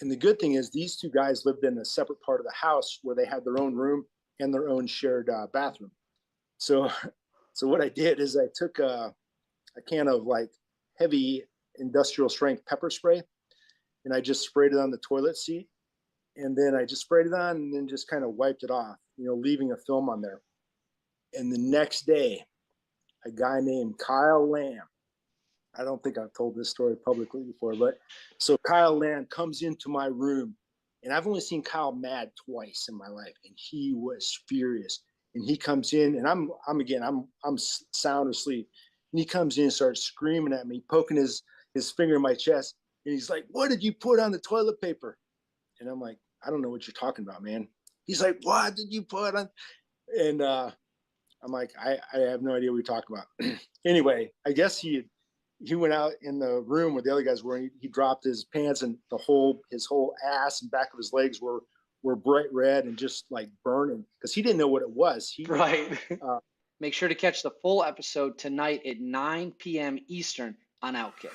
And the good thing is these two guys lived in a separate part of the house where they had their own room and their own shared bathroom. So what I did is I took a can of like heavy industrial strength pepper spray, and I just sprayed it on the toilet seat. And then I just sprayed it on and then just kind of wiped it off, leaving a film on there. And the next day, a guy named Kyle Lamb, I don't think I've told this story publicly before, but so Kyle Lamb comes into my room, and I've only seen Kyle mad twice in my life, and he was furious. And he comes in, and I'm sound asleep, and he comes in and starts screaming at me, poking his finger in my chest, and he's like, "What did you put on the toilet paper?" And I'm like, "I don't know what you're talking about, man." He's like, "What did you put on?" And I'm like, I have no idea what you're talking about. Anyway, I guess he went out in the room where the other guys were, and he dropped his pants, and his whole ass and back of his legs were bright red and just like burning because he didn't know what it was. Right. Make sure to catch the full episode tonight at 9 p.m. Eastern on OutKick.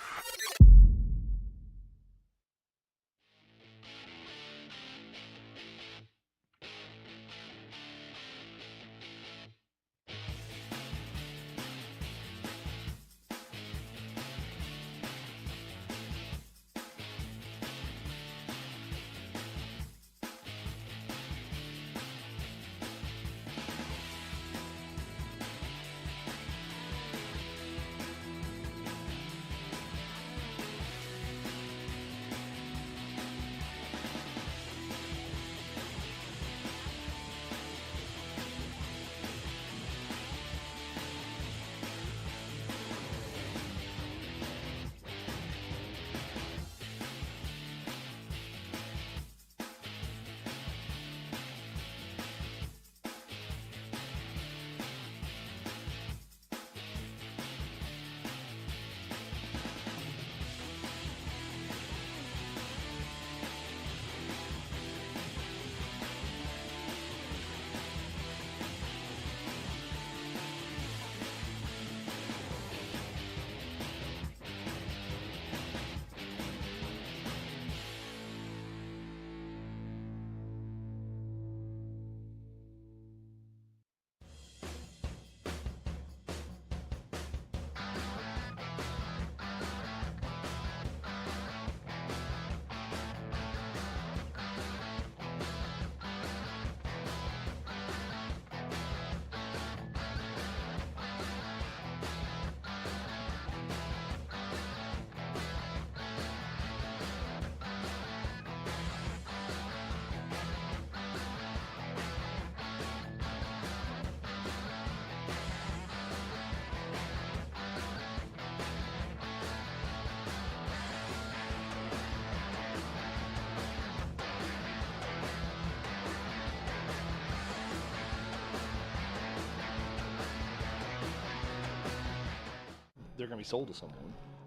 They're going to be sold to someone.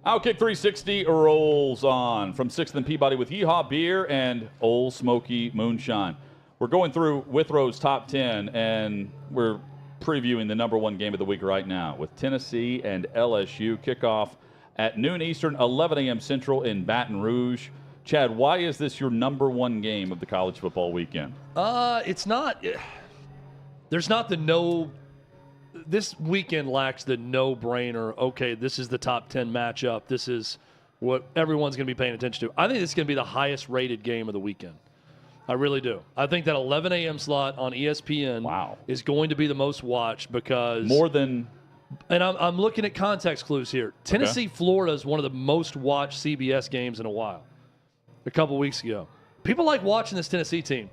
OutKick 360 rolls on from 6th and Peabody with Yeehaw Beer and Old Smoky Moonshine. We're going through Withrow's top 10, and we're previewing the number one game of the week right now with Tennessee and LSU. Kickoff at noon Eastern, 11 a.m. Central in Baton Rouge. Chad, why is this your number one game of the college football weekend? It's not. There's not the no. This weekend lacks the no-brainer, okay, this is the top 10 matchup. This is what everyone's going to be paying attention to. I think this is going to be the highest-rated game of the weekend. I really do. I think that 11 a.m. slot on ESPN is going to be the most watched because... More than... And I'm looking at context clues here. Tennessee, Florida is one of the most watched CBS games in a while. A couple weeks ago. People like watching this Tennessee team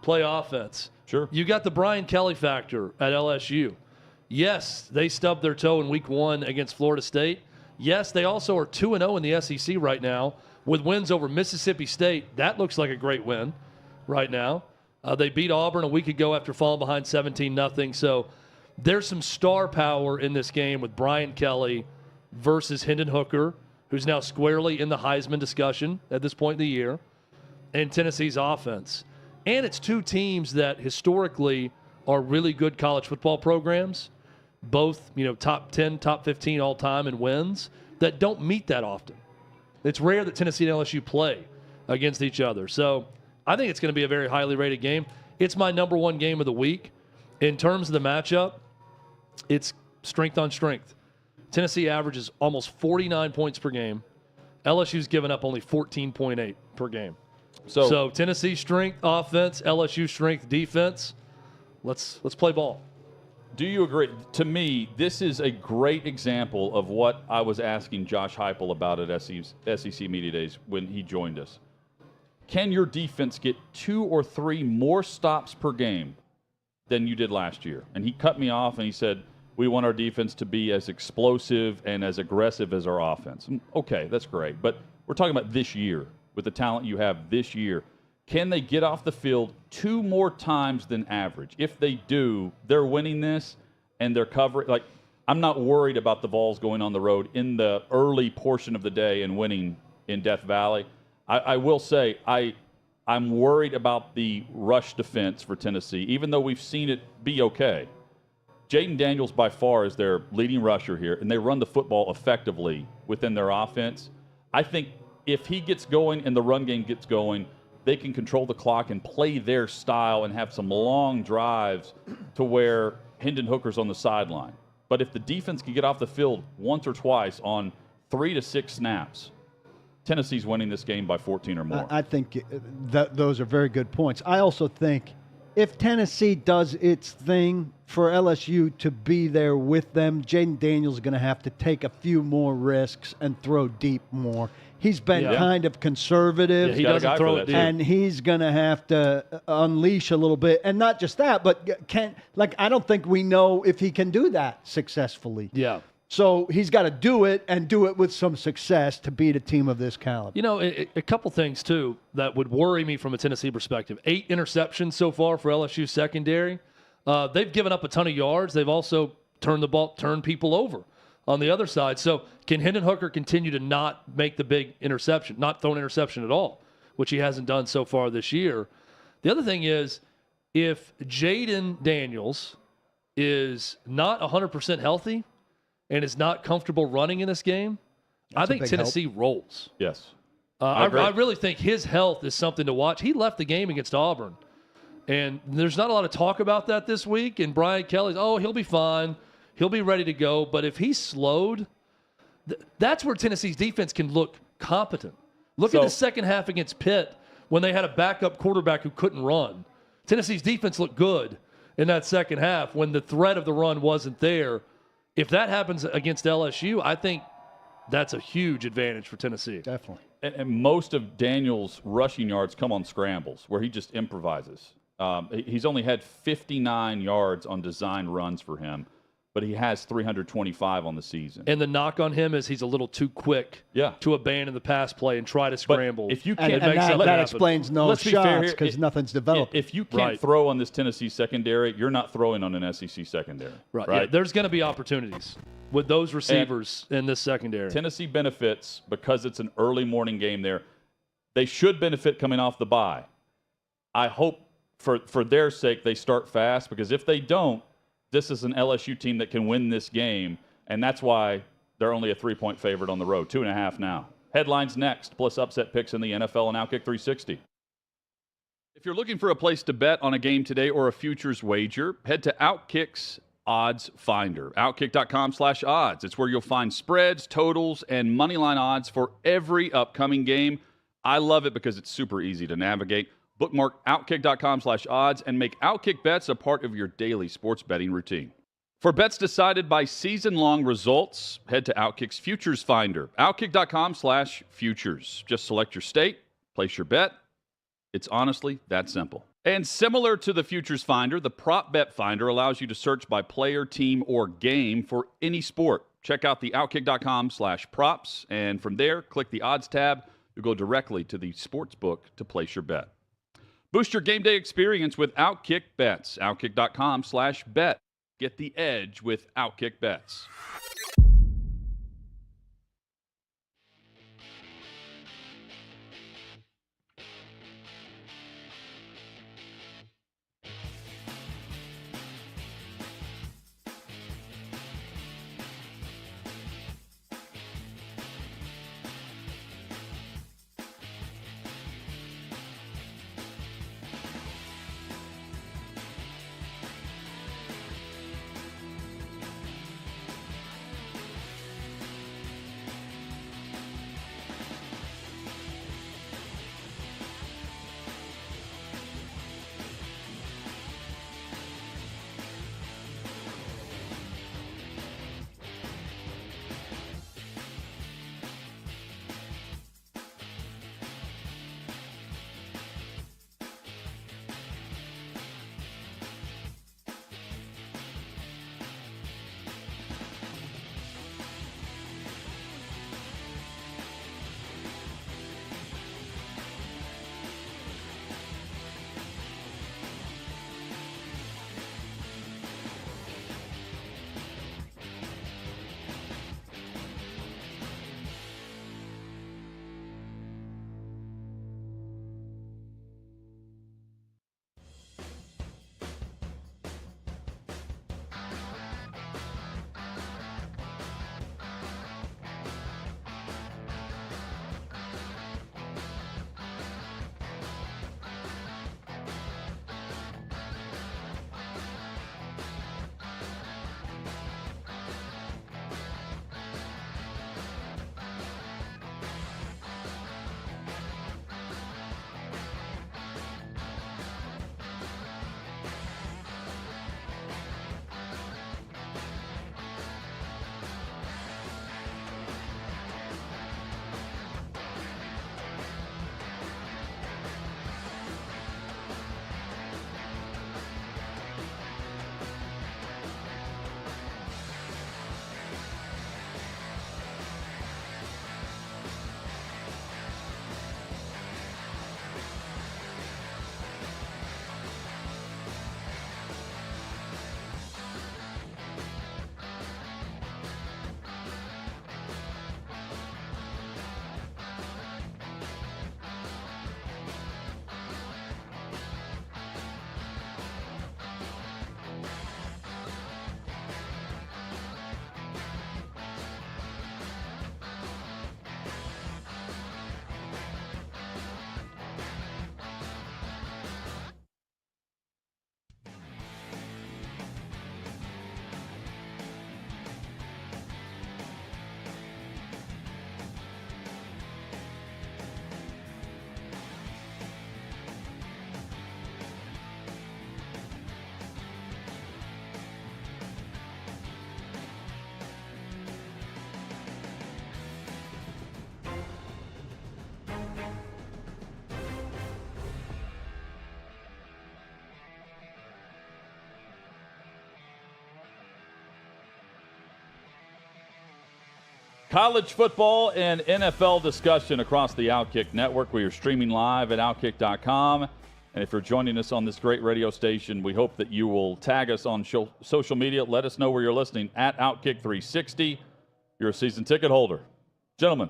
play offense. Sure. You got the Brian Kelly factor at LSU. Yes, they stubbed their toe in week 1 against Florida State. Yes, they also are 2-0 in the SEC right now with wins over Mississippi State. That looks like a great win right now. They beat Auburn a week ago after falling behind 17-0. So there's some star power in this game with Brian Kelly versus Hendon Hooker, who's now squarely in the Heisman discussion at this point in the year, and Tennessee's offense. And it's two teams that historically are really good college football programs. Both, top 10, top 15 all time in wins that don't meet that often. It's rare that Tennessee and LSU play against each other. So I think it's going to be a very highly rated game. It's my number one game of the week. In terms of the matchup, it's strength on strength. Tennessee averages almost 49 points per game. LSU's given up only 14.8 per game. So Tennessee strength offense, LSU strength defense. Let's play ball. Do you agree? To me, this is a great example of what I was asking Josh Heupel about at SEC Media Days when he joined us. Can your defense get 2 or 3 more stops per game than you did last year? And he cut me off and he said, we want our defense to be as explosive and as aggressive as our offense. Okay, that's great. But we're talking about this year, with the talent you have this year. Can they get off the field 2 more times than average? If they do, they're winning this and they're covering. Like, I'm not worried about the Vols going on the road in the early portion of the day and winning in Death Valley. I will say I'm worried about the rush defense for Tennessee, even though we've seen it be okay. Jaden Daniels by far is their leading rusher here, and they run the football effectively within their offense. I think if he gets going and the run game gets going, they can control the clock and play their style and have some long drives to where Hendon Hooker's on the sideline. But if the defense can get off the field once or twice on 3 to 6 snaps, Tennessee's winning this game by 14 or more. I think that those are very good points. I also think if Tennessee does its thing for LSU to be there with them, Jaden Daniels is going to have to take a few more risks and throw deep more. He's been kind of conservative. Yeah, he doesn't throw it deep. And he's going to have to unleash a little bit. And not just that, but I don't think we know if he can do that successfully. Yeah. So he's got to do it and do it with some success to beat a team of this caliber. You know, a couple things, too, that would worry me from a Tennessee perspective. 8 interceptions so far for LSU secondary. They've given up a ton of yards. They've also turned people over on the other side. So can Hendon Hooker continue to not make the big interception, not throw an interception at all, which he hasn't done so far this year? The other thing is, if Jaden Daniels is not 100% healthy and is not comfortable running in this game, I think Tennessee rolls. Yes. I really think his health is something to watch. He left the game against Auburn, and there's not a lot of talk about that this week. And Brian Kelly's, he'll be fine. He'll be ready to go. But if he's slowed, that's where Tennessee's defense can look competent. Look at the second half against Pitt when they had a backup quarterback who couldn't run. Tennessee's defense looked good in that second half when the threat of the run wasn't there. If that happens against LSU, I think that's a huge advantage for Tennessee. Definitely. And most of Daniels' rushing yards come on scrambles, where he just improvises. He's only had 59 yards on design runs for him, but he has 325 on the season. And the knock on him is he's a little too quick to abandon the pass play and try to scramble. If you can't, that explains no shots because nothing's developed. If you can't throw on this Tennessee secondary, you're not throwing on an SEC secondary. Right. Yeah, there's going to be opportunities with those receivers in this secondary. Tennessee benefits because it's an early morning game there. They should benefit coming off the bye. I hope for their sake they start fast, because if they don't, this is an LSU team that can win this game, and that's why they're only a 3-point favorite on the road, 2.5 now. Headlines next, plus upset picks in the NFL and OutKick 360. If you're looking for a place to bet on a game today or a futures wager, head to OutKick's Odds Finder, outkick.com/odds. It's where you'll find spreads, totals, and moneyline odds for every upcoming game. I love it because it's super easy to navigate. Bookmark outkick.com/odds and make OutKick bets a part of your daily sports betting routine. For bets decided by season-long results, head to OutKick's Futures Finder, outkick.com/futures. Just select your state, place your bet. It's honestly that simple. And similar to the Futures Finder, the Prop Bet Finder allows you to search by player, team, or game for any sport. Check out the outkick.com/props, and from there, click the odds tab. You'll go directly to the sports book to place your bet. Boost your game day experience with OutKick Bets. OutKick.com/bet. Get the edge with OutKick Bets. College football and NFL discussion across the OutKick network. We are streaming live at OutKick.com. And if you're joining us on this great radio station, we hope that you will tag us on social media. Let us know where you're listening at OutKick360. You're a season ticket holder. Gentlemen,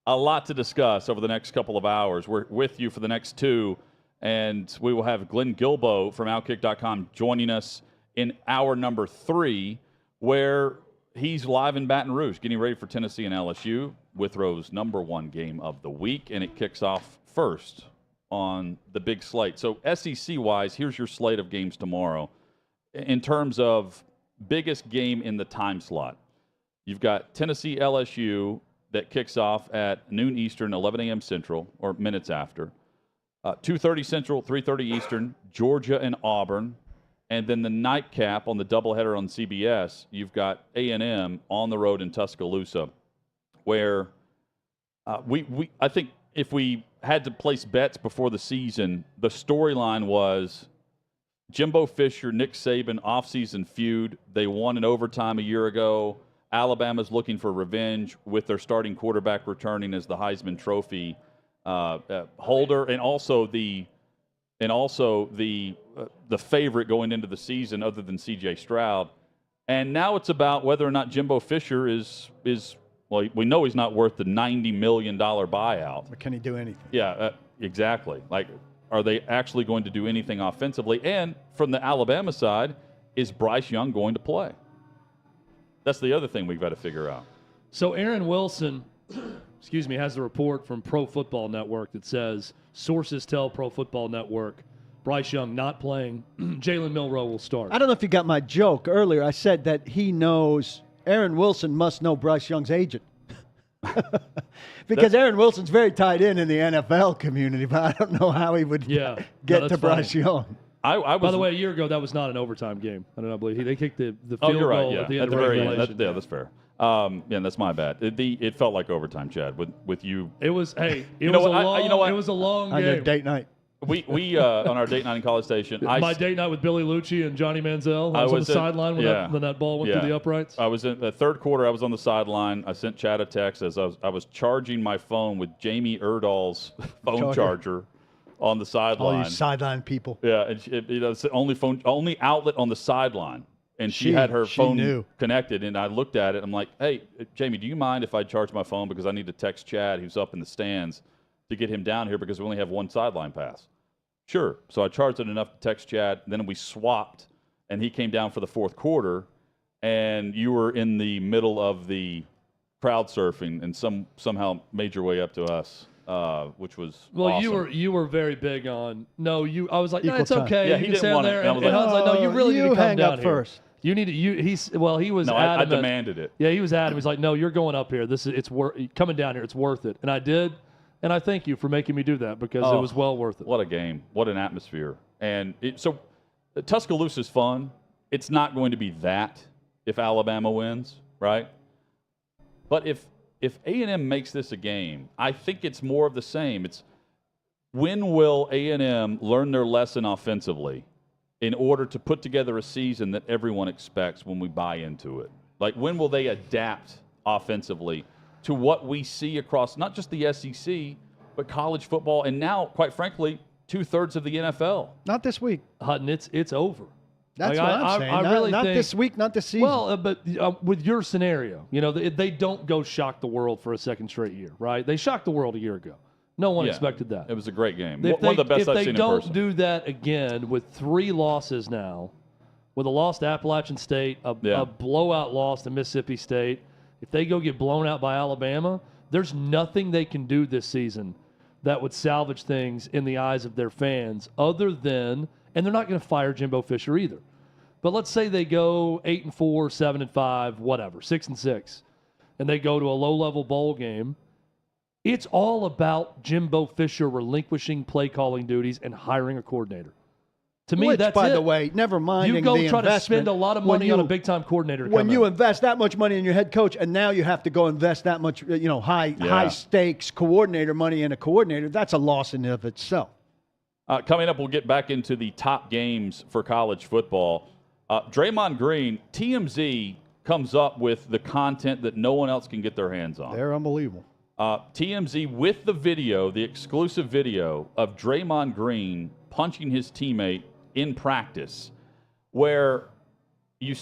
a lot to discuss over the next couple of hours. We're with you for the next 2, and we will have Glenn Gilbo from OutKick.com joining us in hour number 3, where he's live in Baton Rouge, getting ready for Tennessee and LSU, Withrow's #1 game of the week, and it kicks off first on the big slate. So SEC-wise, here's your slate of games tomorrow. In terms of biggest game in the time slot, you've got Tennessee-LSU that kicks off at noon Eastern, 11 a.m. Central, or minutes after. 2:30 Central, 3:30 Eastern, Georgia and Auburn. And then the nightcap on the doubleheader on CBS, you've got A&M on the road in Tuscaloosa, where I think if we had to place bets before the season, the storyline was Jimbo Fisher, Nick Saban offseason feud. They won in overtime a year ago. Alabama's looking for revenge with their starting quarterback returning as the Heisman Trophy holder, and also the favorite going into the season, other than C.J. Stroud. And now it's about whether or not Jimbo Fisher is well, we know he's not worth the $90 million buyout. But can he do anything? Yeah, exactly. Like, are they actually going to do anything offensively? And from the Alabama side, is Bryce Young going to play? That's the other thing we've got to figure out. So Aaron Wilson, has a report from Pro Football Network that says sources tell Pro Football Network Bryce Young not playing. Jalen Milroe will start. I don't know if you got my joke earlier. I said that he knows – Aaron Wilson must know Bryce Young's agent. Because Aaron Wilson's very tied in the NFL community, but I don't know how he would get to Bryce Young. By the way, a year ago, that was not an overtime game. I don't know. I believe they kicked the field you're right, goal yeah. at the end at of the regulation. That's fair. That's my bad. It felt like overtime, Chad, with you. It was, it was a long On game. your date night. We on our date night in College Station. My date night with Billy Lucci and Johnny Manziel. I was on the sideline when that ball went through the uprights. I was in the third quarter. I was on the sideline. I sent Chad a text as I was charging my phone with Jamie Erdahl's phone charger on the sideline. All you sideline people. Yeah, and it's the only outlet on the sideline. And she had her phone connected, and I looked at it. I'm like, hey, Jamie, do you mind if I charge my phone because I need to text Chad, who's up in the stands, to get him down here because we only have one sideline pass? Sure. So I charged it enough to text Chad. Then we swapped, and he came down for the fourth quarter, and you were in the middle of the crowd surfing and somehow made your way up to us, which was awesome. You were very big on I was like, no, it's time. okay. Yeah, you he can didn't stand want there. it. And I was like, no, you really need to come hang down up here first. You need to. He was No, adamant. I demanded it. Yeah, he was adamant. He's like, no, you're going up here. It's coming down here. It's worth it. And I did. And I thank you for making me do that because it was well worth it. What a game. What an atmosphere. And so Tuscaloosa's fun. It's not going to be that if Alabama wins, right? But if A&M makes this a game, I think it's more of the same. It's when will A&M learn their lesson offensively in order to put together a season that everyone expects when we buy into it? Like, when will they adapt offensively to what we see across not just the SEC, but college football, and now, quite frankly, 2/3 of the NFL? Not this week. Hutton, it's over. That's what I'm saying. I really not think, this week, not this season. Well, but with your scenario, they don't go shock the world for a second straight year, right? They shocked the world a year ago. No one expected that. It was a great game. One of the best I've If seen they in don't person. do that again with 3 losses now, with a loss to Appalachian State, a blowout loss to Mississippi State, if they go get blown out by Alabama, there's nothing they can do this season that would salvage things in the eyes of their fans other than, and they're not going to fire Jimbo Fisher either. But let's say they go 8-4, 7-5, whatever, 6-6, and they go to a low-level bowl game. It's all about Jimbo Fisher relinquishing play calling duties and hiring a coordinator. To me, Which, that's by it. the way, never mind. You go try to spend a lot of money on a big-time coordinator. To when come you in. invest that much money in your head coach, and now you have to go invest that much, high stakes coordinator money in a coordinator, that's a loss in and of itself. Coming up, we'll get back into the top games for college football. Draymond Green, TMZ comes up with the content that no one else can get their hands on. They're unbelievable. TMZ with the video, the exclusive video of Draymond Green punching his teammate in practice, where he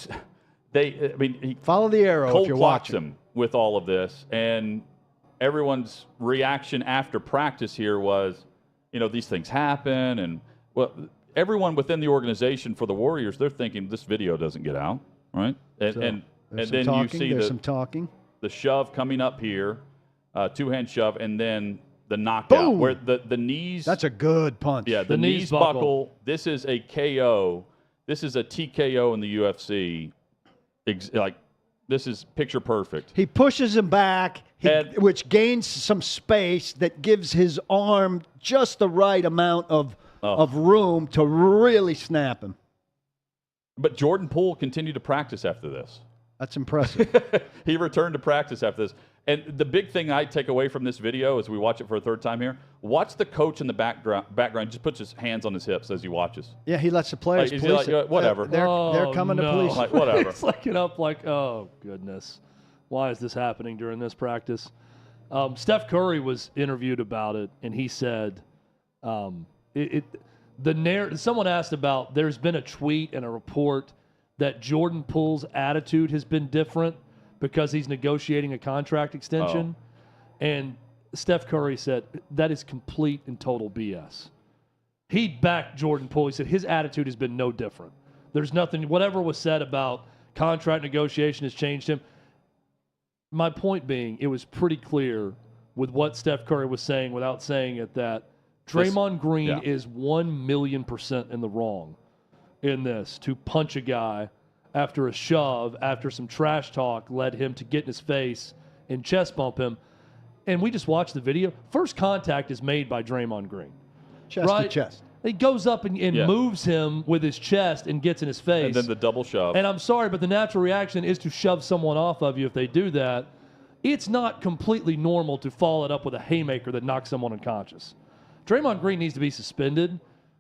follow the arrow cold if you're clocks watching him with all of this, and everyone's reaction after practice here was, these things happen, and everyone within the organization for the Warriors, they're thinking this video doesn't get out, right? And then you see the shove coming up here, two-hand shove, and then the knockout. Boom! Where the knees. That's a good punch. Yeah, the knees buckle. This is a KO. This is a TKO in the UFC. This is picture perfect. He pushes him back, which gains some space that gives his arm just the right amount of room to really snap him. But Jordan Poole continued to practice after this. That's impressive. He returned to practice after this. And the big thing I take away from this video as we watch it for a third time here, watch the coach in the background just puts his hands on his hips as he watches. Yeah, he lets the players police it. Whatever. They're coming to police. Like, whatever. It's looking up like, oh, goodness. Why is this happening during this practice? Steph Curry was interviewed about it, and he said someone asked about there's been a tweet and a report that Jordan Poole's attitude has been different because he's negotiating a contract extension. And Steph Curry said that is complete and total BS. He backed Jordan Poole. He said his attitude has been no different. There's nothing, whatever was said about contract negotiation has changed him. My point being, it was pretty clear with what Steph Curry was saying without saying it that Draymond Green is 1,000,000% in the wrong in this to punch a guy after a shove, after some trash talk led him to get in his face and chest bump him. And we just watched the video. First contact is made by Draymond Green. Chest to chest. He goes up and moves him with his chest and gets in his face. And then the double shove. And I'm sorry, but the natural reaction is to shove someone off of you if they do that. It's not completely normal to follow it up with a haymaker that knocks someone unconscious. Draymond Green needs to be suspended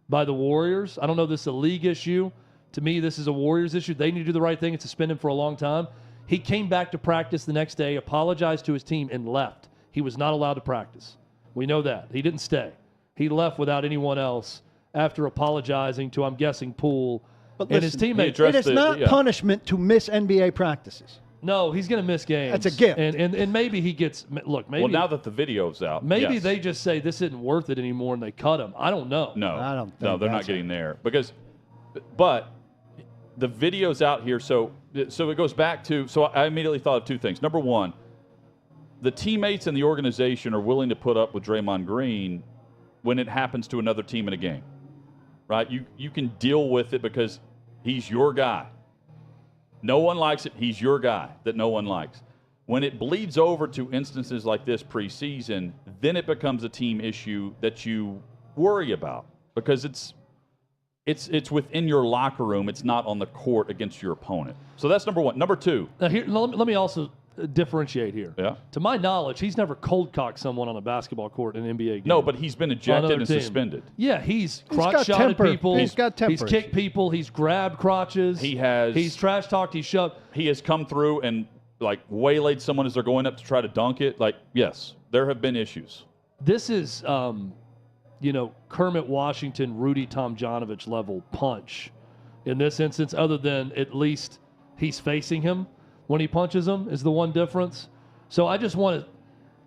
by the Warriors. I don't know if this is a league issue. To me, this is a Warriors issue. They need to do the right thing and suspend him for a long time. He came back to practice the next day, apologized to his team, and left. He was not allowed to practice. We know that. He didn't stay. He left without anyone else after apologizing to, I'm guessing, Poole and his teammates. It is not punishment to miss NBA practices. No, he's going to miss games. That's a gift. And maybe he gets – look, maybe – well, now that the video's out. Maybe they just say this isn't worth it anymore and they cut him. I don't know. No. I don't think No, they're not getting there. But the video's out here, so it goes back to – so I immediately thought of two things. Number one, the teammates and the organization are willing to put up with Draymond Green when it happens to another team in a game, right? You can deal with it because he's your guy. No one likes it. He's your guy that no one likes. When it bleeds over to instances like this preseason, then it becomes a team issue that you worry about because it's within your locker room. It's not on the court against your opponent. So that's number one. Number two. Now here, let me also differentiate here. Yeah. To my knowledge, he's never cold cocked someone on a basketball court in an NBA game. No, but he's been ejected and suspended. Yeah, he's crotch-shotted people. He's got temper. He's kicked people. He's grabbed crotches. He's trash talked. He's shoved. He has come through and waylaid someone as they're going up to try to dunk it. Yes, there have been issues. This is Kermit Washington, Rudy Tomjanovich level punch in this instance, other than at least he's facing him when he punches him is the one difference. So I just want to,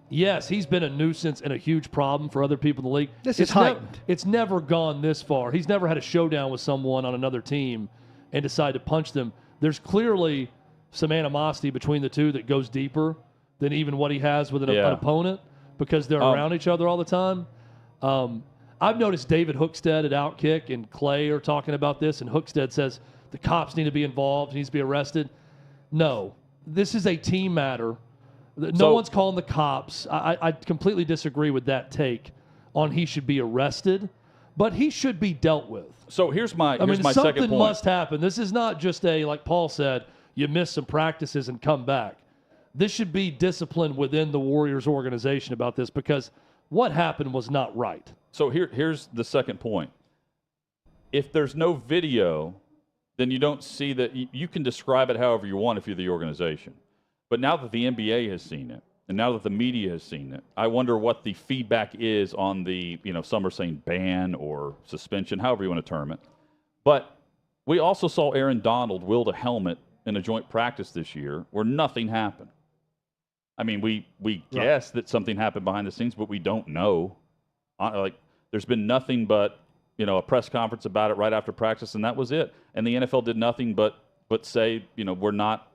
yes, he's been a nuisance and a huge problem for other people in the league. This is heightened. It's never gone this far. He's never had a showdown with someone on another team and decide to punch them. There's clearly some animosity between the two that goes deeper than even what he has with an opponent because they're around each other all the time. I've noticed David Hookstead at OutKick and Clay are talking about this, and Hookstead says the cops need to be involved, he needs to be arrested. No, this is a team matter. No one's calling the cops. I completely disagree with that take on he should be arrested, but he should be dealt with. So here's my second point. Something must happen. This is not just like Paul said, you miss some practices and come back. This should be discipline within the Warriors organization about this because what happened was not right. So here's the second point. If there's no video, then you don't see that. You can describe it however you want if you're the organization. But now that the NBA has seen it, and now that the media has seen it, I wonder what the feedback is on the, some are saying ban or suspension, however you want to term it. But we also saw Aaron Donald wield a helmet in a joint practice this year where nothing happened. I mean, we guess that something happened behind the scenes, but we don't know. There's been nothing but, a press conference about it right after practice, and that was it. And the NFL did nothing but say, we're not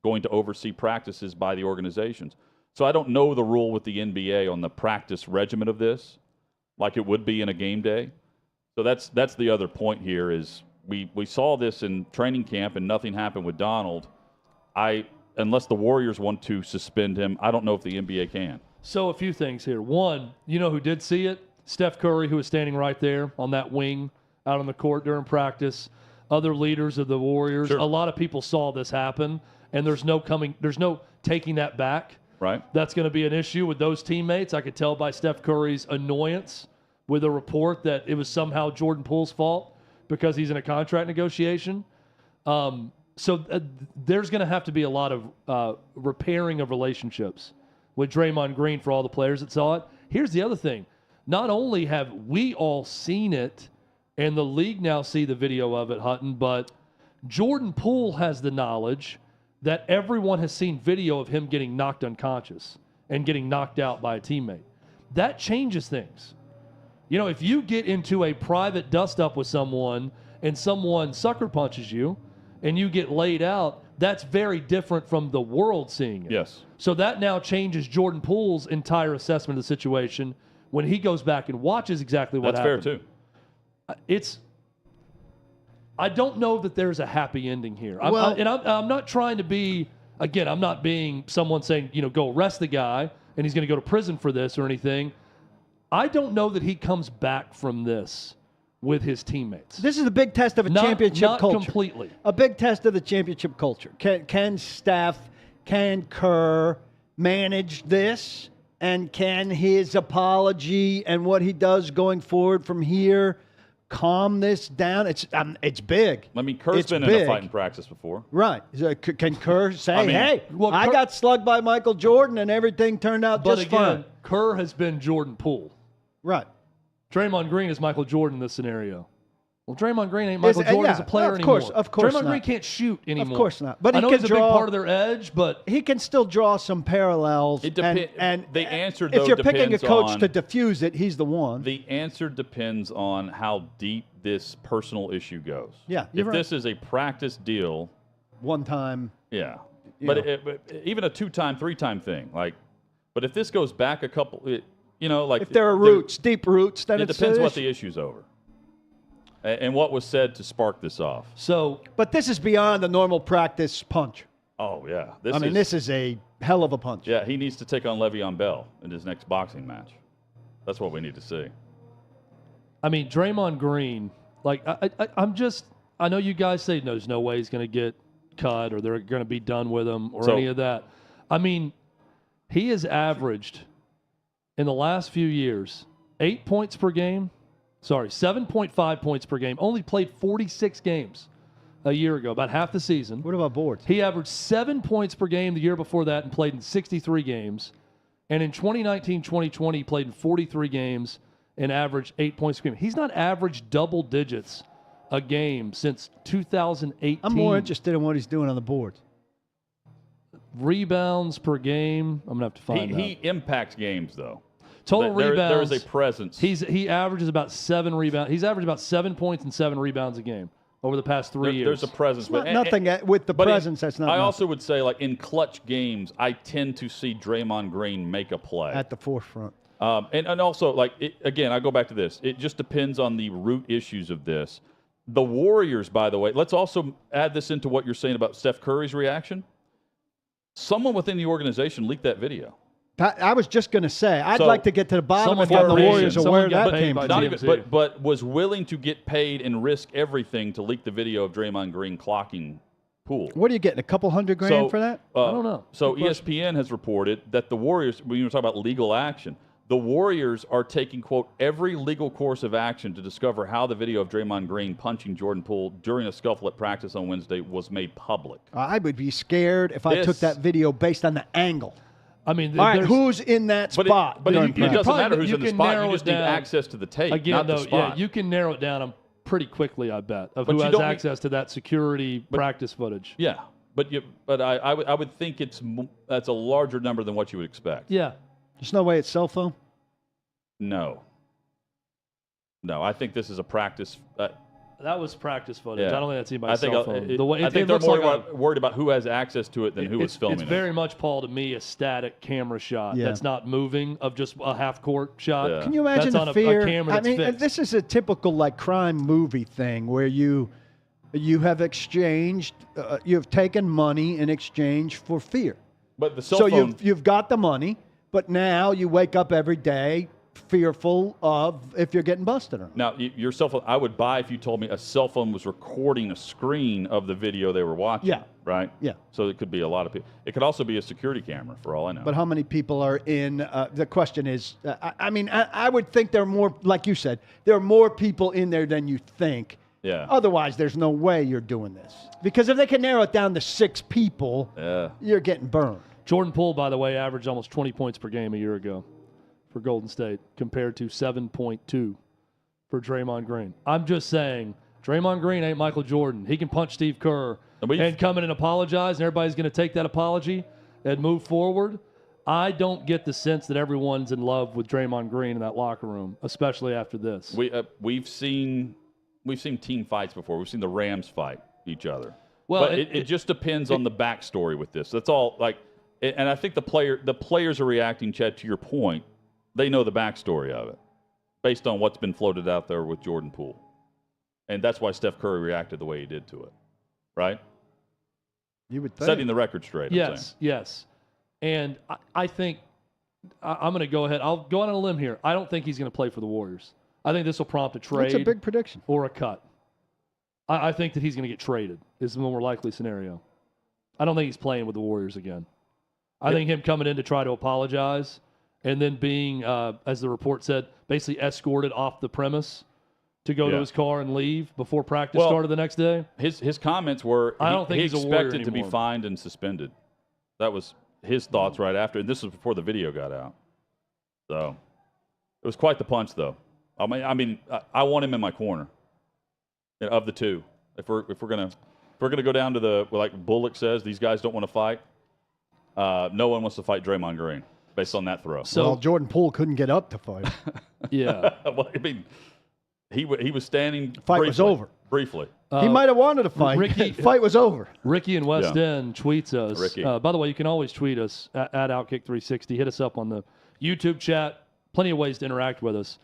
going to oversee practices by the organizations. So I don't know the rule with the NBA on the practice regimen of this, like it would be in a game day. So that's the other point here is we saw this in training camp and nothing happened with Donald. Unless the Warriors want to suspend him, I don't know if the NBA can. So a few things here. One, who did see it? Steph Curry, who was standing right there on that wing out on the court during practice. Other leaders of the Warriors. Sure. A lot of people saw this happen, and there's no taking that back. Right. That's going to be an issue with those teammates. I could tell by Steph Curry's annoyance with a report that it was somehow Jordan Poole's fault because he's in a contract negotiation. So there's going to have to be a lot of repairing of relationships with Draymond Green for all the players that saw it. Here's the other thing. Not only have we all seen it, and the league now see the video of it, Hutton, but Jordan Poole has the knowledge that everyone has seen video of him getting knocked unconscious and getting knocked out by a teammate. That changes things. If you get into a private dust-up with someone and someone sucker punches you and you get laid out, that's very different from the world seeing it. Yes. So that now changes Jordan Poole's entire assessment of the situation when he goes back and watches exactly what happened. That's fair, too. I don't know that there's a happy ending here. I'm not trying to be, again, I'm not being someone saying, go arrest the guy and he's going to go to prison for this or anything. I don't know that he comes back from this with his teammates. This is a big test of a championship culture. Not completely. A big test of the championship culture. Can Steph, can Kerr manage this? And can his apology and what he does going forward from here calm this down? It's big. I mean, Kerr's been in a fighting practice before. Right. Can Kerr say, hey, Kerr, I got slugged by Michael Jordan and everything turned out just fine? Kerr has been Jordan Poole. Right. Draymond Green is Michael Jordan in this scenario. Well, Draymond Green ain't Michael Jordan as a player anymore. Of course Draymond not. Green can't shoot anymore. Of course not. But I know he can he's a big part of their edge, but he can still draw some parallels. It depends. And the answer, though, if you're picking a depends coach on, to diffuse it, he's the one. The answer depends on how deep this personal issue goes. Yeah, if this is a practice deal, one time. Yeah, but even a 2-time, 3-time thing, but if this goes back a couple, if there are roots, deep roots, then it depends what the issue's over. And what was said to spark this off. But this is beyond the normal practice punch. Oh, yeah. This is a hell of a punch. Yeah, he needs to take on Le'Veon Bell in his next boxing match. That's what we need to see. I mean, Draymond Green, I know you guys say there's no way he's going to get cut or they're going to be done with him or any of that. I mean, he has averaged in the last few years 8 points per game. 7.5 points per game. Only played 46 games a year ago, about half the season. What about boards? He averaged 7 points per game the year before that and played in 63 games. And in 2019-2020, he played in 43 games and averaged 8 points per game. He's not averaged double digits a game since 2018. I'm more interested in what he's doing on the board. Rebounds per game. I'm going to have to find out. He impacts games, though. Total rebounds. There is a presence. He averages about 7 rebounds. He's averaged about 7 points and 7 rebounds a game over the past 3 years. There's a presence. But nothing with the presence. That's not. I also would say, in clutch games, I tend to see Draymond Green make a play at the forefront. And also, again, I go back to this. It just depends on the root issues of this. The Warriors, by the way, let's also add this into what you're saying about Steph Curry's reaction. Someone within the organization leaked that video. I was just going to say, I'd like to get to the bottom of how the Warriors are where that came from. But was willing to get paid and risk everything to leak the video of Draymond Green clocking Poole. What are you getting, a couple $100,000 for that? I don't know. So ESPN has reported that the Warriors, when you were talking about legal action, The Warriors are taking, quote, every legal course of action to discover how the video of Draymond Green punching Jordan Poole during a scuffle at practice on Wednesday was made public. I would be scared if I took that video based on the angle. I mean, all right, who's in that spot? But it doesn't probably, matter who's in the spot. You just need down. access to the tape, Again, not the spot. Yeah, you can narrow it down pretty quickly, I bet, of but who has access to that security practice footage. Yeah, but I would think that's a larger number than what you would expect. Yeah. There's no way it's cell phone? No, I think this is a practice. That was practice footage. Yeah. I don't think that's anybody's cell phone. I think they're more worried about who has access to it than who is filming it. It's very much, Paul, to me, a static camera shot that's not moving, of just a half-court shot. Yeah. Can you imagine that's the on fear? A camera that's fixed. This is a typical crime movie thing where you have exchanged, you have taken money in exchange for fear. But the cell phone. You've got the money, but now you wake up every day fearful of if you're getting busted or not. Now, your cell phone, I would buy if you told me a cell phone was recording a screen of the video they were watching. Yeah. Right? Yeah. So it could be a lot of people. It could also be a security camera, for all I know. But how many people are in? The question is, I would think there are more, like you said, there are more people in there than you think. Yeah. Otherwise, there's no way you're doing this. Because if they can narrow it down to 6 people, you're getting burned. Jordan Poole, by the way, averaged almost 20 points per game a year ago for Golden State, compared to 7.2 for Draymond Green. I'm just saying, Draymond Green ain't Michael Jordan. He can punch Steve Kerr and come in and apologize, and everybody's going to take that apology and move forward. I don't get the sense that everyone's in love with Draymond Green in that locker room, especially after this. We've seen team fights before. We've seen the Rams fight each other. Well, but it just depends on the backstory with this. That's all. And I think the players are reacting, Chad, to your point. They know the backstory of it based on what's been floated out there with Jordan Poole. And that's why Steph Curry reacted the way he did to it. Right? You would think. Setting the record straight. Yes. And I think I'm going to go ahead. I'll go on a limb here. I don't think he's going to play for the Warriors. I think this will prompt a trade. That's a big prediction. Or a cut. I think that he's going to get traded is the more likely scenario. I don't think he's playing with the Warriors again. I think him coming in to try to apologize and then being, as the report said, basically escorted off the premise to go to his car and leave before practice started the next day. His comments were I don't think he he's a Warrior expected to be anymore. fined and suspended. That was his thoughts right after. And this was before the video got out. So it was quite the punch, though. I mean, I want him in my corner of the two. If we're gonna go down to like Bullock says, these guys don't want to fight. No one wants to fight Draymond Green based on that throw. So Jordan Poole couldn't get up to fight. Yeah. Well, I mean, he was standing. Fight was over Briefly. He might have wanted to fight. Ricky, fight was over. Ricky in West End tweets us. Ricky. By the way, you can always tweet us at OutKick360. Hit us up on the YouTube chat. Plenty of ways to interact with us.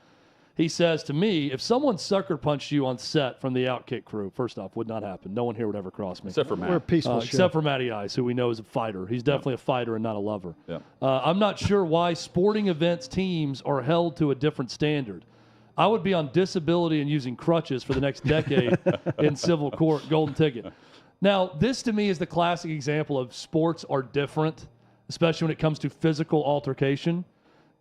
He says to me, if someone sucker punched you on set from the OutKick crew, first off, would not happen. No one here would ever cross me. Except for Matt. We're a peaceful show. Except for Matty Ice, who we know is a fighter. He's definitely a fighter and not a lover. Yeah. I'm not sure why sporting events teams are held to a different standard. I would be on disability and using crutches for the next decade in civil court, golden ticket. Now, this to me is the classic example of sports are different, especially when it comes to physical altercation.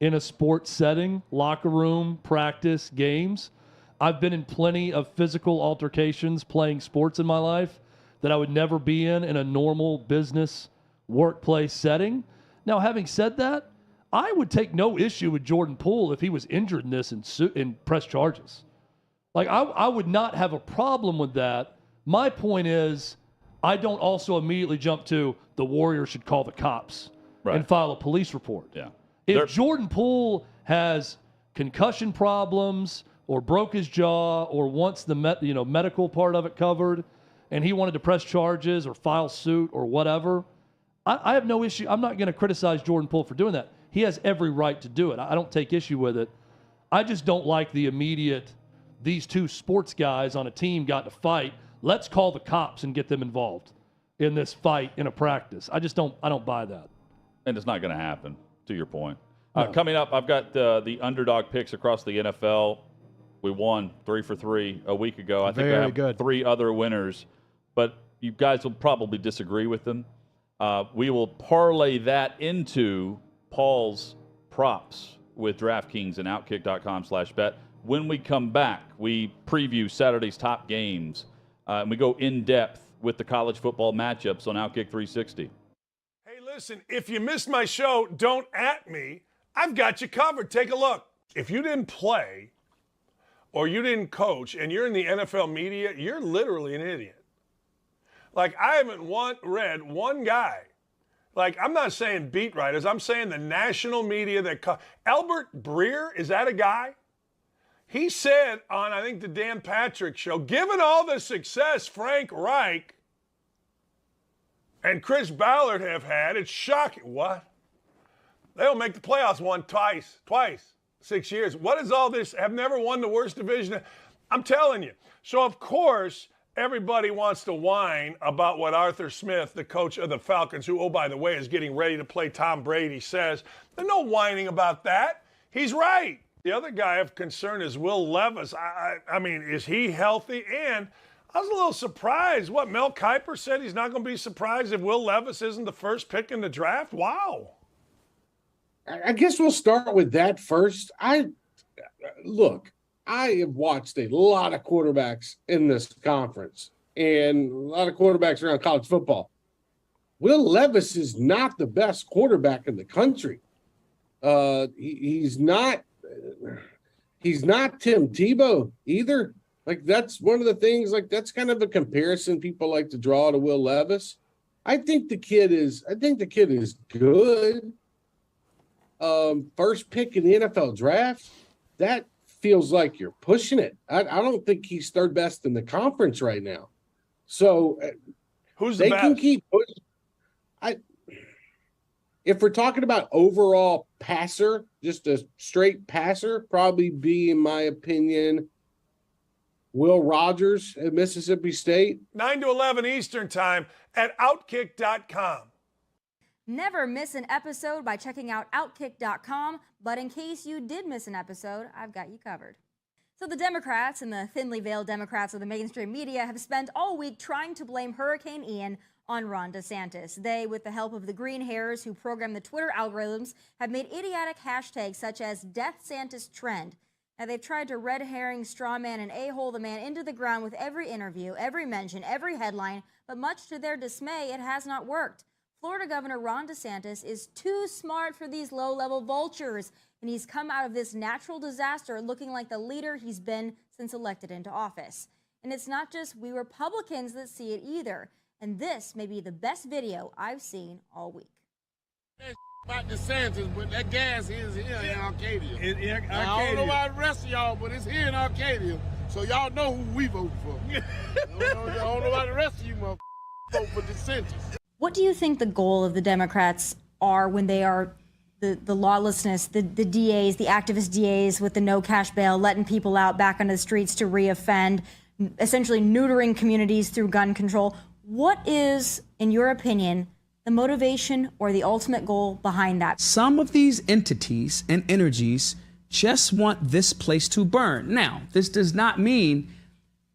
In a sports setting, locker room, practice, games. I've been in plenty of physical altercations playing sports in my life that I would never be in a normal business workplace setting. Now, having said that, I would take no issue with Jordan Poole if he was injured in this and press charges. Like, I would not have a problem with that. My point is, I don't also immediately jump to the Warriors should call the cops and file a police report. Yeah. If Jordan Poole has concussion problems or broke his jaw or wants the medical part of it covered and he wanted to press charges or file suit or whatever, I have no issue. I'm not going to criticize Jordan Poole for doing that. He has every right to do it. I don't take issue with it. I just don't like the immediate, these two sports guys on a team got to fight. Let's call the cops and get them involved in this fight in a practice. I don't buy that. And it's not going to happen. To your point. Coming up, I've got the underdog picks across the NFL. We won 3 for 3 a week ago. I think I have 3 other winners, but you guys will probably disagree with them. We will parlay that into Paul's props with DraftKings and OutKick.com/bet. When we come back, we preview Saturday's top games, and we go in depth with the college football matchups on OutKick 360. Hey, listen, if you missed my show, don't at me. I've got you covered. Take a look. If you didn't play or you didn't coach and you're in the NFL media, you're literally an idiot. Like, I haven't read one guy. Like, I'm not saying beat writers. I'm saying the national media that Albert Breer, is that a guy? He said on, I think, the Dan Patrick show, given all the success Frank Reich and Chris Ballard have had, it's shocking. What? They don't make the playoffs twice, 6 years. What is all this? Have never won the worst division. I'm telling you. So, of course, everybody wants to whine about what Arthur Smith, the coach of the Falcons, who, oh, by the way, is getting ready to play Tom Brady, says. There's no whining about that. He's right. The other guy of concern is Will Levis. I mean, is he healthy? And I was a little surprised. What, Mel Kiper said he's not going to be surprised if Will Levis isn't the first pick in the draft? Wow. I guess we'll start with that first. I have watched a lot of quarterbacks in this conference and a lot of quarterbacks around college football. Will Levis is not the best quarterback in the country. He's not Tim Tebow either. Like, that's one of the things, like, that's kind of a comparison people like to draw to Will Levis. I think the kid is good. First pick in the NFL draft, that feels like you're pushing it. I don't think he's third best in the conference right now. So who's the best? Can keep pushing. If we're talking about overall passer, just a straight passer, probably be, in my opinion, Will Rogers at Mississippi State. 9 to 11 Eastern time at OutKick.com. Never miss an episode by checking out OutKick.com, but in case you did miss an episode, I've got you covered. So the Democrats and the thinly veiled Democrats of the mainstream media have spent all week trying to blame Hurricane Ian on Ron DeSantis. They, with the help of the green hairs who program the Twitter algorithms, have made idiotic hashtags such as DeathSantis Trend. Now, they've tried to red herring, straw man, and a-hole the man into the ground with every interview, every mention, every headline, but much to their dismay, it has not worked. Florida Governor Ron DeSantis is too smart for these low-level vultures, and he's come out of this natural disaster looking like the leader he's been since elected into office. And it's not just we Republicans that see it either. And this may be the best video I've seen all week. About DeSantis, but that gas is here in Arcadia. I don't know about the rest of y'all, but it's here in Arcadia. So y'all know who we vote for. I don't know about the rest of you motherfuckers vote for DeSantis. What do you think the goal of the Democrats are when they are the lawlessness, the DAs, the activist DAs with the no cash bail, letting people out back onto the streets to reoffend, essentially neutering communities through gun control? What is, in your opinion, the motivation or the ultimate goal behind that? Some of these entities and energies just want this place to burn. Now, this does not mean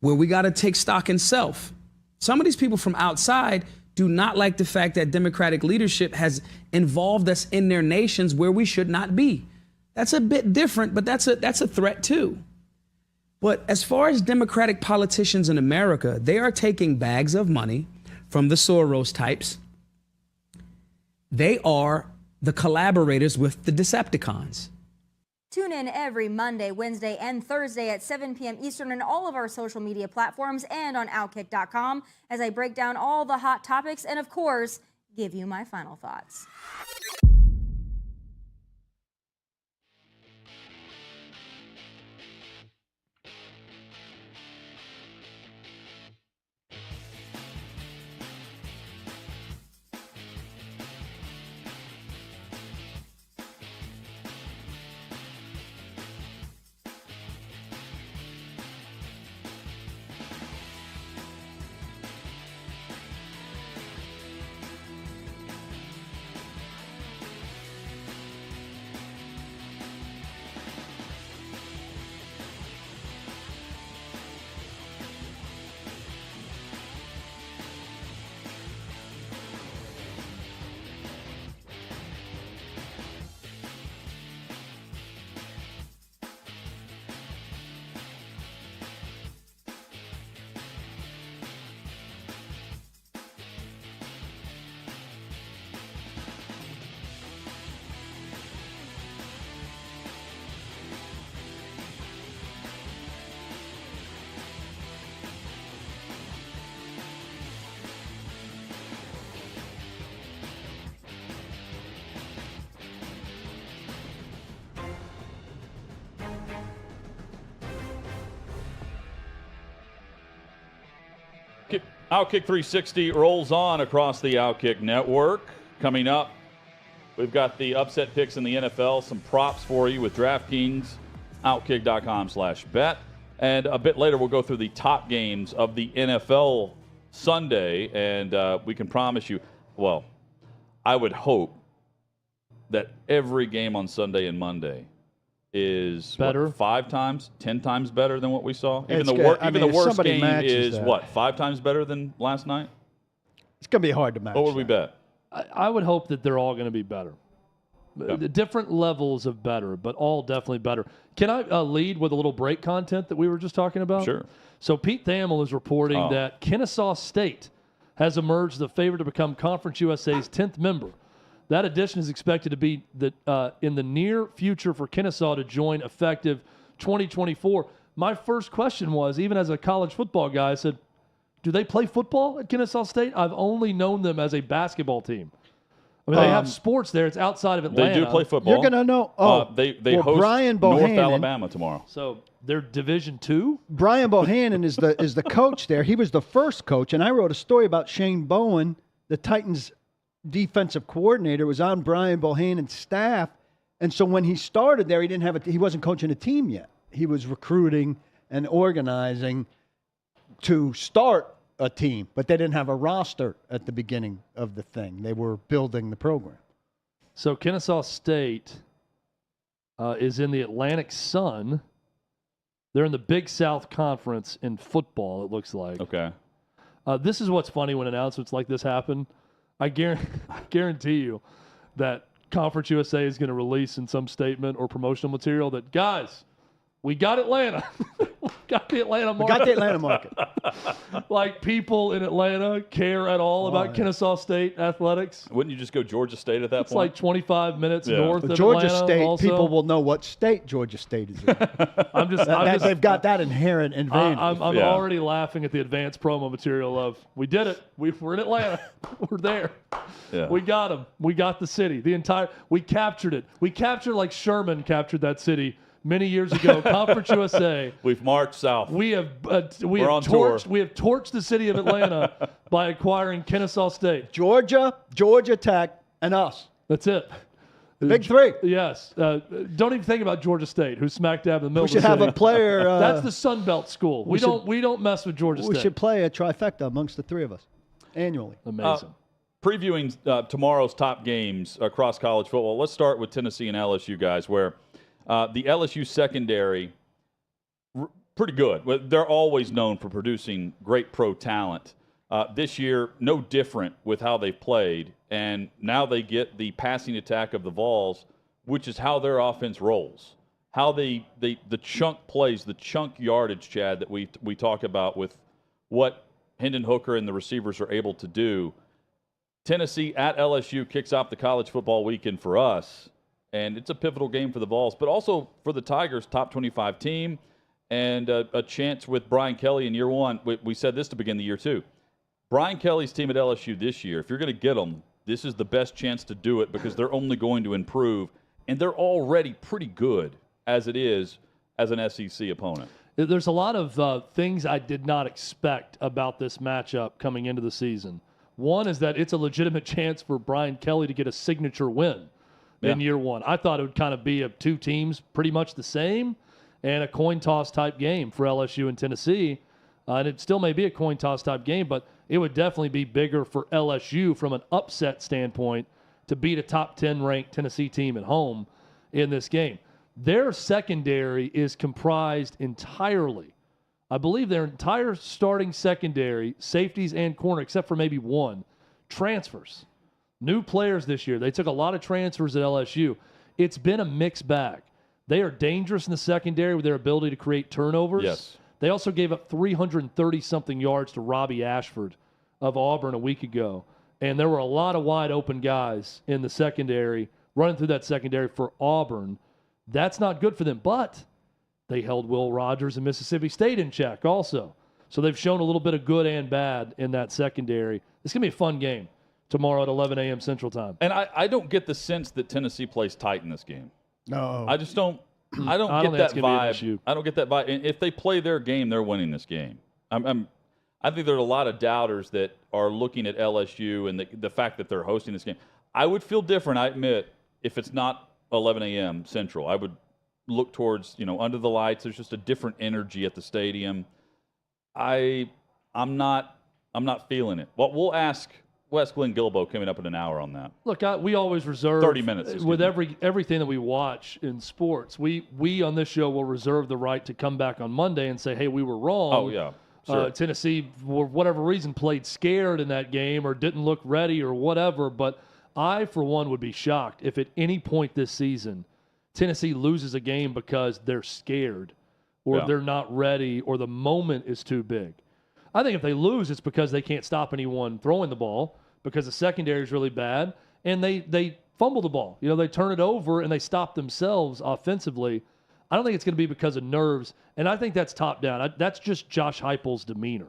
where we got to take stock in self. Some of these people from outside do not like the fact that Democratic leadership has involved us in their nations where we should not be. That's a bit different, but that's a threat too. But as far as Democratic politicians in America, they are taking bags of money from the Soros types. They are the collaborators with the Decepticons. Tune in every Monday, Wednesday, and Thursday at 7 p.m. Eastern on all of our social media platforms and on OutKick.com as I break down all the hot topics and, of course, give you my final thoughts. OutKick 360 rolls on across the OutKick network. Coming up, we've got the upset picks in the NFL, some props for you with DraftKings, outkick.com/bet. And a bit later, we'll go through the top games of the NFL Sunday, and we can promise you, well, I would hope that every game on Sunday and Monday is better, 5 times, 10 times better than what we saw. Even It's the, good. I even mean, the if worst somebody game matches is that. 5 times better than last night? It's going to be hard to match. What would we bet? I would hope that they're all going to be better. Yeah. The different levels of better, but all definitely better. Can I lead with a little break content that we were just talking about? Sure. So Pete Thamel is reporting that Kennesaw State has emerged the favorite to become Conference USA's 10th member. That addition is expected to be in the near future for Kennesaw to join effective 2024. My first question was, even as a college football guy, I said, do they play football at Kennesaw State? I've only known them as a basketball team. I mean, they have sports there. It's outside of Atlanta. They do play football. You're going to know. They host Brian North Bohannon, Alabama tomorrow. So they're Division II? Brian Bohannon is the coach there. He was the first coach, and I wrote a story about Shane Bowen, the Titans defensive coordinator, was on Brian Bohannon's staff. And so when he started there, he wasn't coaching a team yet. He was recruiting and organizing to start a team, but they didn't have a roster at the beginning of the thing. They were building the program. So Kennesaw State is in the Atlantic Sun. They're in the Big South Conference in football, it looks like. Okay. This is what's funny when announcements like this happen. I guarantee you that Conference USA is going to release in some statement or promotional material that, guys, we got Atlanta. We got the Atlanta market. We got the Atlanta market. Like people in Atlanta care at all about Kennesaw State athletics. Wouldn't you just go Georgia State at that It's point? like 25 minutes north of Georgia Atlanta State, also. people will know what state Georgia State is in. They've got that inherent advantage. I'm already laughing at the advanced promo material of, we did it. We're in Atlanta. We're there. Yeah. We got them. We got the city. We captured it. We captured like Sherman captured that city many years ago. Conference USA. We've marched south. We have torched the city of Atlanta by acquiring Kennesaw State. Georgia Tech, and us. That's it. The big three. Yes. Don't even think about Georgia State, who's smack dab in the middle We of should the have city. a player. That's the Sun Belt school. We don't mess with Georgia State. We should play a trifecta amongst the three of us annually. Amazing. Previewing tomorrow's top games across college football, let's start with Tennessee and LSU, guys, where the LSU secondary, pretty good. They're always known for producing great pro talent. This year, no different with how they've played, and now they get the passing attack of the Vols, which is how their offense rolls. How the chunk plays, the chunk yardage, Chad, that we talk about with what Hendon Hooker and the receivers are able to do. Tennessee at LSU kicks off the college football weekend for us, and it's a pivotal game for the Vols, but also for the Tigers, top 25 team, and a chance with Brian Kelly in year one. We said this to begin the year, too. Brian Kelly's team at LSU this year, if you're going to get them, this is the best chance to do it because they're only going to improve, and they're already pretty good as it is as an SEC opponent. There's a lot of things I did not expect about this matchup coming into the season. One is that it's a legitimate chance for Brian Kelly to get a signature win in year one. I thought it would kind of be of two teams pretty much the same and a coin toss type game for LSU and Tennessee. And it still may be a coin toss type game, but it would definitely be bigger for LSU from an upset standpoint to beat a top 10 ranked Tennessee team at home in this game. Their secondary is comprised entirely, I believe their entire starting secondary, safeties and corner, except for maybe one, transfers. New players this year. They took a lot of transfers at LSU. It's been a mixed bag. They are dangerous in the secondary with their ability to create turnovers. Yes. They also gave up 330-something yards to Robbie Ashford of Auburn a week ago. And there were a lot of wide open guys in the secondary, running through that secondary for Auburn. That's not good for them. But they held Will Rogers and Mississippi State in check also. So they've shown a little bit of good and bad in that secondary. It's going to be a fun game tomorrow at 11 a.m. Central Time. And I don't get the sense that Tennessee plays tight in this game. No. I just don't. I don't get that vibe. I don't get that vibe. And if they play their game, they're winning this game. I I think there are a lot of doubters that are looking at LSU and the fact that they're hosting this game. I would feel different, I admit, if it's not 11 a.m. Central. I would look towards, under the lights. There's just a different energy at the stadium. I'm not feeling it. Well, we'll ask Glenn Gilbo coming up in an hour on that. Look, we always reserve 30 minutes with everything that we watch in sports. We on this show will reserve the right to come back on Monday and say, hey, we were wrong. Oh yeah. Sure. Tennessee, for whatever reason, played scared in that game or didn't look ready or whatever. But I, for one, would be shocked if at any point this season Tennessee loses a game because they're scared or they're not ready or the moment is too big. I think if they lose, it's because they can't stop anyone throwing the ball because the secondary is really bad and they fumble the ball. They turn it over and they stop themselves offensively. I don't think it's going to be because of nerves, and I think that's top down. That's just Josh Heupel's demeanor.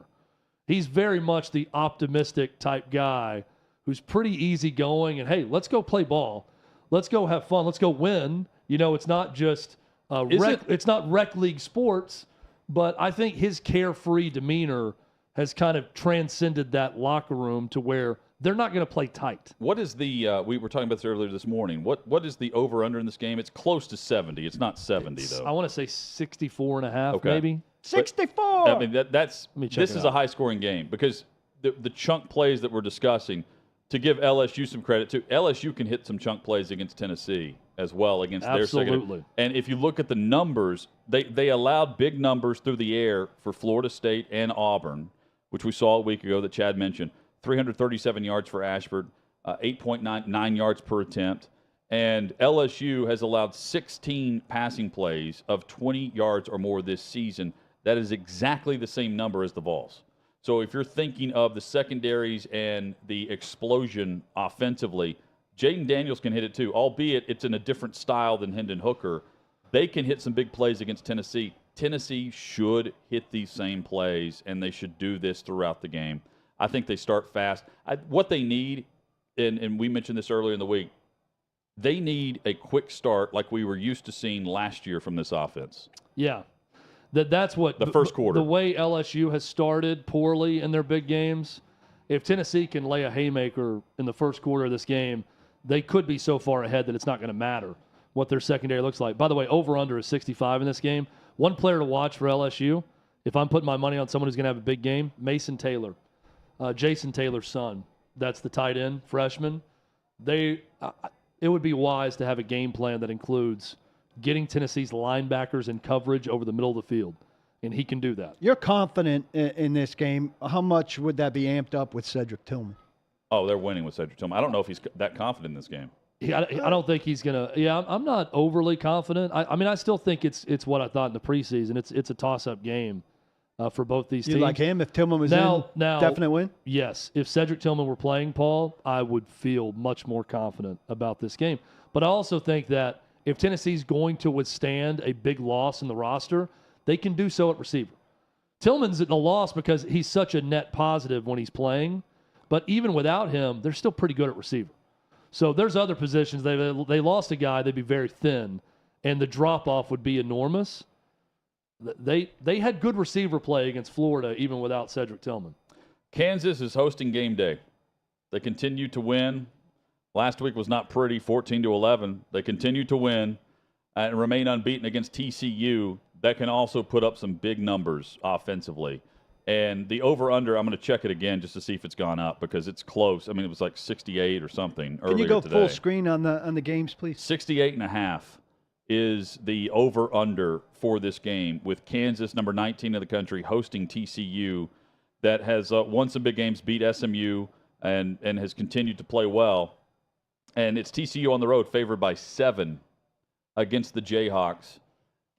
He's very much the optimistic type guy who's pretty easygoing and, hey, let's go play ball. Let's go have fun. Let's go win. It's not just it's not rec league sports, but I think his carefree demeanor has kind of transcended that locker room to where they're not going to play tight. What is the we were talking about this earlier this morning. What is the over-under in this game? It's close to 70. It's not 70, though. I want to say 64 and a half, maybe. 64! I mean, this is a high-scoring game because the chunk plays that we're discussing, to give LSU some credit, too, LSU can hit some chunk plays against Tennessee as well against their secondary. And if you look at the numbers, they allowed big numbers through the air for Florida State and Auburn, which we saw a week ago that Chad mentioned. 337 yards for Ashford, 8.99 yards per attempt. And LSU has allowed 16 passing plays of 20 yards or more this season. That is exactly the same number as the Vols. So if you're thinking of the secondaries and the explosion offensively, Jaden Daniels can hit it too, albeit it's in a different style than Hendon Hooker. They can hit some big plays against Tennessee. Tennessee should hit these same plays, and they should do this throughout the game. I think they start fast. What they need, and we mentioned this earlier in the week, they need a quick start like we were used to seeing last year from this offense. Yeah. That's what the first quarter. The way LSU has started poorly in their big games, if Tennessee can lay a haymaker in the first quarter of this game, they could be so far ahead that it's not going to matter what their secondary looks like. By the way, over-under is 65 in this game. One player to watch for LSU, if I'm putting my money on someone who's going to have a big game, Mason Taylor. Jason Taylor's son. That's the tight end, freshman. It would be wise to have a game plan that includes getting Tennessee's linebackers in coverage over the middle of the field, and he can do that. You're confident in this game. How much would that be amped up with Cedric Tillman? Oh, they're winning with Cedric Tillman. I don't know if he's that confident in this game. I don't think he's going to – yeah, I'm not overly confident. I mean, I still think it's what I thought in the preseason. It's a toss-up game. For both these teams. You like him if Tillman was now, definite win? Yes. If Cedric Tillman were playing, Paul, I would feel much more confident about this game. But I also think that if Tennessee's going to withstand a big loss in the roster, they can do so at receiver. Tillman's at a loss because he's such a net positive when he's playing, but even without him, they're still pretty good at receiver. So there's other positions. They lost a guy, they'd be very thin, and the drop-off would be enormous. They had good receiver play against Florida even without Cedric Tillman. Kansas is hosting game day. They continue to win. Last week was not pretty, 14-11. They continue to win and remain unbeaten against TCU. That can also put up some big numbers offensively. And the over-under, I'm going to check it again just to see if it's gone up because it's close. I mean, it was like 68 or something earlier today. Can you go full screen on the games, please? 68.5 is the over-under for this game, with Kansas, number 19 in the country, hosting TCU, that has won some big games, beat SMU, and has continued to play well. And it's TCU on the road, favored by 7 against the Jayhawks.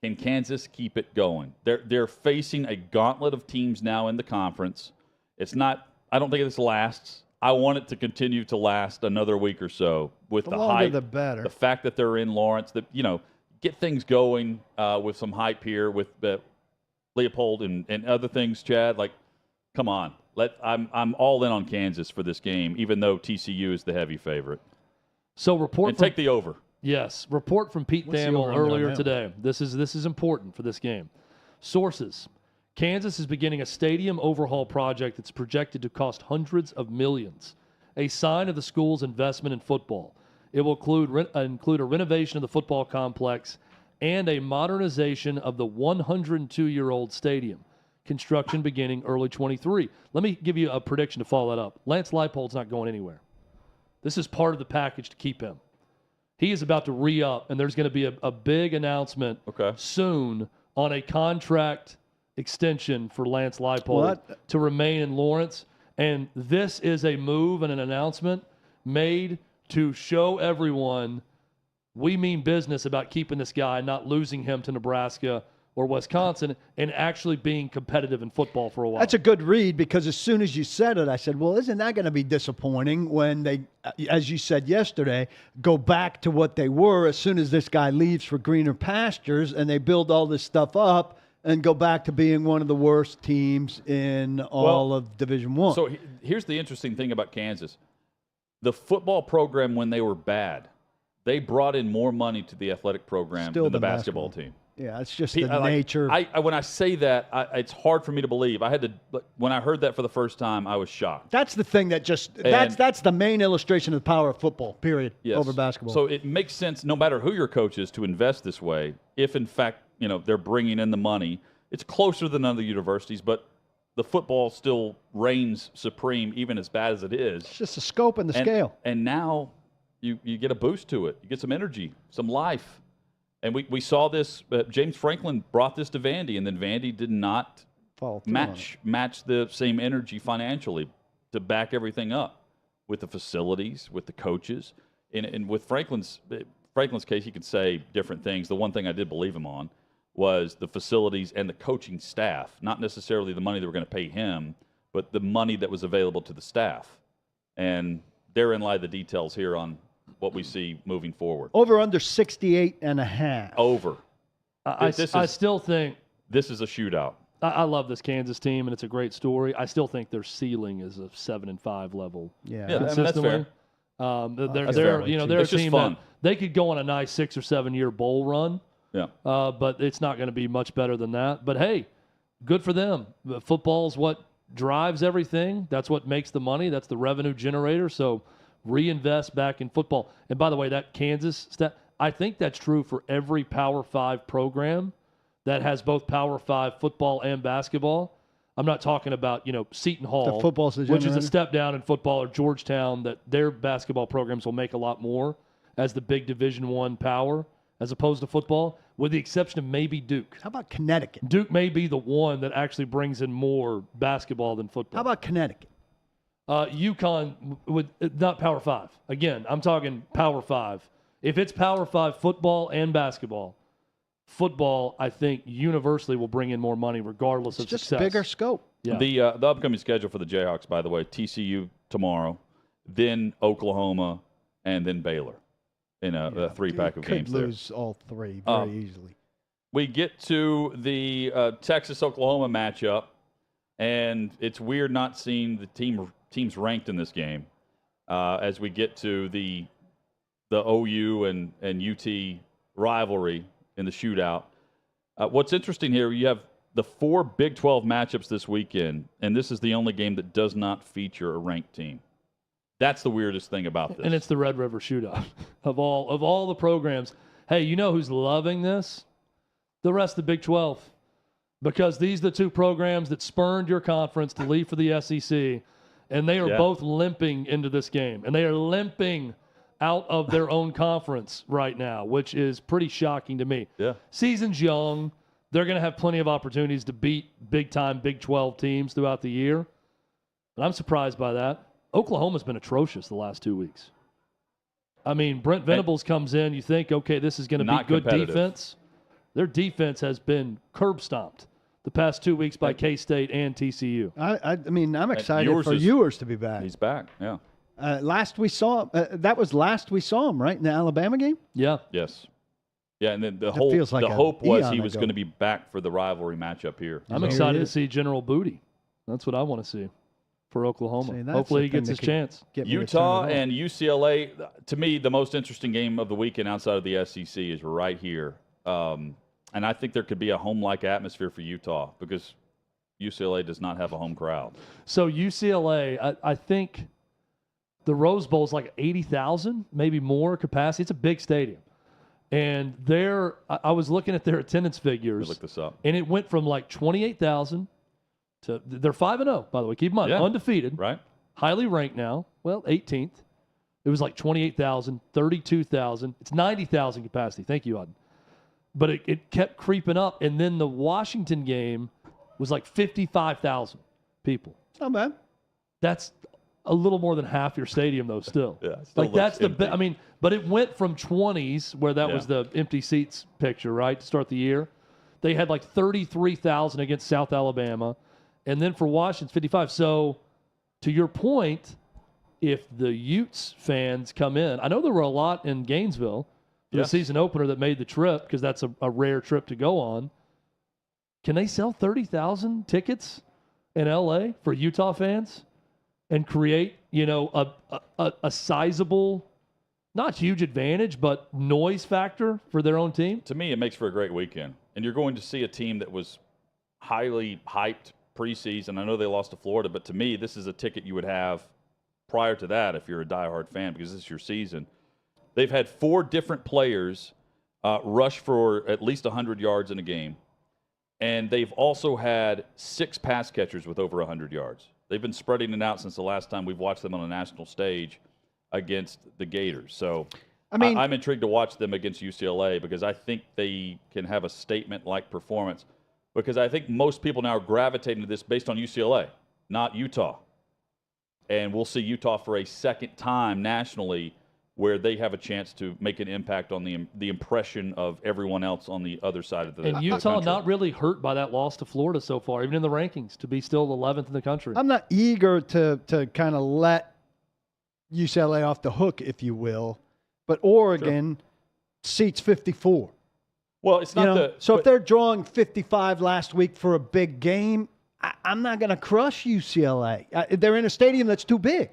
Can Kansas keep it going? They're facing a gauntlet of teams now in the conference. It's not. I don't think this lasts. I want it to continue to last another week or so with the hype, the better. The fact that they're in Lawrence, that get things going with some hype here with Leopold and other things. Chad, come on, I'm all in on Kansas for this game, even though TCU is the heavy favorite. So take the over. Yes, report from Pete Thamel earlier today. This is important for this game. Sources: Kansas is beginning a stadium overhaul project that's projected to cost hundreds of millions, a sign of the school's investment in football. It will include a renovation of the football complex and a modernization of the 102-year-old stadium. Construction beginning early 23. Let me give you a prediction to follow that up. Lance Leipold's not going anywhere. This is part of the package to keep him. He is about to re-up, and there's going to be a big announcement soon on a contract extension for Lance Leipold to remain in Lawrence. And this is a move and an announcement made to show everyone we mean business about keeping this guy, not losing him to Nebraska or Wisconsin, and actually being competitive in football for a while. That's a good read, because as soon as you said it, I said, well, isn't that going to be disappointing when they, as you said yesterday, go back to what they were as soon as this guy leaves for greener pastures, and they build all this stuff up and go back to being one of the worst teams in all of Division I. So here's the interesting thing about Kansas. The football program, when they were bad, they brought in more money to the athletic program than the basketball team. Yeah, it's just the nature. When I say that, it's hard for me to believe. When I heard that for the first time, I was shocked. That's the thing that that's the main illustration of the power of football, period, over basketball. So it makes sense, no matter who your coach is, to invest this way. If in fact, they're bringing in the money, it's closer than other universities, but the football still reigns supreme, even as bad as it is. It's just the scope and the scale. And now you get a boost to it. You get some energy, some life. And we saw this. James Franklin brought this to Vandy, and then Vandy did not match the same energy financially to back everything up with the facilities, with the coaches. And with Franklin's case, he could say different things. The one thing I did believe him on was the facilities and the coaching staff, not necessarily the money they were going to pay him, but the money that was available to the staff. And therein lie the details here on what we see moving forward. Over under 68.5. Over. I still think this is a shootout. I love this Kansas team, and it's a great story. I still think their ceiling is a 7-5 level. Yeah, that's fair. They're a team that they could go on a nice 6 or 7 year bowl run. Yeah. But it's not going to be much better than that. But hey, good for them. Football's what drives everything. That's what makes the money. That's the revenue generator. So reinvest back in football. And by the way, that Kansas stat, I think that's true for every Power 5 program that has both Power 5 football and basketball. I'm not talking about, Seton Hall, which is a step down in football, or Georgetown, that their basketball programs will make a lot more as the big Division I power as opposed to football, with the exception of maybe Duke. How about Connecticut? Duke may be the one that actually brings in more basketball than football. How about Connecticut? UConn would not Power 5. Again, I'm talking Power 5. If it's Power 5 football and basketball, football, I think, universally will bring in more money regardless of just success. Bigger scope. Yeah. The upcoming schedule for the Jayhawks, by the way, TCU tomorrow, then Oklahoma, and then Baylor in a three-pack of games there. Could lose all three very easily. We get to the Texas-Oklahoma matchup, and it's weird not seeing the teams ranked in this game as we get to the OU and UT rivalry in the shootout. What's interesting here, you have the 4 Big 12 matchups this weekend, and this is the only game that does not feature a ranked team. That's the weirdest thing about this. And it's the Red River Shootout of all the programs. Hey, you know who's loving this? The rest of the Big 12. Because these are the 2 programs that spurned your conference to leave for the SEC, and they are both limping into this game. And they are limping out of their own conference right now, which is pretty shocking to me. Yeah. Season's young. They're going to have plenty of opportunities to beat big-time Big 12 teams throughout the year. And I'm surprised by that. Oklahoma's been atrocious the last 2 weeks. I mean, Brent Venables comes in. You think, okay, this is going to be good defense. Their defense has been curb stomped the past 2 weeks by K-State and TCU. I mean, I'm excited for Ewers to be back. He's back, yeah. Last we saw him, right, in the Alabama game? Yeah. Yes. Yeah, and then the hope was he was going to be back for the rivalry matchup here. I'm excited to see General Booty. That's what I want to see for Oklahoma. Hopefully he gets his chance. Utah and UCLA, to me, the most interesting game of the weekend outside of the SEC is right here. And I think there could be a home-like atmosphere for Utah because UCLA does not have a home crowd. So UCLA, I think the Rose Bowl is like 80,000, maybe more capacity. It's a big stadium. And I was looking at their attendance figures. Look this up. And it went from like 28,000 to, they're 5-0, by the way. Keep in mind, undefeated. Right. Highly ranked now. Well, 18th. It was like 28,000, 32,000. It's 90,000 capacity. Thank you, Auden. But it kept creeping up. And then the Washington game was like 55,000 people. Not bad. That's a little more than half your stadium, though, still. Yeah, like, that's the I mean, but it went from 20s, where that was the empty seats picture, right, to start the year. They had like 33,000 against South Alabama. And then for Washington, 55. So, to your point, if the Utes fans come in, I know there were a lot in Gainesville for the season opener that made the trip, because that's a rare trip to go on. Can they sell 30,000 tickets in L.A. for Utah fans and create, a sizable, not huge advantage, but noise factor for their own team? To me, it makes for a great weekend. And you're going to see a team that was highly hyped preseason. I know they lost to Florida, but to me, this is a ticket you would have prior to that if you're a diehard fan, because this is your season. They've had 4 different players rush for at least 100 yards in a game. And they've also had 6 pass catchers with over 100 yards. They've been spreading it out since the last time we've watched them on a national stage against the Gators. So I'm intrigued to watch them against UCLA, because I think they can have a statement-like performance, because I think most people now are gravitating to this based on UCLA, not Utah. And we'll see Utah for a second time nationally, where they have a chance to make an impact on the impression of everyone else on the other side of the And Utah not really hurt by that loss to Florida so far, even in the rankings, to be still 11th in the country. I'm not eager to kind of let UCLA off the hook, if you will, but Oregon seats 54. Well, it's not so if they're drawing 55 last week for a big game, I'm not going to crush UCLA. They're in a stadium that's too big.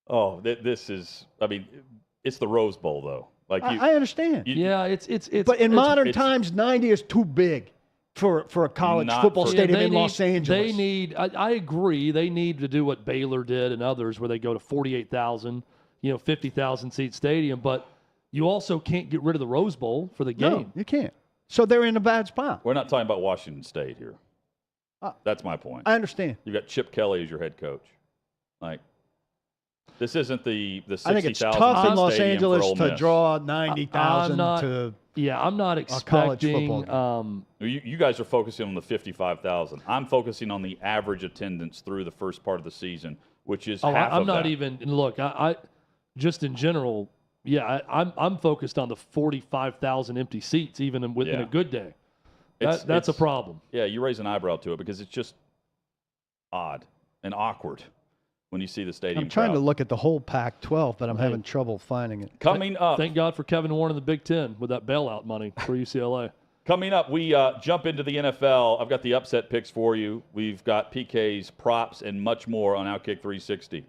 Oh, this is, it's the Rose Bowl, though. Like I understand. It's but in modern times, 90 is too big for a college football stadium in Los Angeles. They need, I agree, they need to do what Baylor did and others, where they go to 48,000, 50,000 seat stadium. But you also can't get rid of the Rose Bowl for the game. No, you can't. So they're in a bad spot. We're not talking about Washington State here. That's my point. I understand. You've got Chip Kelly as your head coach. This isn't the 60,000. I think it's tough in Los Angeles to draw 90,000 to I'm not expecting college football. You guys are focusing on the 55,000. I'm focusing on the average attendance through the first part of the season, which is half I'm of not that. even. Look, I just in general, I'm focused on the 45,000 empty seats, even in a good day. That's a problem. Yeah, you raise an eyebrow to it, because it's just odd and awkward when you see the stadium. I'm trying crowd. to look at the whole Pac-12, but I'm having trouble finding it. Coming up. Thank God for Kevin Warren in the Big Ten with that bailout money for UCLA. Coming up, we jump into the NFL. I've got the upset picks for you. We've got PK's props and much more on OutKick 360.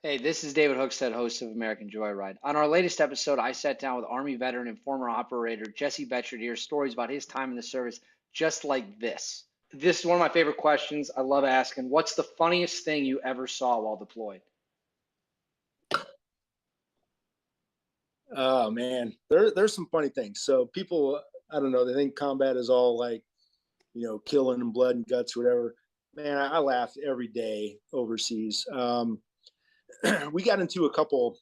Hey, this is David Hookstead, host of American Joyride. On our latest episode, I sat down with Army veteran and former operator Jesse Betcher to hear stories about his time in the service just like this. This is one of my favorite questions. I love asking, what's the funniest thing you ever saw while deployed? Oh, man. There's some funny things. So people, I don't know, they think combat is all like, killing and blood and guts, whatever. Man, I laughed every day overseas. We got into a couple,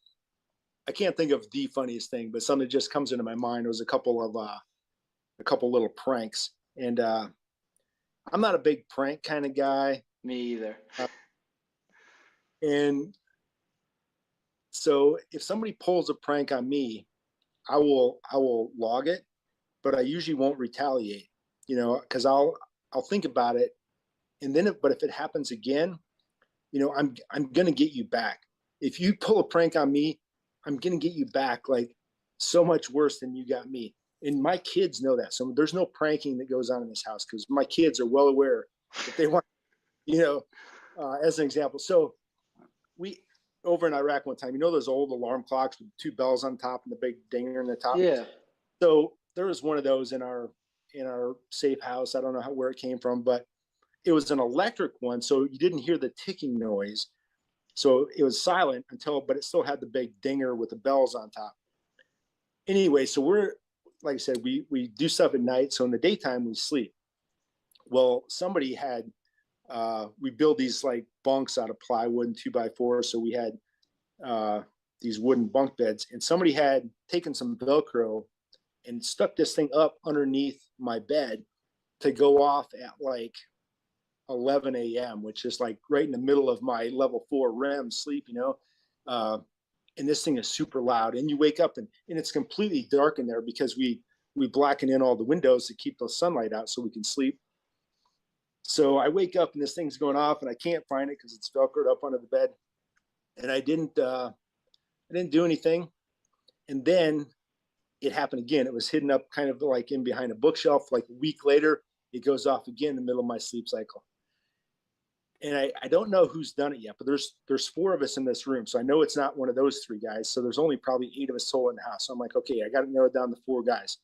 I can't think of the funniest thing, but something that just comes into my mind. It was a couple little pranks. And I'm not a big prank kind of guy. Me either. And so if somebody pulls a prank on me, I will log it, but I usually won't retaliate, because I'll think about it. And then but if it happens again, I'm going to get you back. If you pull a prank on me, I'm going to get you back like so much worse than you got me. And my kids know that. So there's no pranking that goes on in this house, because my kids are well aware that they want, as an example. So we, over in Iraq one time, those old alarm clocks with 2 bells on top and the big dinger in the top? Yeah. So there was one of those in our in our safe house. I don't know where it came from, but it was an electric one, so you didn't hear the ticking noise. So it was silent but it still had the big dinger with the bells on top. Anyway, so we're, like I said, we do stuff at night. So in the daytime, we sleep. Well, somebody had, we build these like bunks out of plywood and 2x4. So we had these wooden bunk beds, and somebody had taken some Velcro and stuck this thing up underneath my bed to go off at like 11 a.m., which is like right in the middle of my level 4 REM sleep, and this thing is super loud, and you wake up and it's completely dark in there because we blacken in all the windows to keep the sunlight out so we can sleep. So I wake up and this thing's going off and I can't find it because it's Velcroed up under the bed, and I didn't do anything. And then it happened again. It was hidden up kind of like in behind a bookshelf. Like a week later, it goes off again in the middle of my sleep cycle. And I don't know who's done it yet, but there's 4 of us in this room. So I know it's not one of those 3 guys. So there's only probably 8 of us total in the house. So I'm like, okay, I got to narrow it down to 4 guys.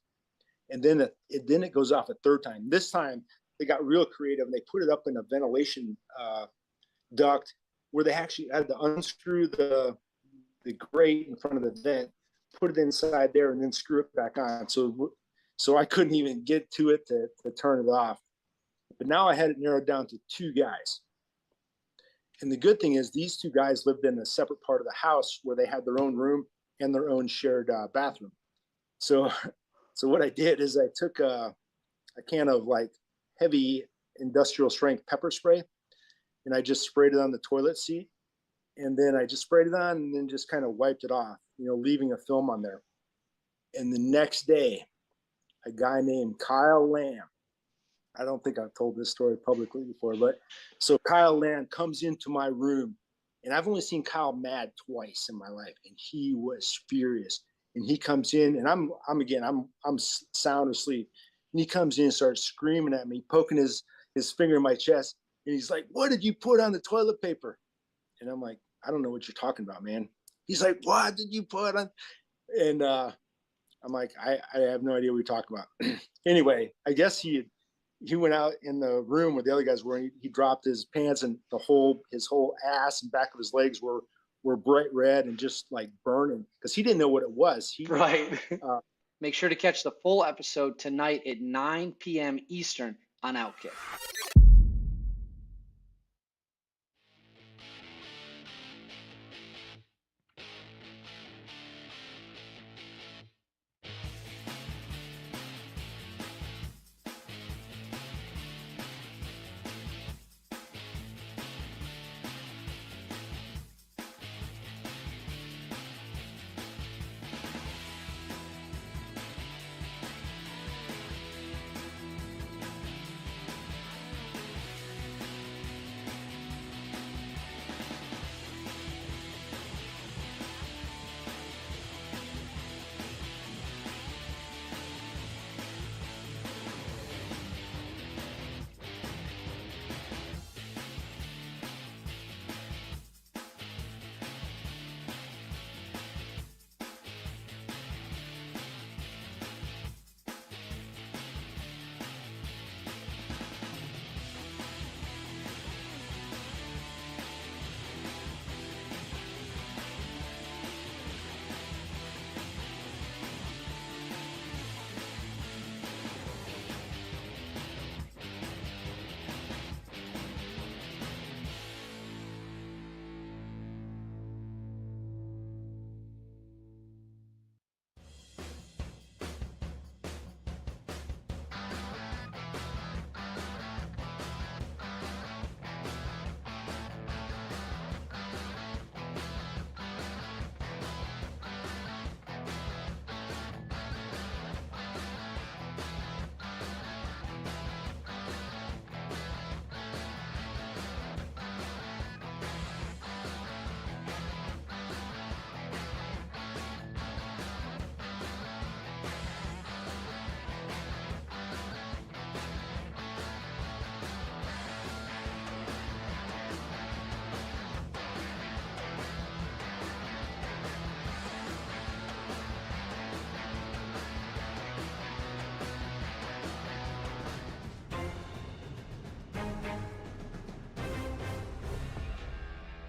And then it goes off a third time. This time they got real creative and they put it up in a ventilation duct where they actually had to unscrew the grate in front of the vent, put it inside there, and then screw it back on. So I couldn't even get to it to turn it off. But now I had it narrowed down to 2 guys. And the good thing is these 2 guys lived in a separate part of the house where they had their own room and their own shared bathroom. So what I did is I took a can of like heavy industrial strength pepper spray, and I just sprayed it on the toilet seat. And then I just sprayed it on and then just kind of wiped it off, leaving a film on there. And the next day, a guy named Kyle Lamb, I don't think I've told this story publicly before, but so Kyle Lamb comes into my room, and I've only seen Kyle mad twice in my life, and he was furious. And he comes in, and I'm sound asleep, and he comes in and starts screaming at me, poking his finger in my chest, and he's like, "What did you put on the toilet paper?" And I'm like, "I don't know what you're talking about, man." He's like, "What did you put on?" And I'm like, I have no idea what you're talking about. Anyway, I guess he went out in the room where the other guys were. He dropped his pants, and his whole ass and back of his legs were bright red and just like burning because he didn't know what it was. Right. Make sure to catch the full episode tonight at 9 p.m. Eastern on OutKick.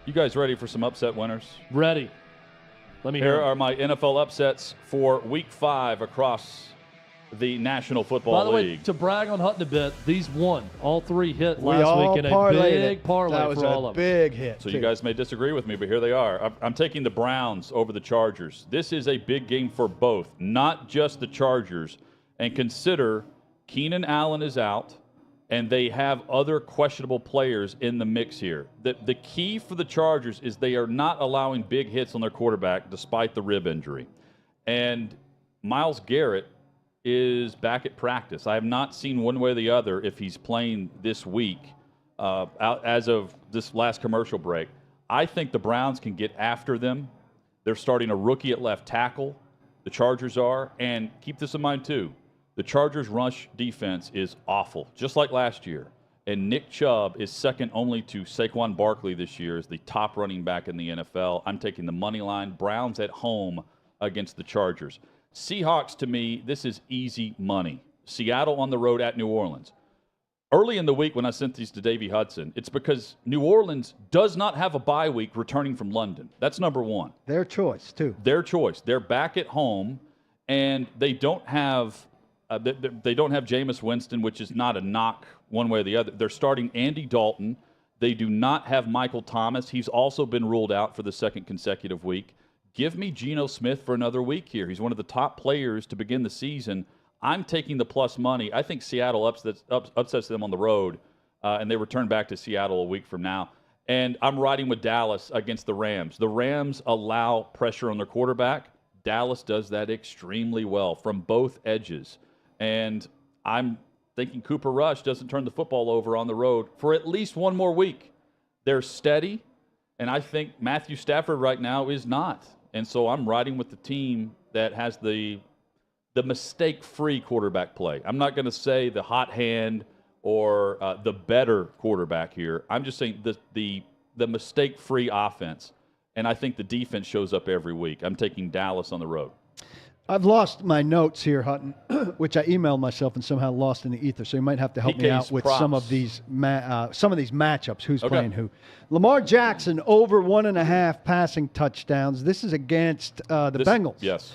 You guys ready for some upset winners? Ready. Let me hear Here 'em. are my NFL upsets for Week 5 across the National Football By the League. way, to brag on Hutton a bit, these won. All 3 hit We last all week in a parlayed big it. parlay That was for a all of them. big hit. So too. you guys may disagree with me, but here they are. I'm taking the Browns over the Chargers. This is a big game for both, not just the Chargers. And consider Keenan Allen is out, and they have other questionable players in the mix here. The key for the Chargers is they are not allowing big hits on their quarterback despite the rib injury. And Myles Garrett is back at practice. I have not seen one way or the other if he's playing this week out as of this last commercial break. I think the Browns can get after them. They're starting a rookie at left tackle. The Chargers are. And keep this in mind, too. The Chargers' rush defense is awful, just like last year. And Nick Chubb is second only to Saquon Barkley this year as the top running back in the NFL. I'm taking the money line. Browns at home against the Chargers. Seahawks, to me, this is easy money. Seattle on the road at New Orleans. Early in the week when I sent these to Davey Hudson, it's because New Orleans does not have a bye week returning from London. That's number one. Their choice, too. Their choice. They're back at home, and they don't have Jameis Winston, which is not a knock one way or the other. They're starting Andy Dalton. They do not have Michael Thomas. He's also been ruled out for the second consecutive week. Give me Geno Smith for another week here. He's one of the top players to begin the season. I'm taking the plus money. I think Seattle upsets them on the road, and they return back to Seattle a week from now. And I'm riding with Dallas against the Rams. The Rams allow pressure on their quarterback. Dallas does that extremely well from both edges. And I'm thinking Cooper Rush doesn't turn the football over on the road for at least one more week. They're steady, and I think Matthew Stafford right now is not. And so I'm riding with the team that has the mistake-free quarterback play. I'm not going to say the hot hand or the better quarterback here. I'm just saying the mistake-free offense, and I think the defense shows up every week. I'm taking Dallas on the road. I've lost my notes here, Hutton, which I emailed myself and somehow lost in the ether. So you might have to help me out with props. some of these matchups. Who's playing who? Lamar Jackson over 1.5 passing touchdowns. This is against the Bengals. Yes.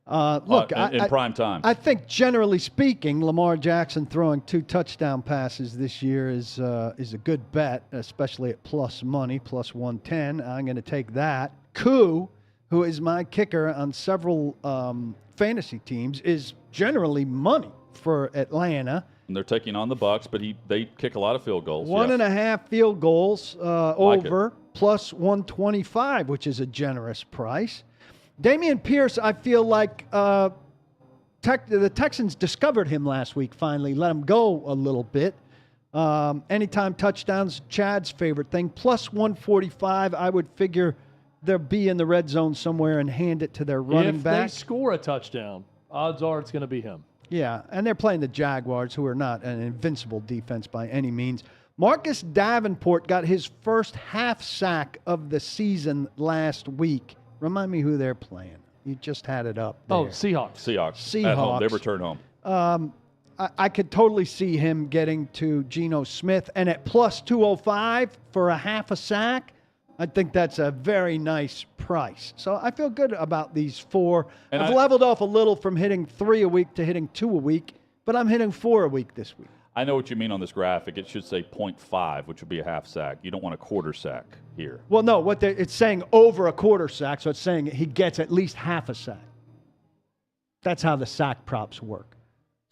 Look, in prime time. I think generally speaking, Lamar Jackson throwing 2 touchdown passes this year is a good bet, especially at plus money, plus 110. I'm going to take that. Koo, who is my kicker on several fantasy teams, is generally money for Atlanta. And they're taking on the Bucs, but they kick a lot of field goals. 1.5 field goals over, it. plus 125, which is a generous price. Dameon Pierce, I feel like the Texans discovered him last week finally, let him go a little bit. Anytime touchdowns, Chad's favorite thing. Plus 145, I would figure they'll be in the red zone somewhere and hand it to their running back. If they score a touchdown, odds are it's going to be him. Yeah, and they're playing the Jaguars, who are not an invincible defense by any means. Marcus Davenport got his first half sack of the season last week. Remind me who they're playing. You just had it up there. Oh, Seahawks. Seahawks. At home. They return home. I could totally see him getting to Geno Smith. And at plus 205 for a half a sack, I think that's a very nice price. So I feel good about these 4. And I've leveled off a little from hitting 3 a week to hitting 2 a week, but I'm hitting 4 a week this week. I know what you mean on this graphic. It should say 0.5, which would be a half sack. You don't want a quarter sack here. Well, no, it's saying over a quarter sack, so it's saying he gets at least half a sack. That's how the sack props work.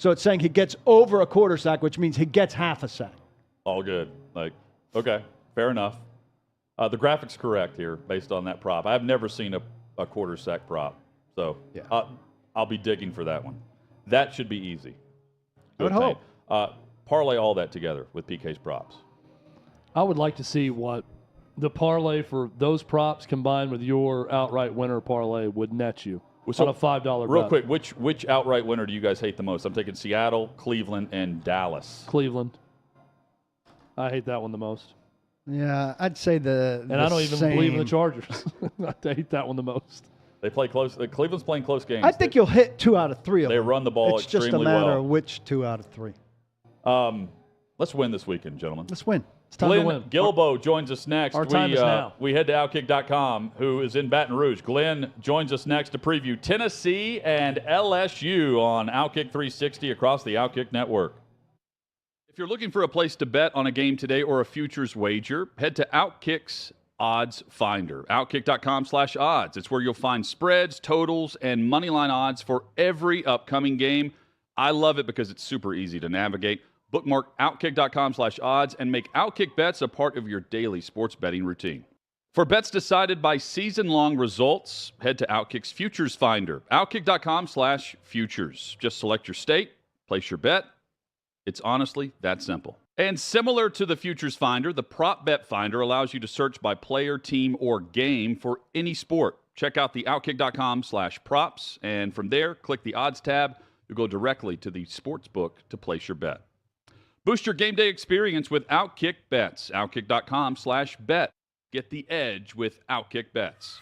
So it's saying he gets over a quarter sack, which means he gets half a sack. All good. Okay, fair enough. The graphic's correct here based on that prop. I've never seen a quarter sack prop, so yeah. I'll be digging for that one. That should be easy. I would hope. Parlay all that together with PK's props. I would like to see what the parlay for those props combined with your outright winner parlay would net you on a $5 Real bet. quick, which outright winner do you guys hate the most? I'm taking Seattle, Cleveland, and Dallas. Cleveland. I hate that one the most. Yeah, I'd say the And I don't even same. believe in the Chargers. I hate that one the most. They play close. Cleveland's playing close games. I think you'll hit 2 out of 3 of them. They run the ball extremely well. It's just a matter of which 2 out of 3. Let's win this weekend, gentlemen. Let's win. It's time to Glenn win. Gilbo joins us next. Our time is now. We head to OutKick.com, who is in Baton Rouge. Glenn joins us next to preview Tennessee and LSU on OutKick 360 across the OutKick network. If you're looking for a place to bet on a game today or a futures wager, head to OutKick's Odds Finder. OutKick.com/odds. It's where you'll find spreads, totals, and moneyline odds for every upcoming game. I love it because it's super easy to navigate. Bookmark OutKick.com/odds and make OutKick bets a part of your daily sports betting routine. For bets decided by season-long results, head to OutKick's Futures Finder. OutKick.com/futures. Just select your state, place your bet. It's honestly that simple. And similar to the Futures Finder, the Prop Bet Finder allows you to search by player, team, or game for any sport. Check out the OutKick.com/props, and from there, click the Odds tab. You'll go directly to the sports book to place your bet. Boost your game day experience with OutKick Bets. OutKick.com/bet. Get the edge with OutKick Bets.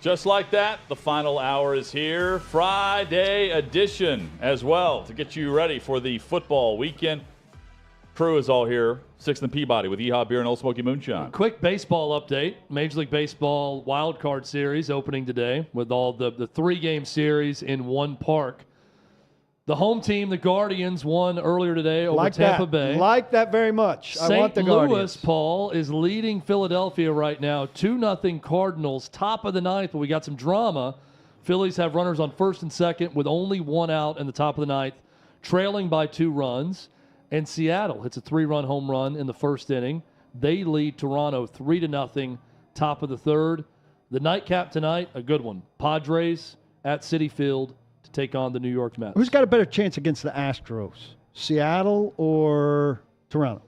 Just like that, the final hour is here. Friday edition as well to get you ready for the football weekend. Crew is all here. 6th and Peabody with Yeehaw Beer and Old Smoky Moonshine. Quick baseball update. Major League Baseball Wild Card Series opening today with all the 3-game series in one park. The home team, the Guardians, won earlier today over Like Tampa that. Bay. Like that very much. I want the St. Louis, Guardians. Paul, is leading Philadelphia right now, 2-0 Cardinals, top of the ninth, but we got some drama. Phillies have runners on first and second with only one out in the top of the ninth, trailing by 2 runs. And Seattle hits a 3-run home run in the first inning. They lead Toronto 3-0, top of the third. The nightcap tonight, a good one. Padres at Citi Field to take on the New York Mets. Who's got a better chance against the Astros, Seattle or Toronto?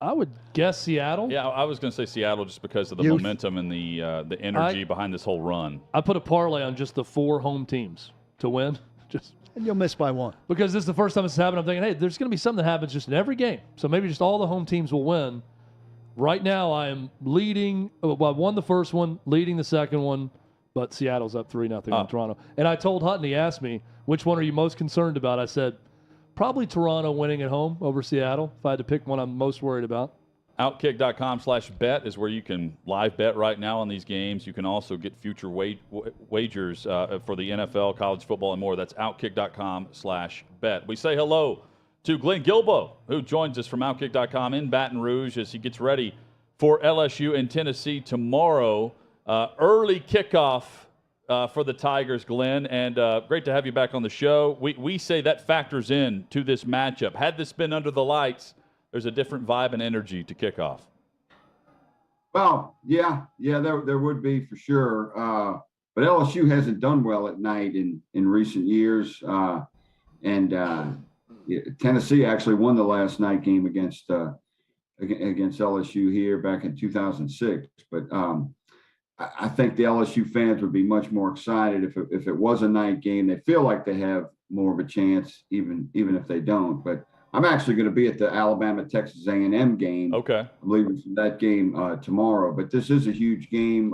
I would guess Seattle. Yeah, I was going to say Seattle just because of the momentum and the energy behind this whole run. I put a parlay on just the 4 home teams to win. And you'll miss by 1. Because this is the first time it's happened. I'm thinking, hey, there's going to be something that happens just in every game. So maybe just all the home teams will win. Right now, I am leading. Well, I won the first one, leading the second one, but Seattle's up 3-0 on Toronto. And I told Hutton, he asked me, which one are you most concerned about? I said, probably Toronto winning at home over Seattle. If I had to pick one I'm most worried about. Outkick.com/bet is where you can live bet right now on these games. You can also get future wagers for the NFL, college football, and more. That's Outkick.com/bet. We say hello to Glenn Gilbo, who joins us from Outkick.com in Baton Rouge as he gets ready for LSU and Tennessee tomorrow. Early kickoff for the Tigers, Glenn, and great to have you back on the show. We say that factors in to this matchup. Had this been under the lights, there's a different vibe and energy to kickoff. Well, yeah, there would be for sure. But LSU hasn't done well at night in recent years. Tennessee actually won the last night game against LSU here back in 2006. But I think the LSU fans would be much more excited if it was a night game. They feel like they have more of a chance, even if they don't. But I'm actually going to be at the Alabama-Texas A&M game. Okay. I believe it's that game tomorrow. But this is a huge game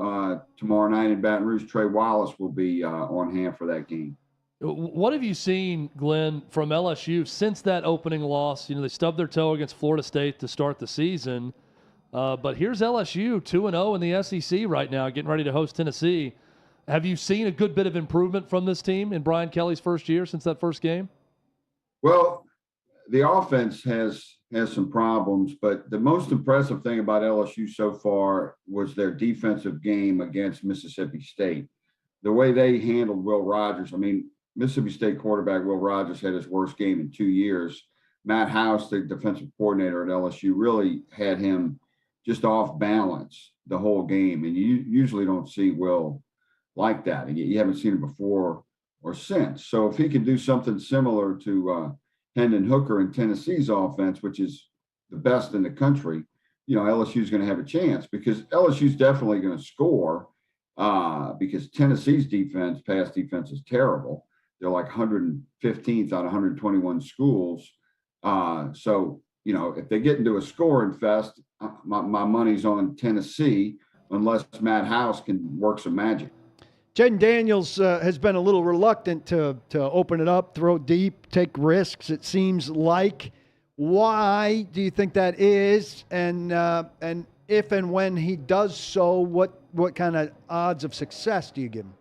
tomorrow night in Baton Rouge. Trey Wallace will be on hand for that game. What have you seen, Glenn, from LSU since that opening loss? You know, they stubbed their toe against Florida State to start the season. But here's LSU, 2-0 in the SEC right now, getting ready to host Tennessee. Have you seen a good bit of improvement from this team in Brian Kelly's first year since that first game? Well, the offense has some problems, but the most impressive thing about LSU so far was their defensive game against Mississippi State. The way they handled Will Rogers. I mean, Mississippi State quarterback Will Rogers had his worst game in 2 years. Matt House, the defensive coordinator at LSU, really had him just off balance the whole game. And you usually don't see Will like that. And you haven't seen him before or since. So if he could do something similar to Hendon Hooker in Tennessee's offense, which is the best in the country, you know, LSU's going to have a chance because LSU's definitely going to score because Tennessee's pass defense is terrible. They're like 115th out of 121 schools. So, you know, if they get into a scoring fest, my money's on Tennessee unless Matt House can work some magic. Jaden Daniels has been a little reluctant to open it up, throw deep, take risks, it seems like. Why do you think that is? And if and when he does so, what kind of odds of success do you give him?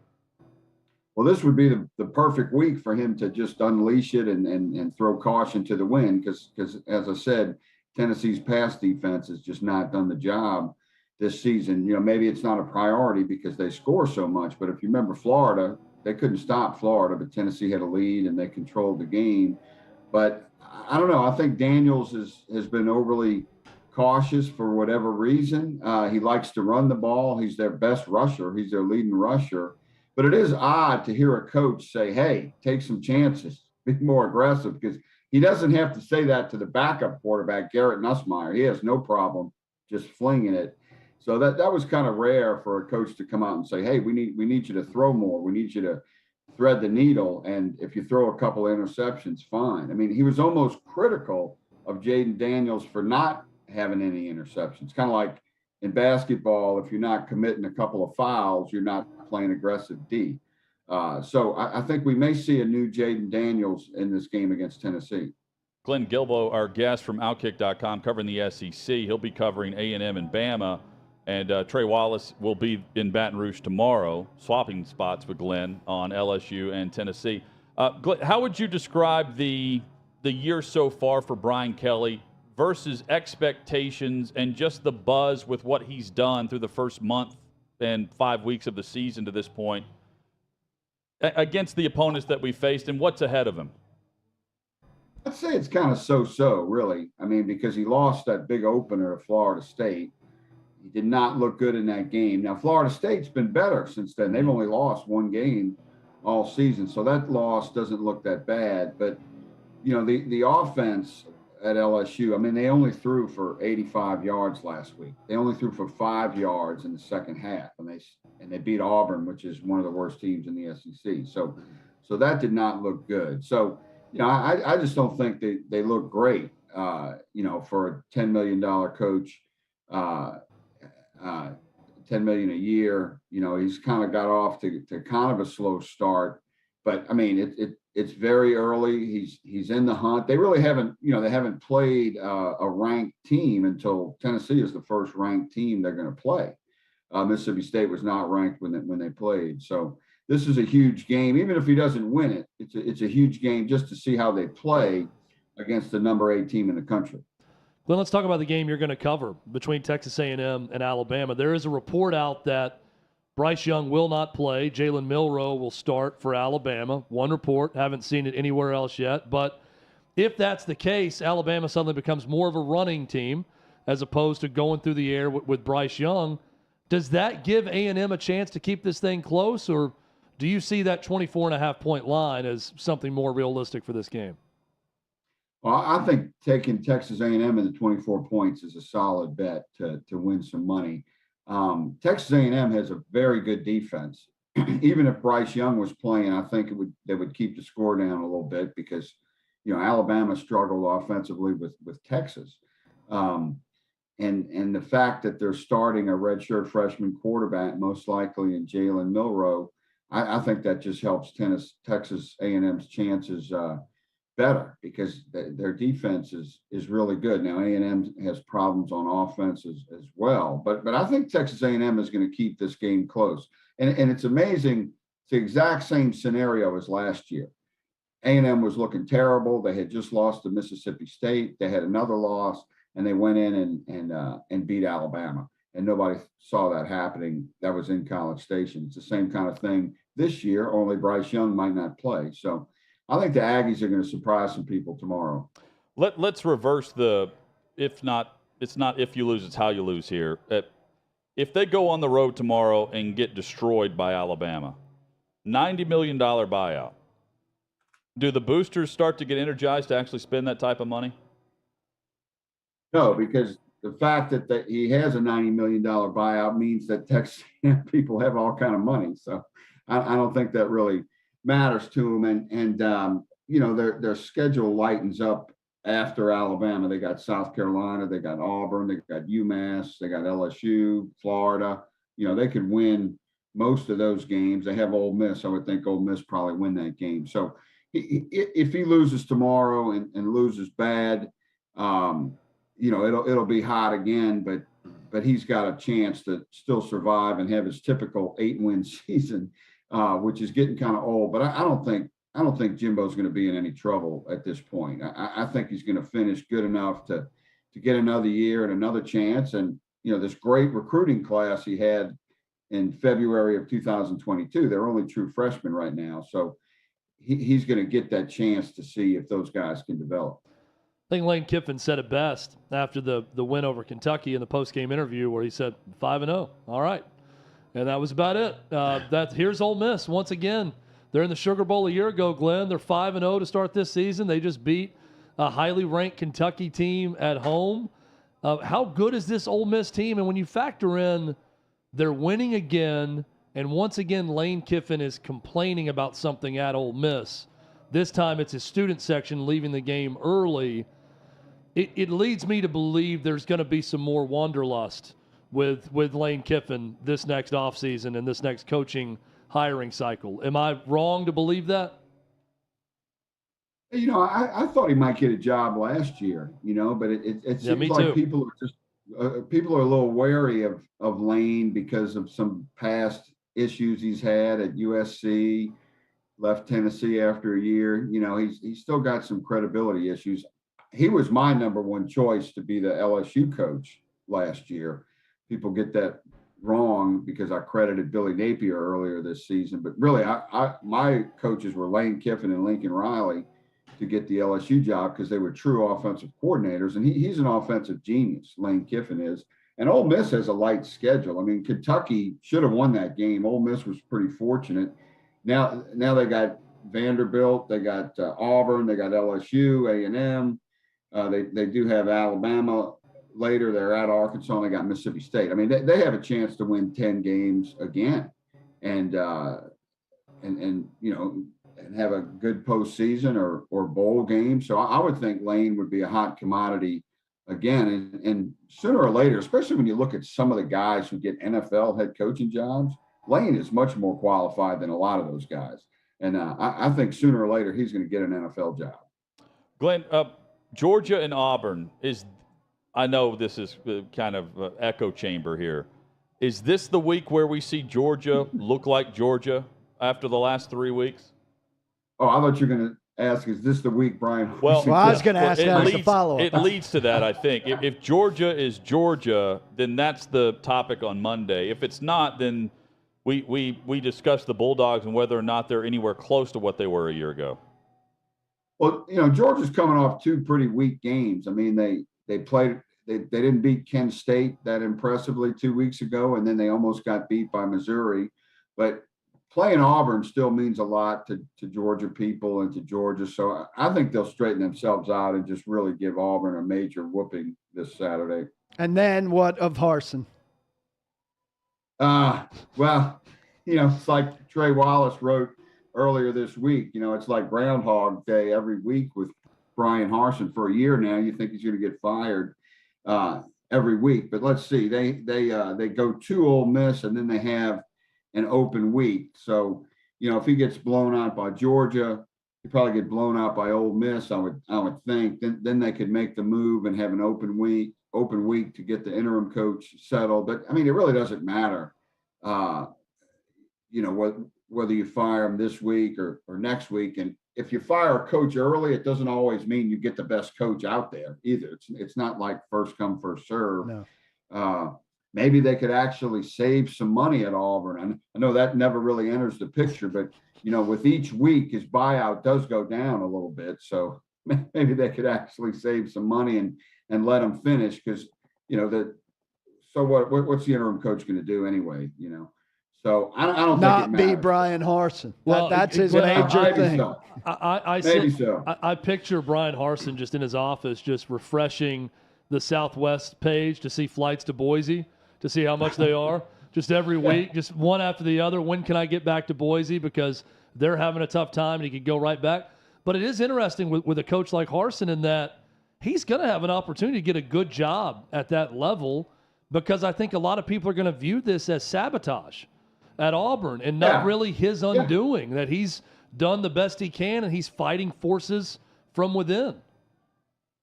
Well, this would be the perfect week for him to just unleash it and throw caution to the wind because, as I said, Tennessee's pass defense has just not done the job this season. You know, maybe it's not a priority because they score so much, but if you remember Florida, they couldn't stop Florida, but Tennessee had a lead and they controlled the game. But I don't know. I think Daniels has been overly cautious for whatever reason. He likes to run the ball. He's their best rusher. He's their leading rusher. But it is odd to hear a coach say, hey, take some chances, be more aggressive, because he doesn't have to say that to the backup quarterback, Garrett Nussmeier. He has no problem just flinging it. So that was kind of rare for a coach to come out and say, hey, we need you to throw more. We need you to thread the needle. And if you throw a couple of interceptions, fine. I mean, he was almost critical of Jaden Daniels for not having any interceptions. Kind of like in basketball, if you're not committing a couple of fouls, you're not playing aggressive D. So I think we may see a new Jaden Daniels in this game against Tennessee. Glenn Gilbo, our guest from Outkick.com, covering the SEC. He'll be covering A&M and Bama. And Trey Wallace will be in Baton Rouge tomorrow, swapping spots with Glenn on LSU and Tennessee. Glenn, how would you describe the year so far for Brian Kelly versus expectations and just the buzz with what he's done through the first month and 5 weeks of the season to this point against the opponents that we faced, and what's ahead of him? I'd say it's kind of so-so, really. I mean, because he lost that big opener to Florida State. He did not look good in that game. Now, Florida State's been better since then. They've only lost one game all season, so that loss doesn't look that bad. But, you know, the offense at LSU, I mean, they only threw for 85 yards last week. They only threw for 5 yards in the second half, and they beat Auburn, which is one of the worst teams in the SEC. So that did not look good. So, you know, I just don't think they look great, you know, for a $10 million coach, $10 million a year. You know, he's kind of got off to kind of a slow start, but I mean, it's very early. He's in the hunt. They really haven't, you know, they haven't played a ranked team until Tennessee is the first ranked team they're going to play. Mississippi State was not ranked when they played. So this is a huge game. Even if he doesn't win it, it's a huge game just to see how they play against the number 8 team in the country. Well, let's talk about the game you're going to cover between Texas A&M and Alabama. There is a report out that Bryce Young will not play. Jalen Milroe will start for Alabama. One report. Haven't seen it anywhere else yet. But if that's the case, Alabama suddenly becomes more of a running team as opposed to going through the air with Bryce Young. Does that give A&M a chance to keep this thing close, or do you see that 24.5-point line as something more realistic for this game? Well, I think taking Texas A&M in the 24 points is a solid bet to win some money. Texas A&M has a very good defense. Even if Bryce Young was playing, I think they would keep the score down a little bit because, you know, Alabama struggled offensively with Texas. And the fact that they're starting a redshirt freshman quarterback, most likely in Jalen Milroe, I think that just helps Texas A&M's chances better because their defense is really good. Now, A&M has problems on offense as well, but I think Texas A&M is going to keep this game close. And it's amazing. It's the exact same scenario as last year. A&M was looking terrible. They had just lost to Mississippi State. They had another loss, and they went in and beat Alabama. And nobody saw that happening. That was in College Station. It's the same kind of thing this year, only Bryce Young might not play. So I think the Aggies are going to surprise some people tomorrow. Let's reverse it's not if you lose, it's how you lose here. If they go on the road tomorrow and get destroyed by Alabama, $90 million buyout, do the boosters start to get energized to actually spend that type of money? No, because the fact that he has a $90 million buyout means that Texas people have all kind of money. So I don't think that really matters to them. And you know, their schedule lightens up after Alabama. They got South Carolina, they got Auburn, they got UMass, they got LSU, Florida. You know, they could win most of those games. They have Ole Miss. I would think Ole Miss probably win that game. So if he loses tomorrow and loses bad, you know, it'll be hot again, but he's got a chance to still survive and have his typical 8-win season, which is getting kind of old. But I don't think Jimbo's going to be in any trouble at this point. I think he's going to finish good enough to get another year and another chance. And, you know, this great recruiting class he had in February of 2022, they're only true freshmen right now. So he's going to get that chance to see if those guys can develop. I think Lane Kiffin said it best after the win over Kentucky in the post-game interview where he said 5-0. All right. And that was about it. Here's Ole Miss once again. They're in the Sugar Bowl a year ago, Glenn. They're 5-0 to start this season. They just beat a highly ranked Kentucky team at home. How good is this Ole Miss team? And when you factor in they're winning again, and once again Lane Kiffin is complaining about something at Ole Miss. This time it's his student section leaving the game early. It leads me to believe there's going to be some more wanderlust with Lane Kiffin this next offseason and this next coaching hiring cycle. Am I wrong to believe that? You know, I thought he might get a job last year, you know, but it seems like people are just people are a little wary of Lane because of some past issues he's had at USC. left Tennessee after a year. You know, he's still got some credibility issues. He was my number one choice to be the LSU coach last year. People get that wrong because I credited Billy Napier earlier this season, but really my coaches were Lane Kiffin and Lincoln Riley to get the LSU job because they were true offensive coordinators, and he's an offensive genius. Lane Kiffin is. And Ole Miss has a light schedule. I mean, Kentucky should have won that game. Ole Miss was pretty fortunate. Now they got Vanderbilt, they got Auburn, they got LSU, A&M. They do have Alabama later. They're at Arkansas, and they got Mississippi State. I mean, they have a chance to win 10 games again, and you know, and have a good postseason or bowl game. So I would think Lane would be a hot commodity again, and sooner or later, especially when you look at some of the guys who get NFL head coaching jobs, Lane is much more qualified than a lot of those guys. And I think sooner or later he's going to get an NFL job. Glenn, Georgia and Auburn I know this is kind of an echo chamber here. Is this the week where we see Georgia look like Georgia after the last 3 weeks? Oh, I thought you were going to ask, is this the week, Brian? Well I was going to ask that as a follow-up. It leads to that, I think. If Georgia is Georgia, then that's the topic on Monday. If it's not, then we discuss the Bulldogs and whether or not they're anywhere close to what they were a year ago. Well, you know, Georgia's coming off 2 pretty weak games. I mean, they played – they didn't beat Kent State that impressively 2 weeks ago, and then they almost got beat by Missouri. But playing Auburn still means a lot to Georgia people and to Georgia. So I think they'll straighten themselves out and just really give Auburn a major whooping this Saturday. And then what of Harsin? Well, you know, it's like Trey Wallace wrote earlier this week. You know, it's like Groundhog Day every week with Brian Harsin. For a year now, you think he's going to get fired every week. But let's see. They go to Ole Miss, and then they have an open week. So, you know, if he gets blown out by Georgia, he'd probably get blown out by Ole Miss, I would think. Then they could make the move and have an open week to get the interim coach settled. But I mean, it really doesn't matter, you know, whether you fire him this week or next week. And if you fire a coach early, it doesn't always mean you get the best coach out there either. It's not like first come, first serve. No. Maybe they could actually save some money at Auburn. And I know that never really enters the picture, but you know, with each week, his buyout does go down a little bit. So maybe they could actually save some money and let him finish, because, you know, so what's the interim coach going to do anyway, you know? So I don't not think it matters. be Brian Harsin. Well, that's his Glenn, major thing. So. I picture Brian Harsin just in his office, just refreshing the Southwest page to see flights to Boise, to see how much they are. Just every week, just one after the other. When can I get back to Boise? Because they're having a tough time, and he could go right back. But it is interesting with a coach like Harsin in that he's going to have an opportunity to get a good job at that level, because I think a lot of people are going to view this as sabotage at Auburn and not really his undoing, that he's done the best he can and he's fighting forces from within.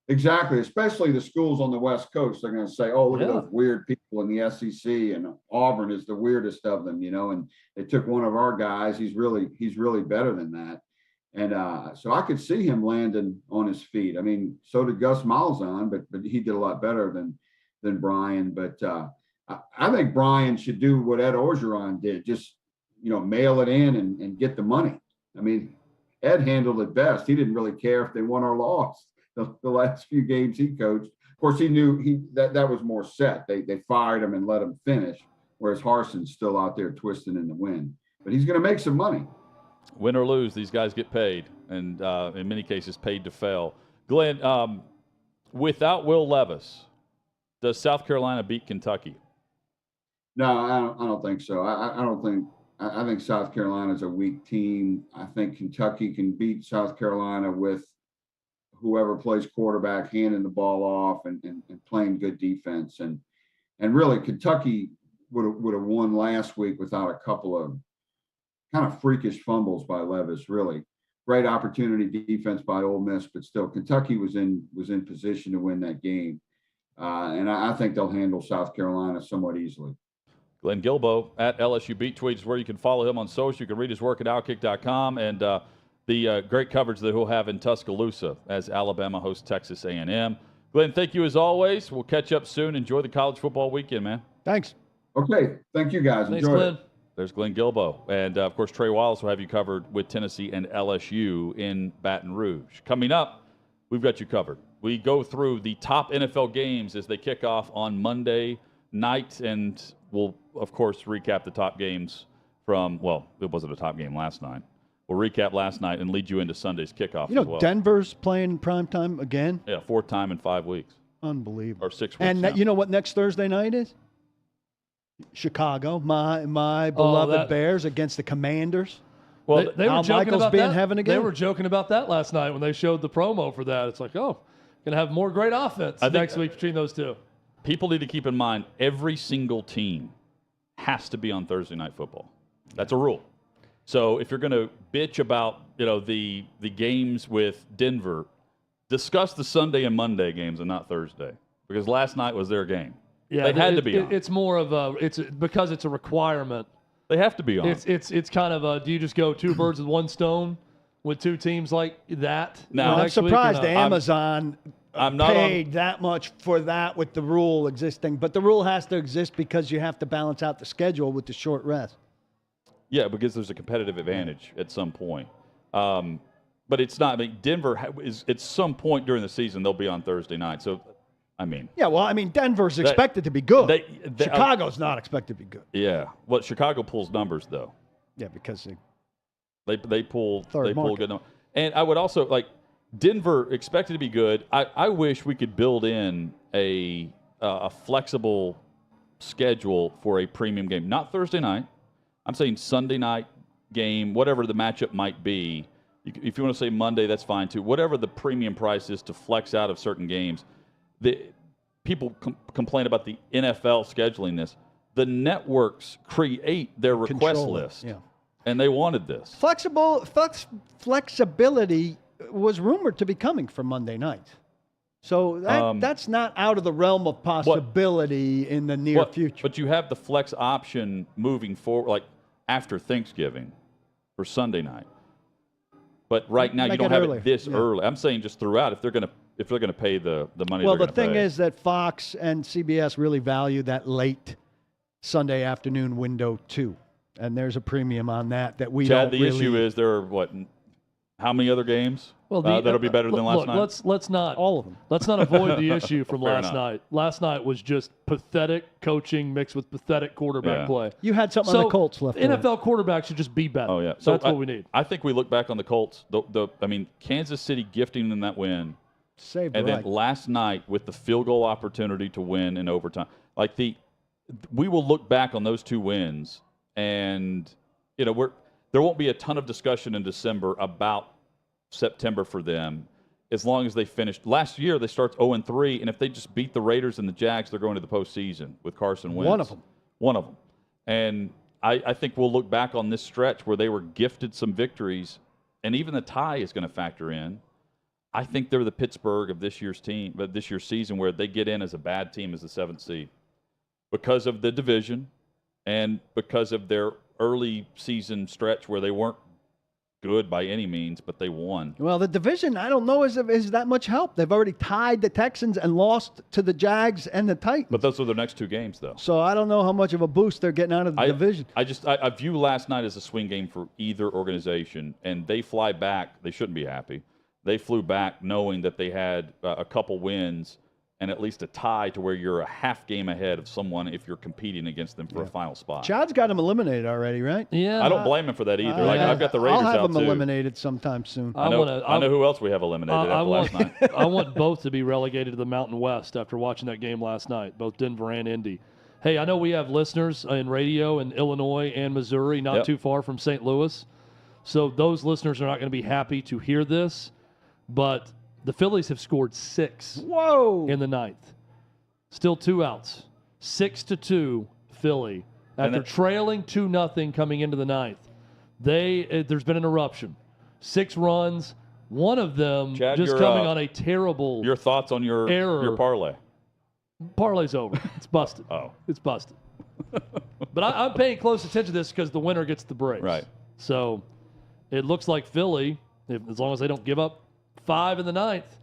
Exactly, especially the schools on the West Coast. They're going to say, oh, look at those weird people in the SEC, and Auburn is the weirdest of them, you know, and they took one of our guys. He's really better than that. And so I could see him landing on his feet. I mean, so did Gus Malzahn, but he did a lot better than Brian. But I think Brian should do what Ed Orgeron did, just, you know, mail it in and get the money. I mean, Ed handled it best. He didn't really care if they won or lost the last few games he coached. Of course, he knew that was more set. They fired him and let him finish, whereas Harsin's still out there twisting in the wind. But he's going to make some money. Win or lose, these guys get paid, and in many cases paid to fail. Glenn, without Will Levis, does South Carolina beat Kentucky? No, I don't think so. I think South Carolina's a weak team. I think Kentucky can beat South Carolina with whoever plays quarterback handing the ball off and playing good defense. And really, Kentucky would have won last week without a couple of kind of freakish fumbles by Levis. Really great opportunity defense by Ole Miss, but still Kentucky was in position to win that game. And I think they'll handle South Carolina somewhat easily. Glenn Gilbo at LSU Beat Tweets is where you can follow him on social. You can read his work at OutKick.com and the great coverage that he'll have in Tuscaloosa as Alabama hosts Texas A&M. Glenn, thank you as always. We'll catch up soon. Enjoy the college football weekend, man. Thanks. Okay. Thank you, guys. Thanks, Enjoy Glenn. it. There's Glenn Gilbo. And, of course, Trey Wallace will have you covered with Tennessee and LSU in Baton Rouge. Coming up, we've got you covered. We go through the top NFL games as they kick off on Monday night, and we'll, of course, recap the top games from, well, it wasn't a top game last night. We'll recap last night and lead you into Sunday's kickoff You know, as well. Denver's playing primetime again. Yeah, fourth time in 5 weeks. Unbelievable. Or 6 weeks And now. you know what next Thursday night is? Chicago, my beloved Bears against the Commanders. Well, they were Al joking Michaels about be in that. heaven again. They were joking about that last night when they showed the promo for that. It's like, oh, going to have more great offense next week between those two. People need to keep in mind every single team has to be on Thursday Night Football. That's a rule. So if you're going to bitch about the games with Denver, discuss the Sunday and Monday games and not Thursday, because last night was their game. Yeah, they had to be on. It's more of because it's a requirement. They have to be on. It's kind of do you just go two birds with one stone with two teams like that? Now, I'm surprised Amazon I'm not paid that much for that with the rule existing, but the rule has to exist because you have to balance out the schedule with the short rest. Yeah, because there's a competitive advantage at some point. But it's not. I mean, Denver is at some point during the season they'll be on Thursday night. So, I mean. Yeah, well, I mean, Denver's expected to be good. Chicago's not expected to be good. Yeah. Well, Chicago pulls numbers though. Yeah, because they pull Third market. good numbers. And I would also Denver expected to be good. I wish we could build in a flexible schedule for a premium game, not Thursday night. I'm saying Sunday night game, whatever the matchup might be. If you want to say Monday, that's fine too. Whatever the premium price is to flex out of certain games. People complain about the NFL scheduling this. The networks create their request list, and they wanted this. Flexibility was rumored to be coming for Monday night. So that's not out of the realm of possibility in the near future. But you have the flex option moving forward, like after Thanksgiving for Sunday night. But right now you don't have it this early. I'm saying just throughout, if they're going to pay the money. Well, the thing is that Fox and CBS really value that late Sunday afternoon window too, and there's a premium on that we Chad, don't. The issue is there are how many other games that'll be better than last night? Let's not all of them. Let's not avoid the issue from Fair last enough. night. Last night was just pathetic coaching mixed with pathetic quarterback play. You had something on the Colts left. NFL quarterbacks should just be better. Oh yeah, so that's what we need. I think we look back on the Colts. Kansas City gifting them that win, saved and then last night with the field goal opportunity to win in overtime. We will look back on those two wins, and there won't be a ton of discussion in December about September for them, as long as they finished. Last year, they start 0-3, and if they just beat the Raiders and the Jags, they're going to the postseason with Carson Wentz. One of them. And I think we'll look back on this stretch where they were gifted some victories, and even the tie is going to factor in. I think they're the Pittsburgh of this year's team, but this year's season, where they get in as a bad team as the 7th seed because of the division and because of their early season stretch where they weren't good by any means, but they won. Well, the division, I don't know, is that much help. They've already tied the Texans and lost to the Jags and the Titans. But those are their next two games, though. So I don't know how much of a boost they're getting out of the division. I view last night as a swing game for either organization, and they fly back. They shouldn't be happy. They flew back knowing that they had a couple wins and at least a tie to where you're a half game ahead of someone if you're competing against them for a final spot. Chad's got them eliminated already, right? Yeah. I don't blame him for that either. I've got the Raiders out too. I'll have them eliminated sometime soon. I know who else we have eliminated after last night. I want both to be relegated to the Mountain West after watching that game last night, both Denver and Indy. Hey, I know we have listeners in radio in Illinois and Missouri, not too far from St. Louis. So those listeners are not going to be happy to hear this, but the Phillies have scored 6 in the ninth. Still 2 outs. 6-2 Philly. After trailing 2-0 coming into the ninth. There's been an eruption. 6 runs. One of them Chad, coming on a terrible Your thoughts on your parlay? Parlay's over. It's busted. Oh. It's busted. But I'm paying close attention to this because the winner gets the brace. Right. So it looks like Philly, as long as they don't give up 5 in the ninth,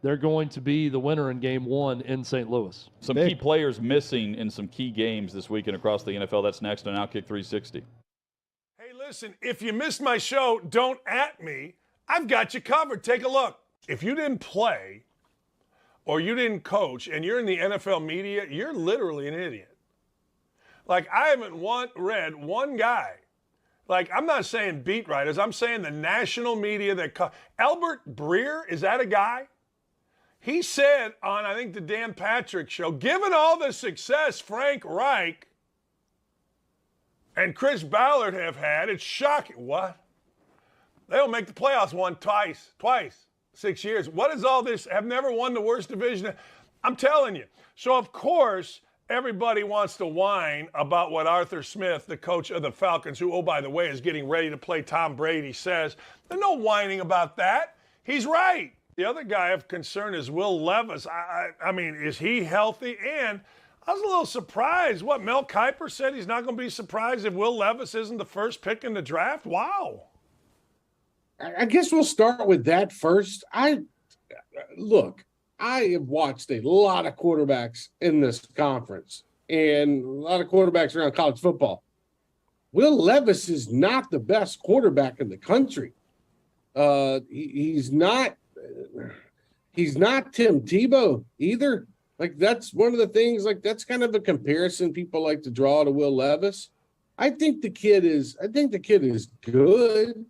they're going to be the winner in game 1 in St. Louis. Some key players missing in some key games this weekend across the NFL. That's next on OutKick 360. Hey, listen, if you missed my show, don't at me. I've got you covered. Take a look. If you didn't play or you didn't coach and you're in the NFL media, you're literally an idiot. Like, I haven't read one guy. Like, I'm not saying beat writers. I'm saying the national media that Albert Breer, is that a guy? He said on, I think, the Dan Patrick show, given all the success Frank Reich and Chris Ballard have had, it's shocking. What? They don't make the playoffs twice, 6 years. What is all this? Have never won the worst division. I'm telling you. So, of course, everybody wants to whine about what Arthur Smith, the coach of the Falcons, who, oh, by the way, is getting ready to play Tom Brady, says. There's no whining about that. He's right. The other guy of concern is Will Levis. I mean, is he healthy? And I was a little surprised. What, Mel Kiper said he's not going to be surprised if Will Levis isn't the first pick in the draft? Wow. I guess we'll start with that first. I have watched a lot of quarterbacks in this conference and a lot of quarterbacks around college football. Will Levis is not the best quarterback in the country. He's not Tim Tebow either. Like, that's one of the things, like, that's kind of a comparison people like to draw to Will Levis. I think the kid is good.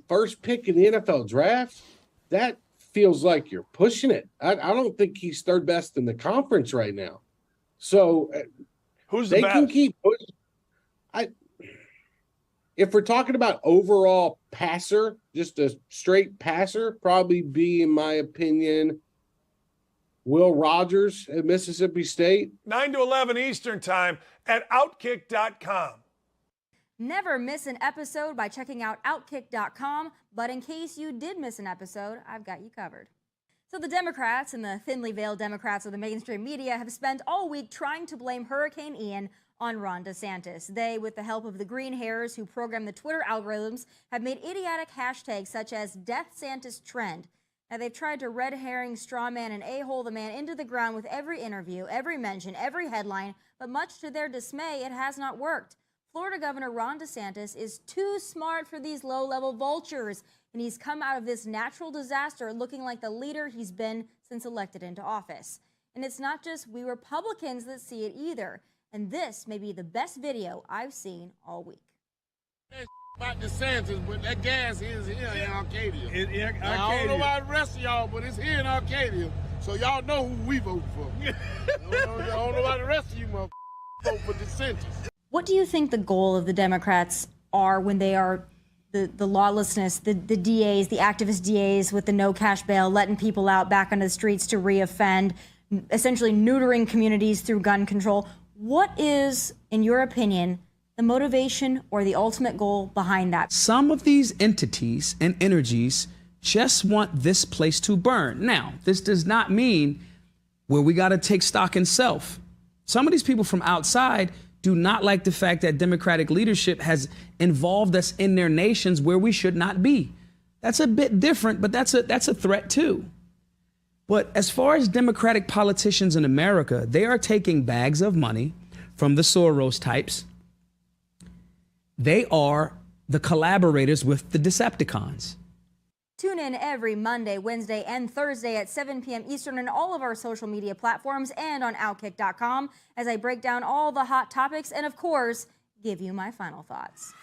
First pick in the NFL draft, that feels like you're pushing it. I don't think he's third best in the conference right now. So who's the best? Can keep pushing. If we're talking about overall passer, just a straight passer, probably be, in my opinion, Will Rogers at Mississippi State. 9 to 11 Eastern time at OutKick.com. Never miss an episode by checking out OutKick.com, but in case you did miss an episode, I've got you covered. So the Democrats and the thinly veiled Democrats of the mainstream media have spent all week trying to blame Hurricane Ian on Ron DeSantis. They, with the help of the green hairs who program the Twitter algorithms, have made idiotic hashtags such as DeathSantis Trend. Now, they've tried to red herring, straw man, and a-hole the man into the ground with every interview, every mention, every headline, but much to their dismay, it has not worked. Florida Governor Ron DeSantis is too smart for these low-level vultures, and he's come out of this natural disaster looking like the leader he's been since elected into office. And it's not just we Republicans that see it either, and this may be the best video I've seen all week. About DeSantis, but that gas is here in Arcadia. I don't know about the rest of y'all, but it's here in Arcadia, so y'all know who we vote for. I don't know about the rest of you motherfuckers vote for DeSantis. What do you think the goal of the Democrats are when they are the lawlessness, the DAs, the activist DAs with the no cash bail, letting people out back onto the streets to reoffend, essentially neutering communities through gun control? What is, in your opinion, the motivation or the ultimate goal behind that? Some of these entities and energies just want this place to burn. Now, this does not mean where we got to take stock in self. Some of these people from outside do not like the fact that Democratic leadership has involved us in their nations where we should not be. That's a bit different, but that's a threat too. But as far as Democratic politicians in America, they are taking bags of money from the Soros types. They are the collaborators with the Decepticons. Tune in every Monday, Wednesday, and Thursday at 7 p.m. Eastern on all of our social media platforms and on OutKick.com as I break down all the hot topics and, of course, give you my final thoughts.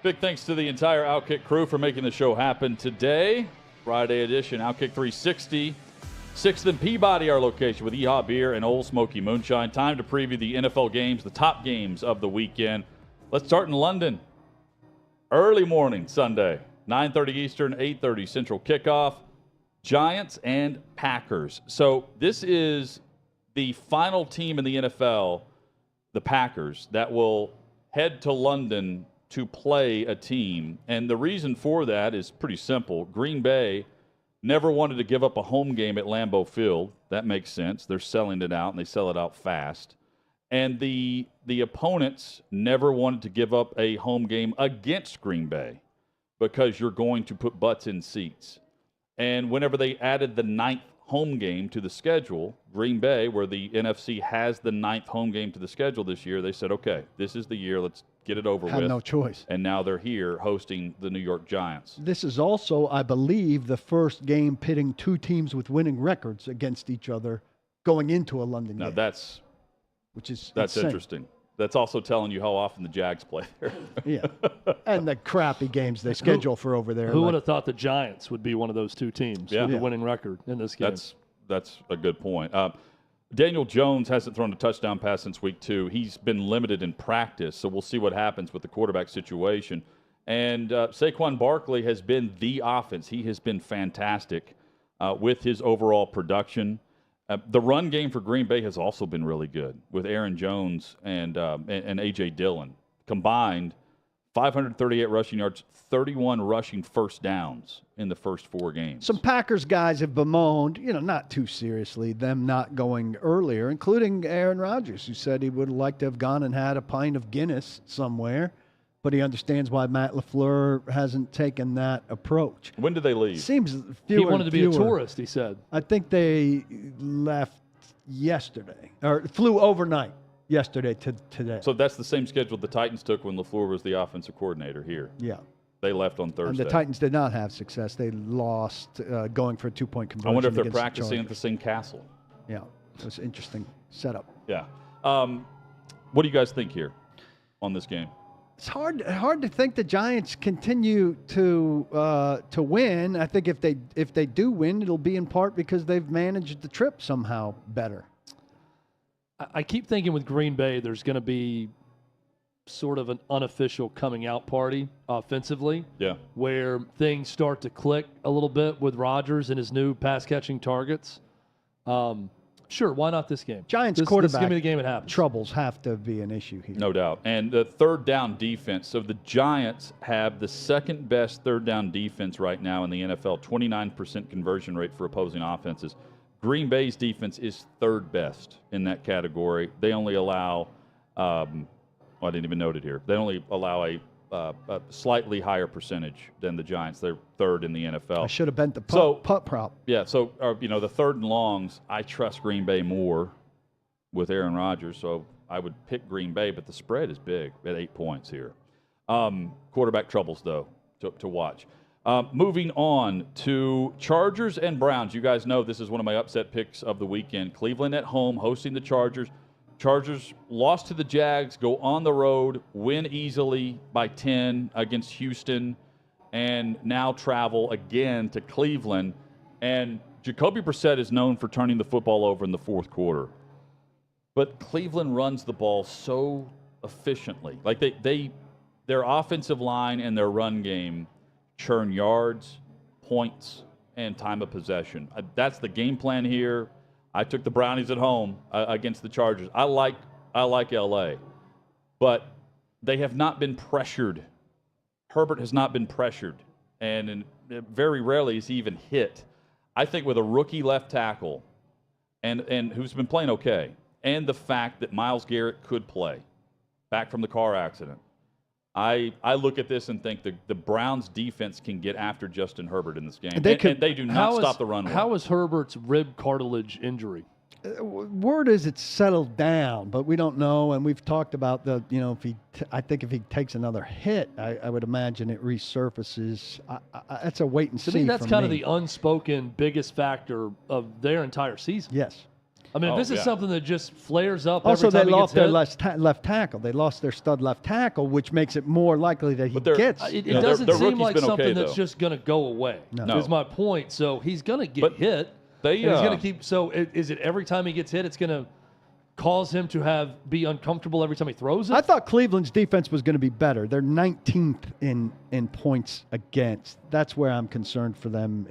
Big thanks to the entire OutKick crew for making the show happen today. Friday edition, OutKick 360. 6th and Peabody, our location, with Yeehaw Beer and Old Smoky Moonshine. Time to preview the NFL games, the top games of the weekend. Let's start in London. Early morning Sunday, 9:30 Eastern, 8:30 Central kickoff. Giants and Packers. So this is the final team in the NFL, the Packers, that will head to London to play a team. And the reason for that is pretty simple. Green Bay never wanted to give up a home game at Lambeau Field. That makes sense. They're selling it out, and they sell it out fast. And the opponents never wanted to give up a home game against Green Bay because you're going to put butts in seats. And whenever they added the 9th home game to the schedule, Green Bay, where the NFC has the 9th home game to the schedule this year, they said, okay, this is the year. Let's get it over with. Had no choice. And now they're here hosting the New York Giants. This is also, I believe, the first game pitting two teams with winning records against each other going into a London game. Now that's insane. interesting. That's also telling you how often the Jags play there. Yeah, and the crappy games they schedule for over there. Who would have thought the Giants would be one of those two teams with a winning record in this game? That's a good point. Daniel Jones hasn't thrown a touchdown pass since week 2. He's been limited in practice, so we'll see what happens with the quarterback situation. And Saquon Barkley has been the offense. He has been fantastic with his overall production. The run game for Green Bay has also been really good with Aaron Jones and A.J. Dillon. Combined, 538 rushing yards, 31 rushing first downs in the first 4 games. Some Packers guys have bemoaned, not too seriously, them not going earlier, including Aaron Rodgers, who said he would like to have gone and had a pint of Guinness somewhere, but he understands why Matt LaFleur hasn't taken that approach. When did they leave? Seems fewer. He wanted to be a tourist, he said. I think they left yesterday, or flew overnight yesterday to today. So that's the same schedule the Titans took when LaFleur was the offensive coordinator here. Yeah. They left on Thursday. And the Titans did not have success. They lost going for a 2-point conversion. I wonder if they're against practicing at the same castle. Yeah, it was an interesting setup. Yeah. What do you guys think here on this game? It's hard to think the Giants continue to win. I think if they do win, it'll be in part because they've managed the trip somehow better. I keep thinking with Green Bay, there's going to be sort of an unofficial coming out party offensively. Yeah. Where things start to click a little bit with Rodgers and his new pass catching targets. Sure, why not this game? Giants quarterback. This give me the game it happens. Troubles have to be an issue here. No doubt. And the third down defense. So the Giants have the second best third down defense right now in the NFL, 29% conversion rate for opposing offenses. Green Bay's defense is third best in that category. They only allow, I didn't even note it here. They only allow a slightly higher percentage than the Giants. They're third in the NFL. I should have bent the putt prop. Yeah, so the third and longs, I trust Green Bay more with Aaron Rodgers, so I would pick Green Bay, but the spread is big at 8 points here. Quarterback troubles, though, to watch. Moving on to Chargers and Browns. You guys know this is one of my upset picks of the weekend. Cleveland at home, hosting the Chargers. Chargers lost to the Jags, go on the road, win easily by 10 against Houston, and now travel again to Cleveland. And Jacoby Brissett is known for turning the football over in the fourth quarter. But Cleveland runs the ball so efficiently. Like their offensive line and their run game churn yards, points, and time of possession. That's the game plan here. I took the Brownies at home against the Chargers. I like LA, but they have not been pressured. Herbert has not been pressured, and very rarely is he even hit. I think with a rookie left tackle, and who's been playing okay, and the fact that Myles Garrett could play back from the car accident, I look at this and think the Browns defense can get after Justin Herbert in this game. And they do not stop the run. How is Herbert's rib cartilage injury? Word is it's settled down, but we don't know. And we've talked about I think if he takes another hit, I would imagine it resurfaces. That's a wait and see. To me, that's for kind of the unspoken biggest factor of their entire season. Yes. I mean, this is something that just flares up. Also, every time they lost their hit. left tackle. They lost their stud left tackle, which makes it more likely that he gets. It doesn't seem like something that's though. just going to go away. No. Is my point. So he's going to get hit. He's going to keep. So is it every time he gets hit, it's going to cause him to be uncomfortable every time he throws it? I thought Cleveland's defense was going to be better. They're 19th in points against. That's where I'm concerned for them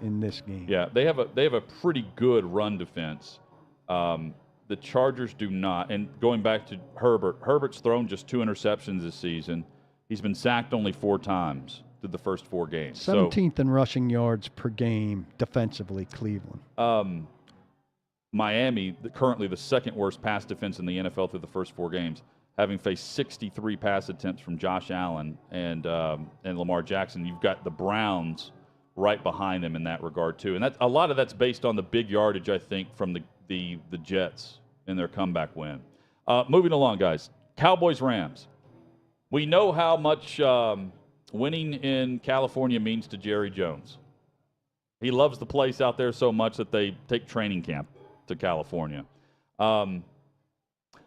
in this game. Yeah, they have a pretty good run defense. The Chargers do not. And going back to Herbert's thrown just 2 interceptions this season. He's been sacked only 4 times through the first 4 games. 17th in rushing yards per game defensively, Cleveland. Miami, currently the second worst pass defense in the NFL through the first 4 games, having faced 63 pass attempts from Josh Allen and Lamar Jackson. You've got the Browns right behind them in that regard too, and a lot of that's based on the big yardage, I think, from the Jets in their comeback win. Moving along, guys. Cowboys-Rams. We know how much winning in California means to Jerry Jones. He loves the place out there so much that they take training camp to California.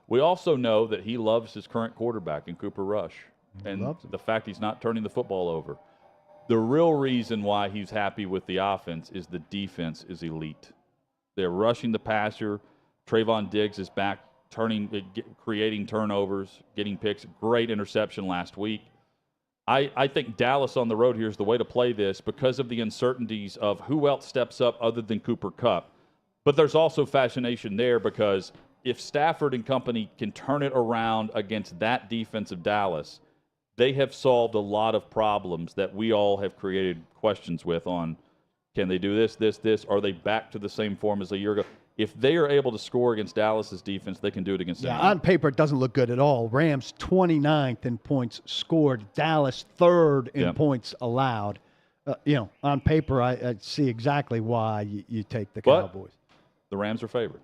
We also know that he loves his current quarterback in Cooper Rush, and the fact he's not turning the football over. The real reason why he's happy with the offense is the defense is elite. They're rushing the passer. Trayvon Diggs is back, creating turnovers, getting picks. Great interception last week. I think Dallas on the road here is the way to play this because of the uncertainties of who else steps up other than Cooper Kupp. But there's also fascination there because if Stafford and company can turn it around against that defense of Dallas, they have solved a lot of problems that we all have created questions with on, can they do this? Are they back to the same form as a year ago? If they are able to score against Dallas's defense, they can do it against anyone. On paper, it doesn't look good at all. Rams 29th in points scored. Dallas 3rd in points allowed. On paper, I see exactly why you take the Cowboys. The Rams are favored.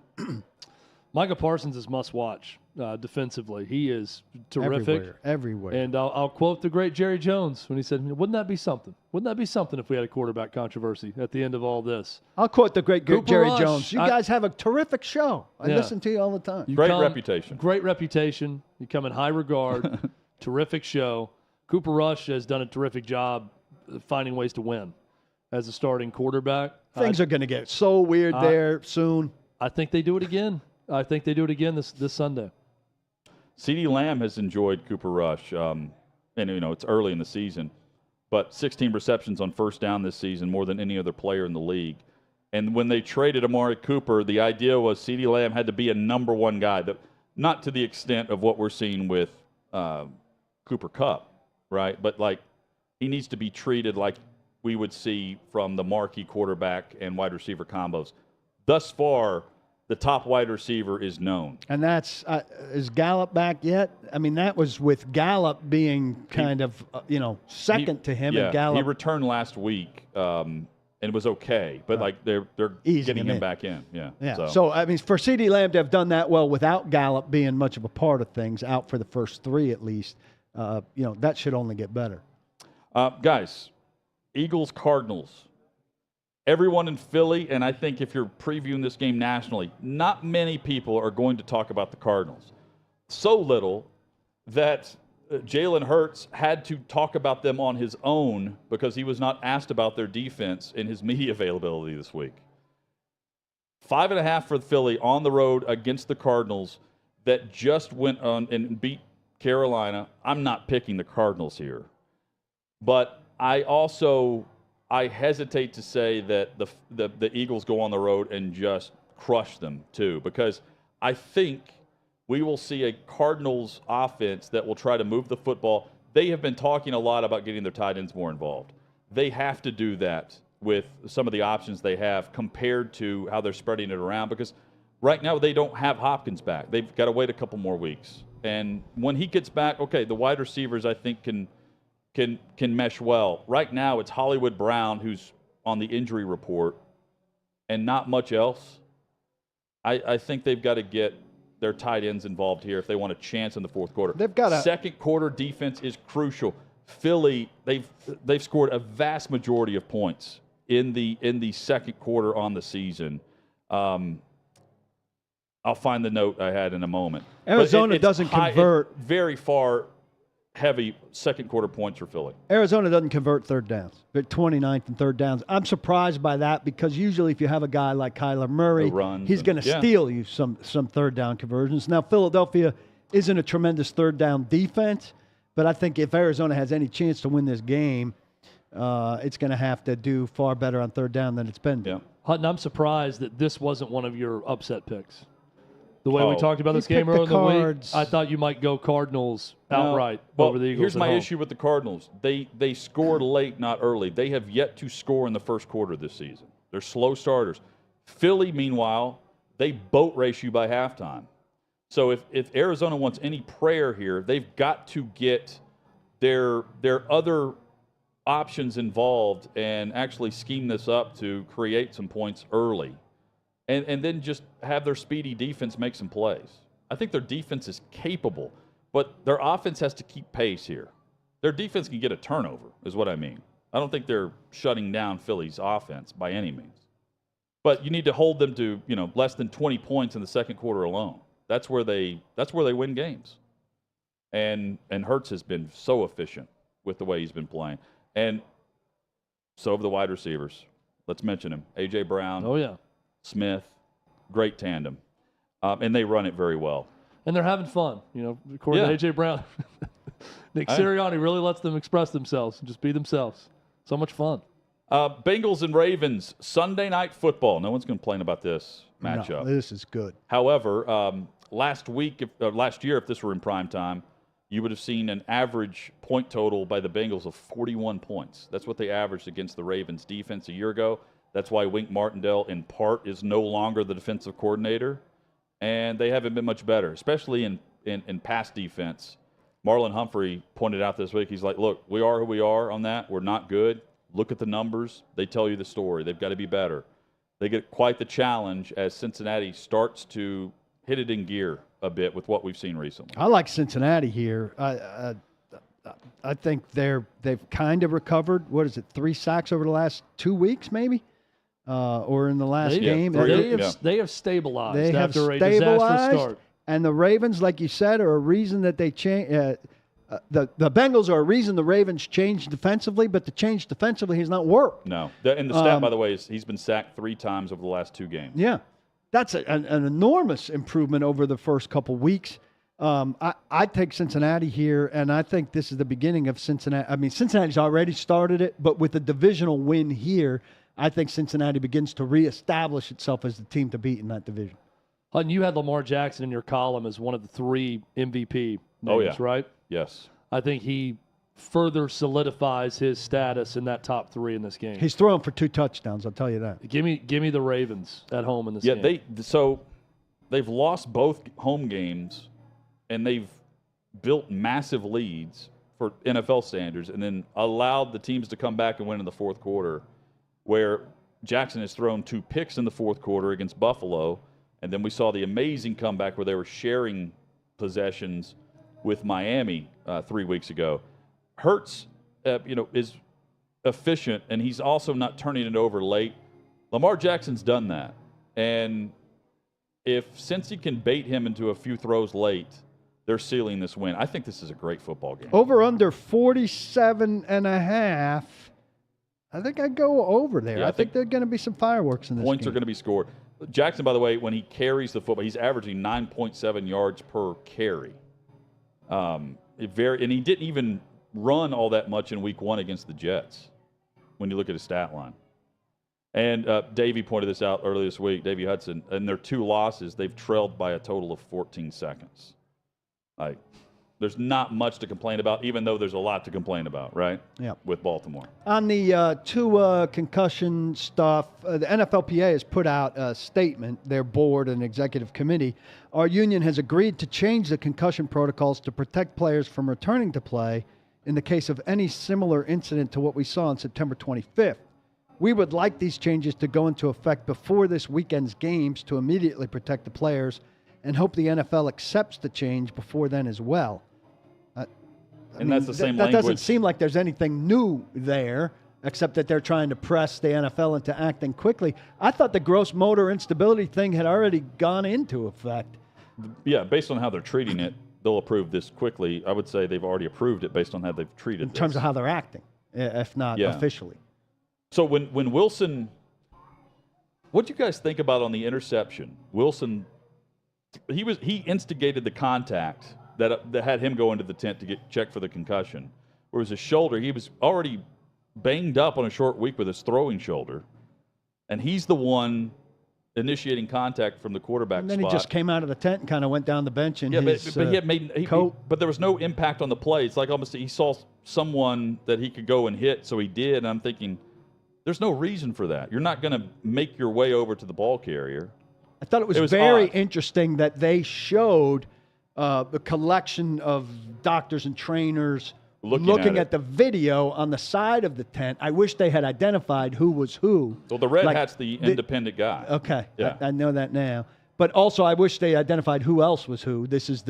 Micah Parsons is must-watch defensively. He is terrific. Everywhere. And I'll quote the great Jerry Jones when he said, wouldn't that be something? Wouldn't that be something if we had a quarterback controversy at the end of all this? I'll quote the great Jerry Rush, Jones. You guys have a terrific show. I listen to you all the time. Great reputation. Great reputation. You come in high regard. Terrific show. Cooper Rush has done a terrific job finding ways to win as a starting quarterback. Things are going to get so weird there soon. I think they do it again. I think they do it again this Sunday. CeeDee Lamb has enjoyed Cooper Rush, and it's early in the season, but 16 receptions on first down this season, more than any other player in the league. And when they traded Amari Cooper, the idea was CeeDee Lamb had to be a number 1 guy, not to the extent of what we're seeing with Cooper Kupp, right? But he needs to be treated like we would see from the marquee quarterback and wide receiver combos. Thus far, the top wide receiver is known. And that's is Gallup back yet? I mean, that was with Gallup being kind of second to him. And Gallup, he returned last week and it was okay, but they're getting him back in. Yeah. So I mean, for CeeDee Lamb to have done that well without Gallup being much of a part of things, out for the first 3 at least, that should only get better. Guys, Eagles Cardinals. Everyone in Philly, and I think if you're previewing this game nationally, not many people are going to talk about the Cardinals. So little that Jalen Hurts had to talk about them on his own because he was not asked about their defense in his media availability this week. 5.5 for Philly on the road against the Cardinals that just went on and beat Carolina. I'm not picking the Cardinals here. But I hesitate to say that the Eagles go on the road and just crush them too, because I think we will see a Cardinals offense that will try to move the football. They have been talking a lot about getting their tight ends more involved. They have to do that with some of the options they have compared to how they're spreading it around, because right now they don't have Hopkins back. They've got to wait a couple more weeks. And when he gets back, okay, the wide receivers I think can mesh well. Right now, it's Hollywood Brown who's on the injury report and not much else. I think they've got to get their tight ends involved here if they want a chance in the fourth quarter. They've got second quarter defense is crucial. Philly, they've scored a vast majority of points in the second quarter on the season. I'll find the note I had in a moment. Arizona It's doesn't convert. Very far heavy second quarter points for Philly. Arizona doesn't convert third downs. They're 29th and third downs. I'm surprised by that because usually if you have a guy like Kyler Murray, he's going to steal you some third down conversions. Now, Philadelphia isn't a tremendous third down defense, but I think if Arizona has any chance to win this game, it's going to have to do far better on third down than it's been doing. Hutton, I'm surprised that this wasn't one of your upset picks. The way we talked about this game earlier in the week, I thought you might go Cardinals outright over the Eagles. Here's my home. issue with the Cardinals. They scored late, not early. They have yet to score in the first quarter this season. They're slow starters. Philly, meanwhile, they boat race you by halftime. So if Arizona wants any prayer here, they've got to get their other options involved and actually scheme this up to create some points early. And then just have their speedy defense make some plays. I think their defense is capable, but their offense has to keep pace here. Their defense can get a turnover, is what I mean. I don't think they're shutting down Philly's offense by any means. But you need to hold them to, less than 20 points in the second quarter alone. That's where they win games. And Hurts has been so efficient with the way he's been playing. And so have the wide receivers. Let's mention him. A.J. Brown. Oh, yeah. Smith, great tandem, and they run it very well. And they're having fun, according to A.J. Brown. Nick Sirianni really lets them express themselves and just be themselves. So much fun. Bengals and Ravens, Sunday Night Football. No one's going to complain about this matchup. No, this is good. However, last year, if this were in prime time, you would have seen an average point total by the Bengals of 41 points. That's what they averaged against the Ravens defense a year ago. That's why Wink Martindale, in part, is no longer the defensive coordinator. And they haven't been much better, especially in pass defense. Marlon Humphrey pointed out this week, he's like, look, we are who we are on that. We're not good. Look at the numbers. They tell you the story. They've got to be better. They get quite the challenge as Cincinnati starts to hit it in gear a bit with what we've seen recently. I like Cincinnati here. I think they've kind of recovered. 3 sacks over the last 2 weeks, maybe? Or in the last game. They have stabilized after a disastrous start. And the Ravens, like you said, are a reason that they changed. The Bengals are a reason the Ravens changed defensively, but the change defensively has not worked. No. And the stat, by the way, is he's been sacked 3 times over the last 2 games. Yeah. That's an enormous improvement over the first couple weeks. I take Cincinnati here, and I think this is the beginning of Cincinnati. I mean, Cincinnati's already started it, but with the divisional win here, I think Cincinnati begins to reestablish itself as the team to beat in that division. Hutton, you had Lamar Jackson in your column as one of the 3 MVP names, right? Yes. I think he further solidifies his status in that top 3 in this game. He's throwing for 2 touchdowns, I'll tell you that. Give me the Ravens at home in this game. Yeah, they've lost both home games, and they've built massive leads for NFL standards and then allowed the teams to come back and win in the fourth quarter, where Jackson has thrown 2 picks in the fourth quarter against Buffalo, and then we saw the amazing comeback where they were sharing possessions with Miami 3 weeks ago. Hurts, is efficient, and he's also not turning it over late. Lamar Jackson's done that, and since he can bait him into a few throws late, they're sealing this win. I think this is a great football game. Over under 47.5. I think I'd go over there. Yeah, I think there are going to be some fireworks in this points game. are going to be scored. Jackson, by the way, when he carries the football, he's averaging 9.7 yards per carry. And he didn't even run all that much in week 1 against the Jets when you look at his stat line. And Davey pointed this out earlier this week, Davey Hudson, in their 2 losses, they've trailed by a total of 14 seconds. There's not much to complain about, even though there's a lot to complain about, right? Yeah. With Baltimore. On the Tua concussion stuff, the NFLPA has put out a statement, their board and executive committee. Our union has agreed to change the concussion protocols to protect players from returning to play in the case of any similar incident to what we saw on September 25th. We would like these changes to go into effect before this weekend's games to immediately protect the players and hope the NFL accepts the change before then as well. That's the same that language. doesn't seem like there's anything new there. except that they're trying to press the NFL into acting quickly. I thought the gross motor instability thing had already gone into effect. Yeah, based on how they're treating it, they'll approve this quickly. I would say they've already approved it based on how they've treated it. In terms of how they're acting, if not officially. So when Wilson, what do you guys think about on the interception? Wilson, he instigated the contact that had him go into the tent to get checked for the concussion. Where it was his shoulder, he was already banged up on a short week with his throwing shoulder, and he's the one initiating contact from the quarterback and then spot. He just came out of the tent and kind of went down the bench in his coat. But there was no impact on the play. It's like almost he saw someone that he could go and hit, so he did. And I'm thinking, there's no reason for that. You're not going to make your way over to the ball carrier. I thought it was very interesting that they showed the collection of doctors and trainers looking at the video on the side of the tent. I wish they had identified who was who. Well, the red hat's the independent guy. Okay, yeah. I know that now. But also, I wish they identified who else was who. This is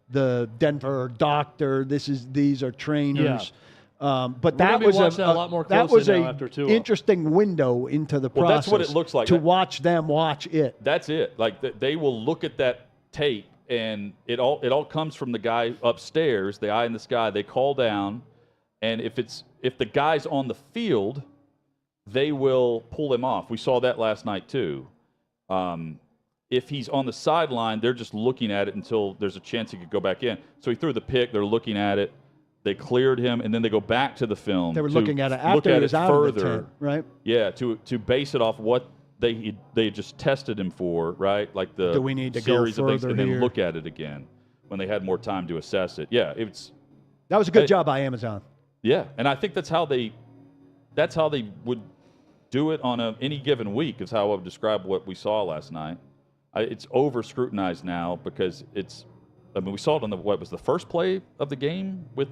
the Denver doctor. These are trainers. Yeah. But that was a lot more closely now after Tua. Interesting window into the process. That's what it looks like. To watch them watch it. That's it. Like they will look at that tape. And it all comes from the guy upstairs, the eye in the sky. They call down, and if the guy's on the field, they will pull him off. We saw that last night too. If he's on the sideline, they're just looking at it until there's a chance he could go back in. So he threw the pick. They're looking at it. They cleared him, and then they go back to the film. They were looking at it after he was out of the tent, right? Yeah, to base it off what they just tested him for, right? Like the Do we need to series go of things, and here? then look at it again when they had more time to assess it. Yeah, that was a good job by Amazon. Yeah, and I think that's how they would do it on any given week. Is how I would describe what we saw last night. It's over scrutinized now because we saw it on what was the first play of the game with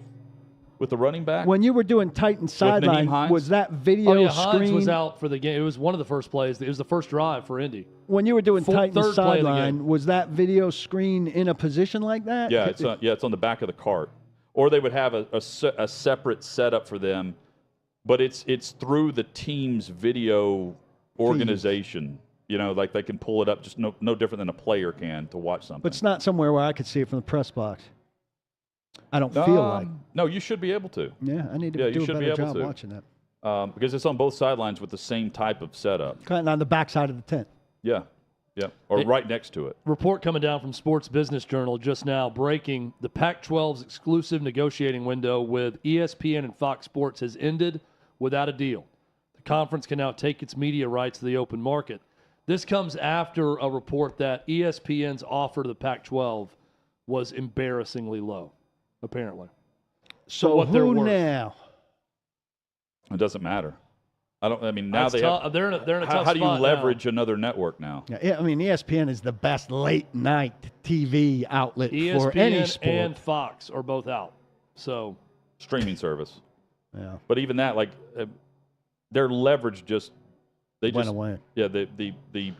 the running back. When you were doing Titan sideline, was that video Hines screen? was out for the game. It was one of the first plays. It was the first drive for Indy. When you were doing Titan sideline, was that video screen in a position like that? Yeah, it's on the back of the cart. Or they would have a separate setup for them, but it's through the team's video organization. You know, like they can pull it up just no different than a player can to watch something. But it's not somewhere where I could see it from the press box. I don't feel like. No, you should be able to. Yeah, I need to do a better job watching that. Because it's on both sidelines with the same type of setup. Kind of on the back side of the tent. Yeah, or right next to it. Report coming down from Sports Business Journal just now, breaking the Pac-12's exclusive negotiating window with ESPN and Fox Sports has ended without a deal. The conference can now take its media rights to the open market. This comes after a report that ESPN's offer to the Pac-12 was embarrassingly low. Apparently. So who now? It doesn't matter. Now they're in a tough spot. How do you leverage another network now? Yeah, ESPN is the best late night TV outlet for any sport. ESPN and Fox are both out. So streaming service. Yeah. But even that, their leverage went away. Yeah, the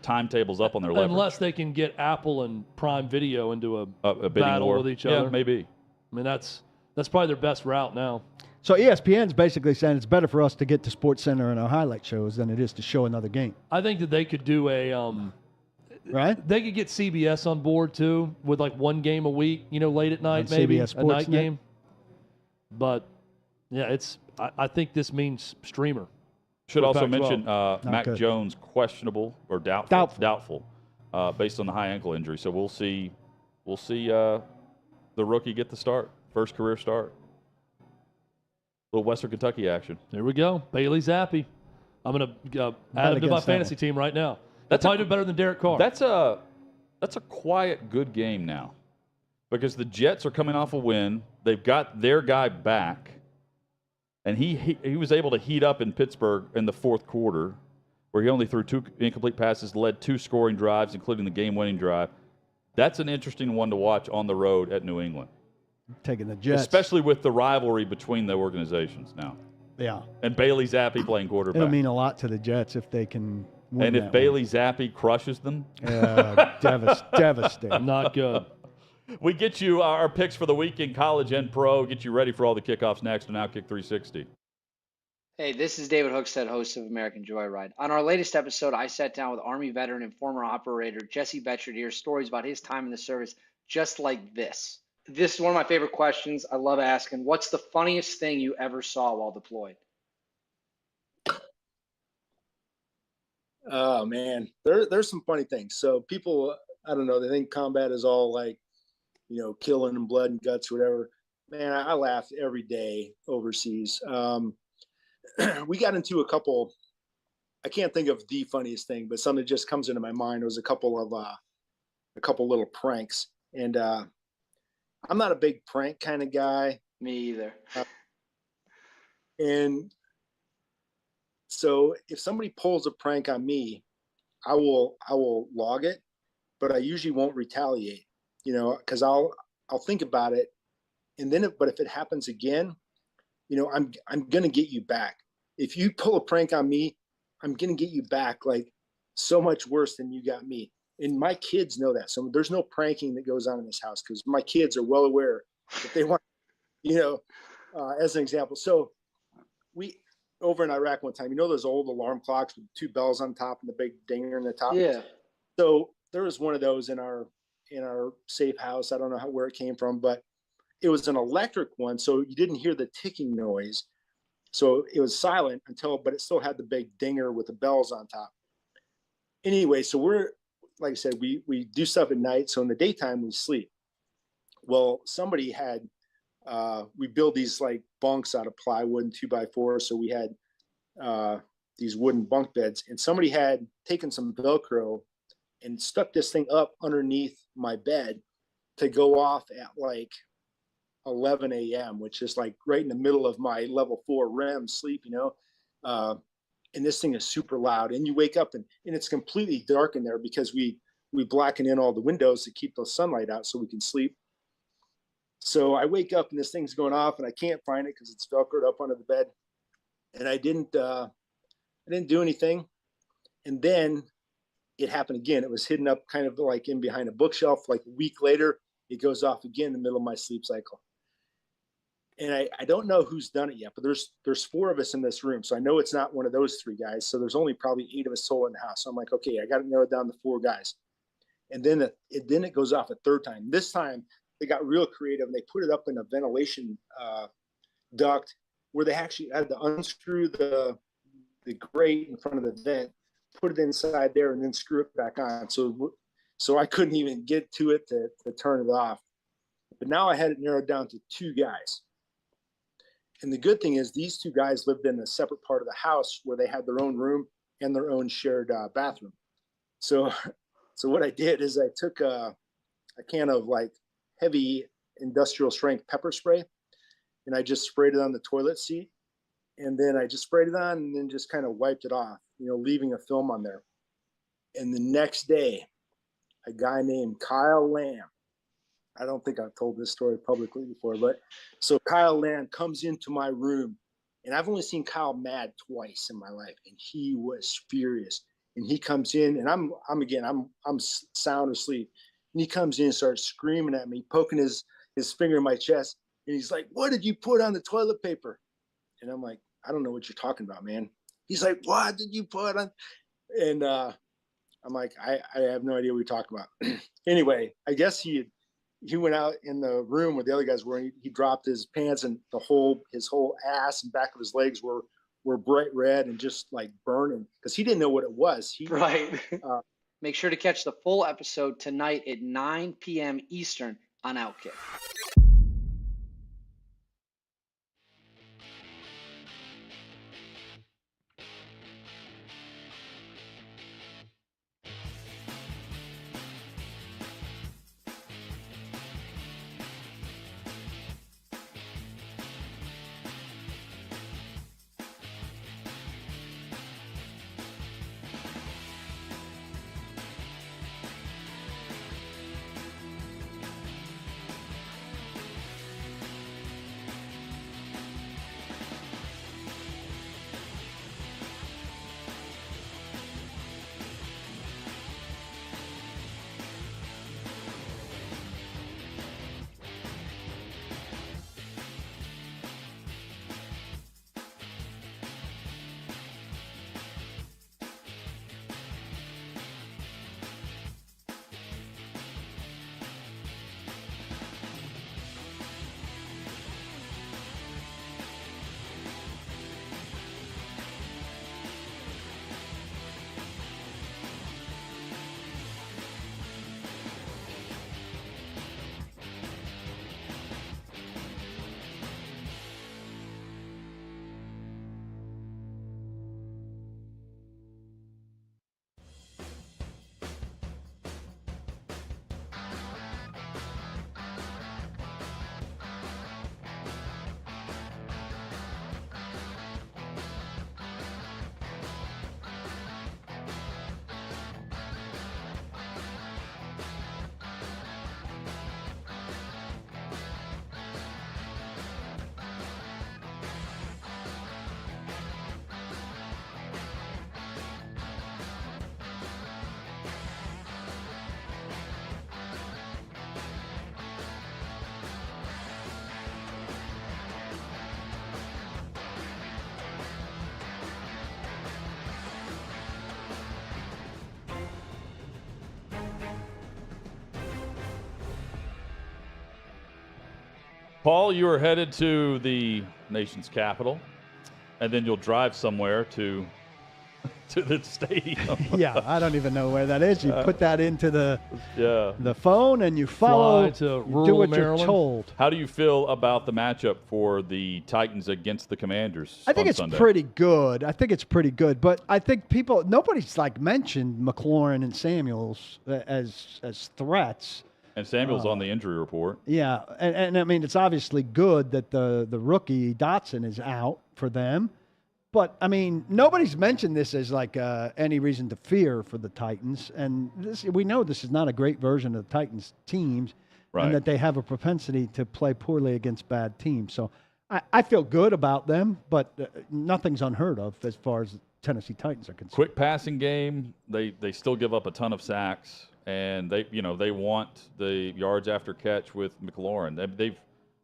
timetable's up on their leverage. Unless they can get Apple and Prime Video into a battle war with each other. Yeah, maybe. That's probably their best route now. So ESPN's basically saying it's better for us to get to SportsCenter and our highlight shows than it is to show another game. I think that they could do right? They could get CBS on board too with one game a week, late at night, maybe CBS a night game. But yeah, I think this means streamer. Should also mention Mac good. Jones questionable or doubtful, based on the high ankle injury. So we'll see the rookie get the start, first career start. Little Western Kentucky action. There we go. Bailey Zappi. I'm going to add him to my fantasy team right now. That's probably do better than Derek Carr. That's a quiet, good game now because the Jets are coming off a win. They've got their guy back, and he was able to heat up in Pittsburgh in the fourth quarter where he only threw 2 incomplete passes, led 2 scoring drives, including the game-winning drive. That's an interesting one to watch on the road at New England. Taking the Jets. Especially with the rivalry between the organizations now. Yeah. And Bailey Zappi playing quarterback. It'll mean a lot to the Jets if they can win. And if Bailey Zappi crushes them. Devastating. Not good. We get you our picks for the week in college and pro, get you ready for all the kickoffs next on OutKick 360. Hey, this is David Hookstead, host of American Joyride. On our latest episode, I sat down with Army veteran and former operator Jesse Betcher to hear stories about his time in the service just like this. This is one of my favorite questions. I love asking, what's the funniest thing you ever saw while deployed? Oh man, there's some funny things. So people, I don't know, they think combat is all like, killing and blood and guts, or whatever. Man, I laugh every day overseas. We got into a couple. I can't think of the funniest thing, but something that just comes into my mind. It was a couple little pranks, and I'm not a big prank kind of guy. Me either. And so if somebody pulls a prank on me, I will log it, but I usually won't retaliate, because I'll think about it, and then but if it happens again, I'm gonna get you back. If you pull a prank on me, I'm gonna get you back like so much worse than you got me. And my kids know that. So there's no pranking that goes on in this house because my kids are well aware that they want, as an example. So we over in Iraq one time, those old alarm clocks with two bells on top and the big dinger in the top. Yeah. So there was one of those in our safe house. I don't know where it came from, but it was an electric one. So you didn't hear the ticking noise. So it was silent but it still had the big dinger with the bells on top. Anyway, so we're, like I said, we do stuff at night. So in the daytime we sleep. Well, somebody had, we build these like bunks out of plywood and 2x4. So we had these wooden bunk beds, and somebody had taken some Velcro and stuck this thing up underneath my bed to go off at like 11 a.m., which is like right in the middle of my level 4 REM sleep, and this thing is super loud, and you wake up and it's completely dark in there because we blacken in all the windows to keep the sunlight out so we can sleep. So I wake up and this thing's going off and I can't find it because it's Velcroed up under the bed, and I didn't do anything. And then it happened again. It was hidden up kind of like in behind a bookshelf. Like a week later, it goes off again in the middle of my sleep cycle. And I don't know who's done it yet, but there's 4 of us in this room. So I know it's not one of those 3 guys. So there's only probably 8 of us total in the house. So I'm like, okay, I got to narrow it down to 4 guys. And then it goes off a third time. This time they got real creative and they put it up in a ventilation duct where they actually had to unscrew the grate in front of the vent, put it inside there, and then screw it back on. So I couldn't even get to it to turn it off. But now I had it narrowed down to 2 guys. And the good thing is these 2 guys lived in a separate part of the house where they had their own room and their own shared bathroom. So what I did is I took a can of like heavy industrial strength pepper spray, and I just sprayed it on the toilet seat. And then I just sprayed it on and then just kind of wiped it off, leaving a film on there. And the next day, a guy named Kyle Lamb, I don't think I've told this story publicly before, but so Kyle Lamb comes into my room, and I've only seen Kyle mad twice in my life, and he was furious. And he comes in, and I'm sound asleep, and he comes in and starts screaming at me, poking his finger in my chest, and he's like, "What did you put on the toilet paper?" And I'm like, "I don't know what you're talking about, man." He's like, "What did you put on?" And I'm like, I have no idea what you're talking about. Anyway, I guess he went out in the room where the other guys were. He dropped his pants, and his whole ass and back of his legs were bright red and just like burning because he didn't know what it was. Right. Make sure to catch the full episode tonight at 9 p.m. Eastern on OutKick. Paul, you are headed to the nation's capital, and then you'll drive somewhere to the stadium. Yeah, I don't even know where that is. You put that into the phone and you Fly follow. to You rural do what Maryland. you're told. How do you feel about the matchup for the Titans against the Commanders? I think on it's Sunday? pretty good. But I think nobody's like mentioned McLaurin and Samuels as threats. And Samuel's on the injury report. Yeah, and I mean it's obviously good that the rookie Dotson is out for them. But, I mean, nobody's mentioned this as, like, any reason to fear for the Titans. And we know this is not a great version of the Titans teams and that they have a propensity to play poorly against bad teams. So I feel good about them, but nothing's unheard of as far as Tennessee Titans are concerned. Quick passing game. They still give up a ton of sacks, and they want the yards after catch with McLaurin.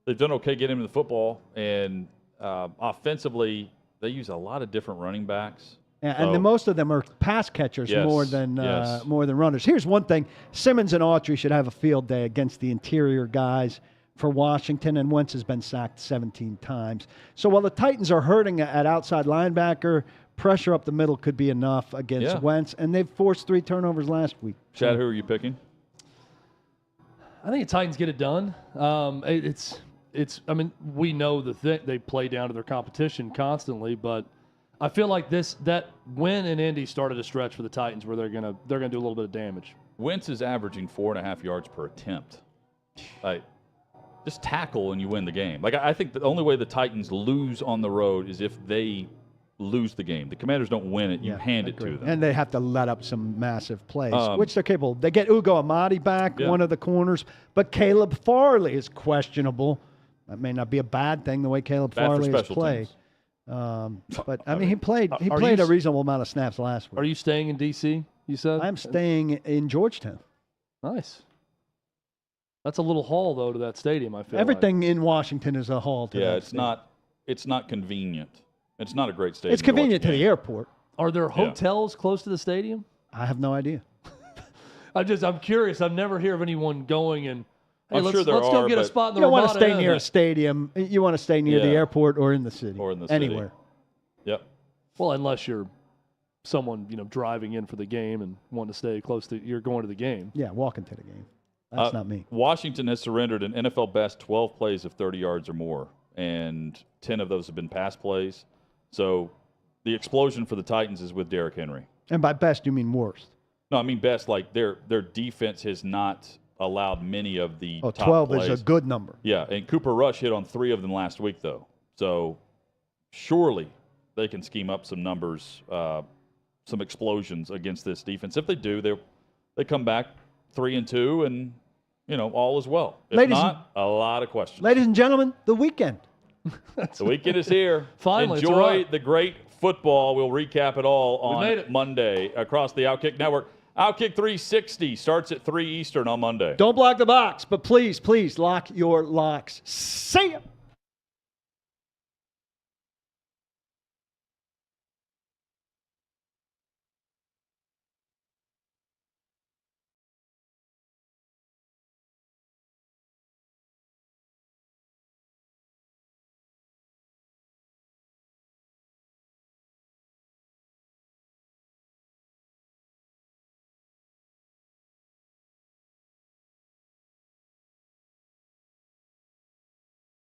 They've done okay getting him the football, and offensively – they use a lot of different running backs. Yeah, and most of them are pass catchers more than runners. Here's one thing. Simmons and Autry should have a field day against the interior guys for Washington, and Wentz has been sacked 17 times. So while the Titans are hurting at outside linebacker, pressure up the middle could be enough against Wentz, and they've forced 3 turnovers last week. Chad, who are you picking? I think the Titans get it done. I mean, we know they play down to their competition constantly, but I feel like that win in Indy started a stretch for the Titans where they're gonna do a little bit of damage. Wentz is averaging 4.5 yards per attempt. Just tackle and you win the game. I think the only way the Titans lose on the road is if they lose the game. The Commanders don't win it; you hand it to them, and they have to let up some massive plays, which they're capable. They get Ugo Amadi back, one of the corners, but Caleb Farley is questionable. That may not be a bad thing the way Caleb Farley has played. But I mean, he played a reasonable amount of snaps last week. Are you staying in D.C., you said? I'm staying in Georgetown. Nice. That's a little haul, though, to that stadium, I feel Everything in Washington is a haul to that stadium. It's not convenient. It's not a great stadium. It's convenient to the airport. Are there hotels close to the stadium? I have no idea. I'm curious. I've never heard of anyone going and hey, let's go get a spot in the You don't want to Ramada stay near a stadium. You want to stay near the airport or in the city. Or in the city. Anywhere. Yep. Well, unless you're someone, driving in for the game and wanting to stay close to, you're going to the game. Yeah, walking to the game. That's not me. Washington has surrendered an NFL best 12 plays of 30 yards or more, and 10 of those have been pass plays. So the explosion for the Titans is with Derrick Henry. And by best, you mean worst? No, I mean best. Like their defense has not allowed many of the top 12 plays. is a good number. Yeah, and Cooper Rush hit on 3 of them last week, though. So surely they can scheme up some numbers, some explosions against this defense. If they do, they come back 3-2, and all is well. If not, a lot of questions. Ladies and gentlemen, the weekend. The weekend is here. Finally, enjoy the great football. We'll recap it all on Monday across the OutKick Network. OutKick 360 starts at 3 Eastern on Monday. Don't block the box, but please lock your locks. See ya.